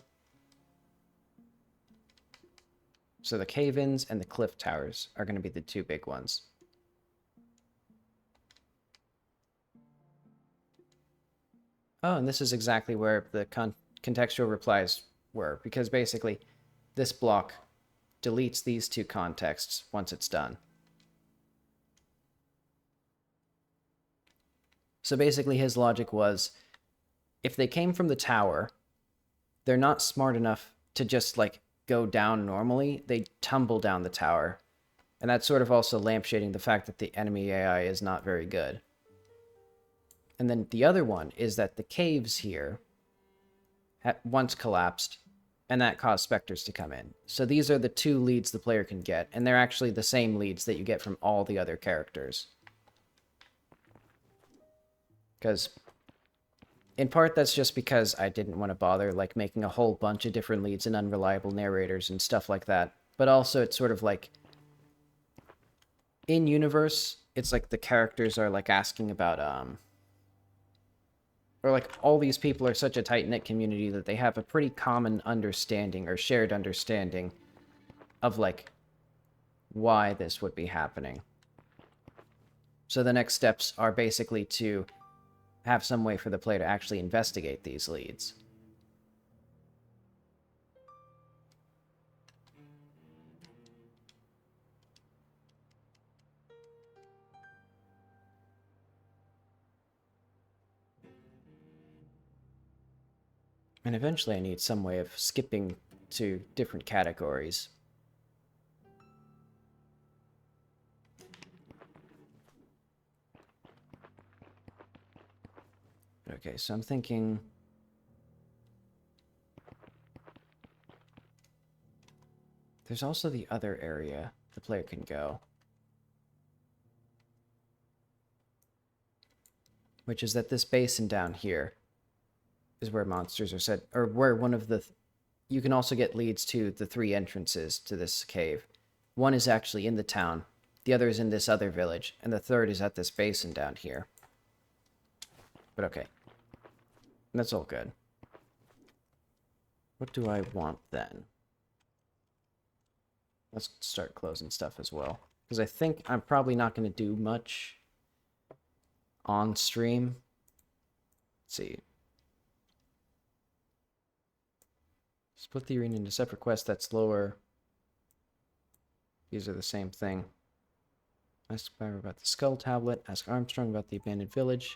So the cave-ins and the cliff towers are going to be the two big ones. Oh, and this is exactly where the contextual replies were, because basically this block deletes these two contexts once it's done. So basically his logic was, if they came from the tower, they're not smart enough to just like go down normally, they tumble down the tower. And that's sort of also lampshading the fact that the enemy AI is not very good. And then the other one is that the caves here once collapsed, and that caused specters to come in. So these are the two leads the player can get, and they're actually the same leads that you get from all the other characters. Because in part that's just because I didn't want to bother like making a whole bunch of different leads and unreliable narrators and stuff like that. But also it's sort of like in universe, it's like the characters are like asking about or like all these people are such a tight-knit community that they have a pretty common understanding or shared understanding of like why this would be happening. So the next steps are basically to have some way for the player to actually investigate these leads. And eventually I need some way of skipping to different categories. Okay, so I'm thinking... There's also the other area the player can go, which is that this basin down here is where monsters are said, or where one of the... You can also get leads to the 3 entrances to this cave. One is actually in the town, the other is in this other village, and the third is at this basin down here. But okay. That's all good. What do I want then? Let's start closing stuff as well. Because I think I'm probably not going to do much on stream. Let's see. Split the arena into separate quests, that's lower. These are the same thing. Ask Byron about the skull tablet. Ask Armstrong about the abandoned village.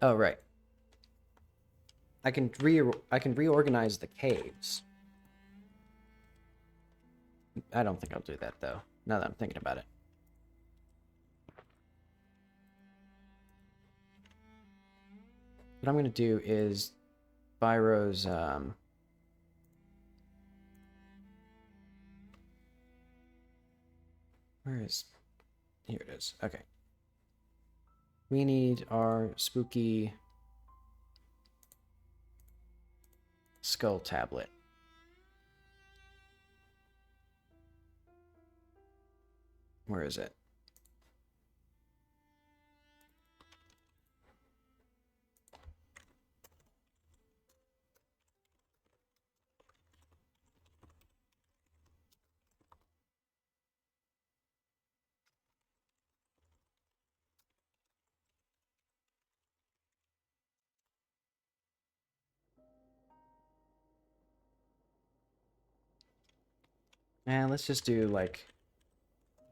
Oh, right. I can reorganize the caves. I don't think I'll do that, though, now that I'm thinking about it. What I'm going to do is Byro's, where is... Here it is. Okay. We need our spooky skull tablet. Where is it? And let's just do, like,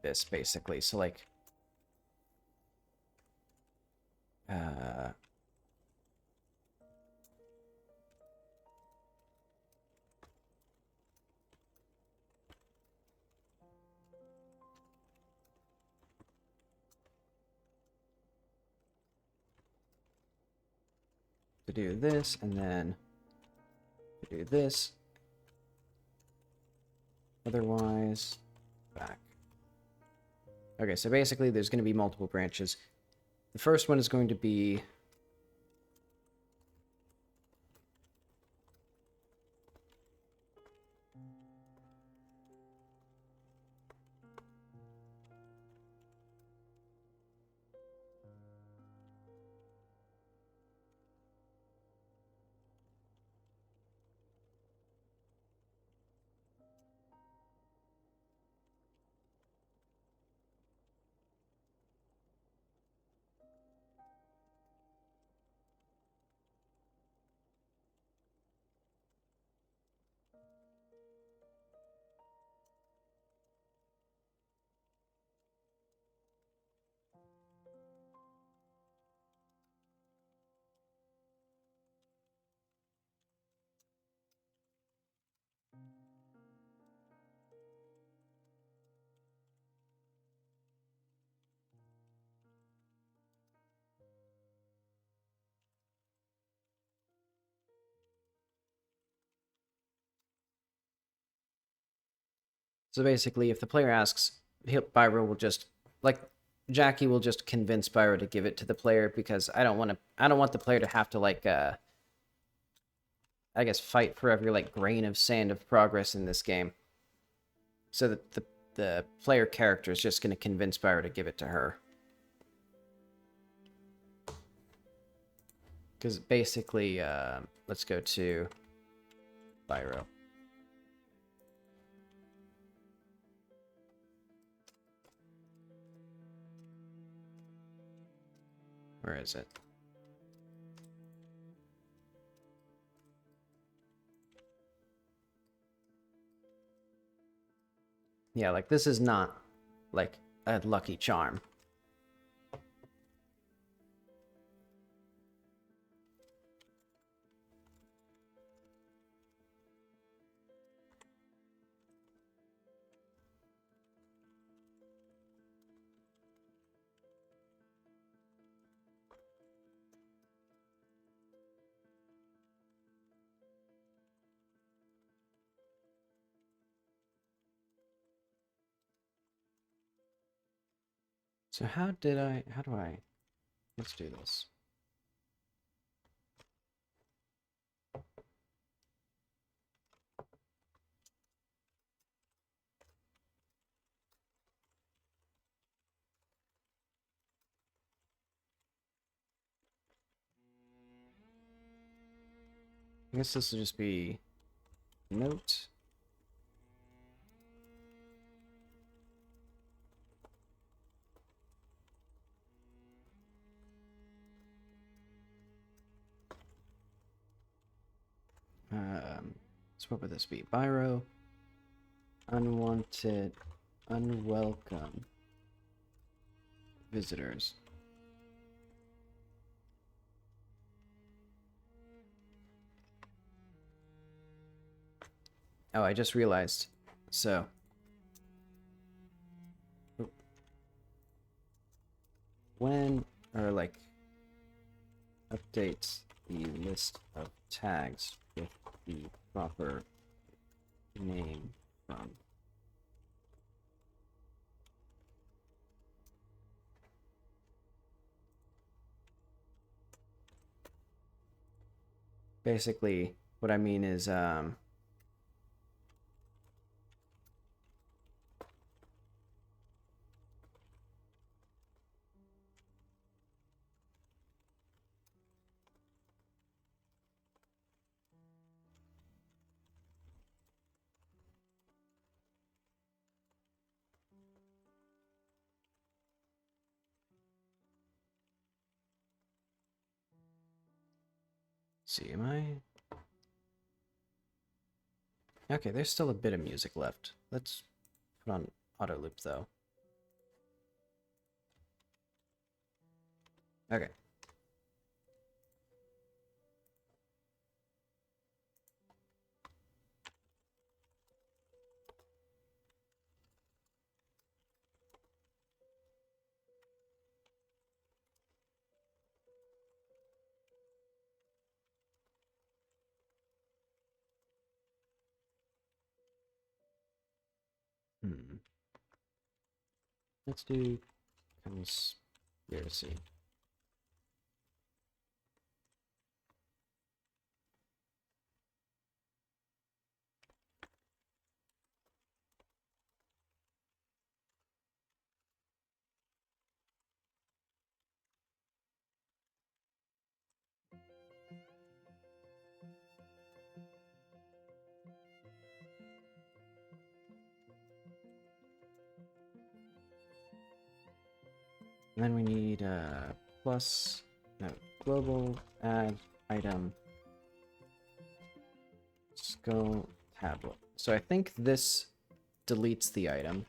this, basically. So, like... to do this, and then to do this. Otherwise, back. Okay, so basically there's going to be multiple branches. The first one is going to be... So basically, if the player asks, Byro will just like Jackie will just convince Byro to give it to the player because I don't want the player to have to like I guess fight for every like grain of sand of progress in this game. So that the player character is just going to convince Byro to give it to her. Because basically, let's go to Byro. Where is it? Yeah, like this is not like a lucky charm. So how do I, let's do this. I guess this will just be note. So what would this be? Byro, unwanted, unwelcome visitors. Oh, I just realized. So, when, or like, update the list of tags with the proper name from. Basically, what I mean is, see, am I? Okay, there's still a bit of music left. Let's put on auto loop though. Okay. Let's do conspiracy. And then we need plus, no, global add item skull tablet. So I think this deletes the item.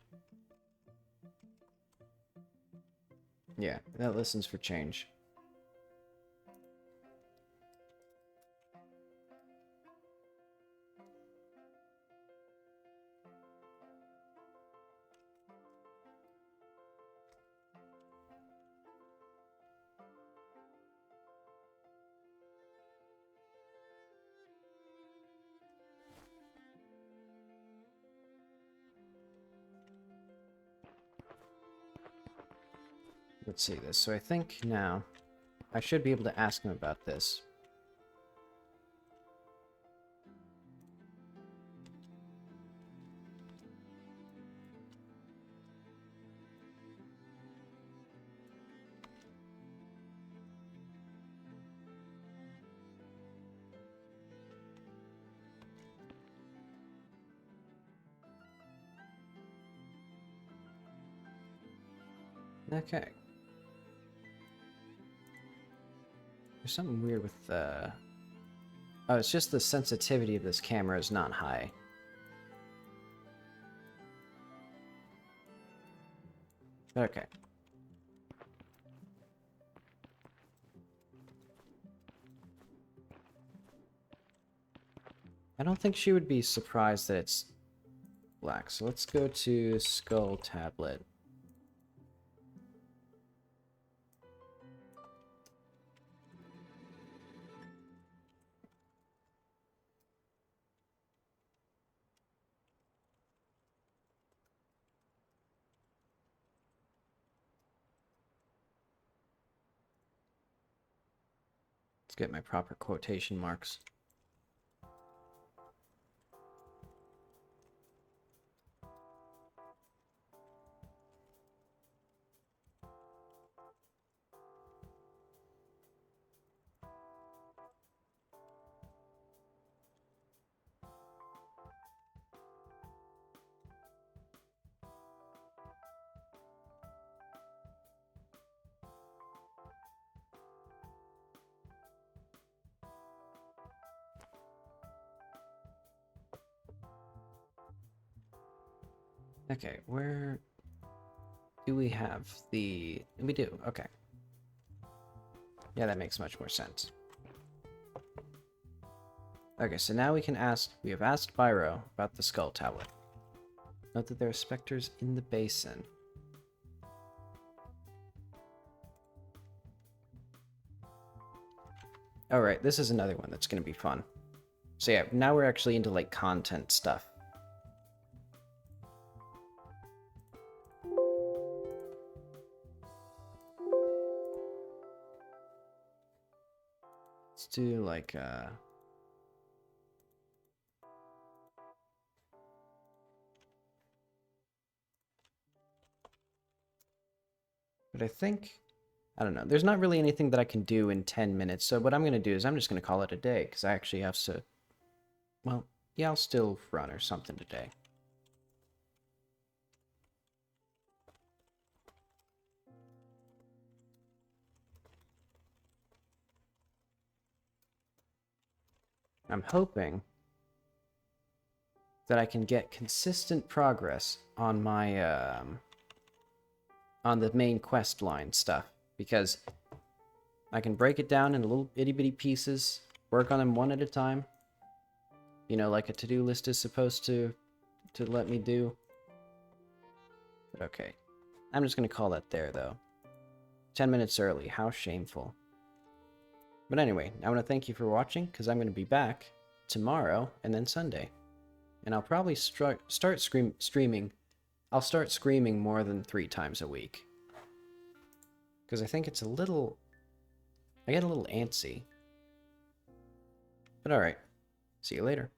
Yeah, that listens for change. let's see this. So I think now I should be able to ask him about this. Okay. There's something weird with the... Oh, it's just the sensitivity of this camera is not high. Okay. I don't think she would be surprised that it's black. So let's go to Skull Tablet. Let's get my proper quotation marks. Okay, where do we have the... We do, okay. Yeah, that makes much more sense. Okay, so now we can ask... We have asked Byro about the Skull Tablet. Note that there are specters in the basin. Alright, this is another one that's going to be fun. So yeah, now we're actually into, like, content stuff. Let's do, like, But I think... I don't know. There's not really anything that I can do in 10 minutes, so what I'm going to do is I'm just going to call it a day, because I actually have to... Well, yeah, I'll still run or something today. I'm hoping that I can get consistent progress on my, on the main quest line stuff, because I can break it down into little itty-bitty pieces, work on them one at a time, you know, like a to-do list is supposed to let me do. But okay, I'm just going to call that there, though. 10 minutes early, how shameful. But anyway, I want to thank you for watching, because I'm going to be back tomorrow and then Sunday. And I'll probably start streaming. I'll start screaming more than 3 times a week. Because I think it's a little... I get a little antsy. But alright. See you later.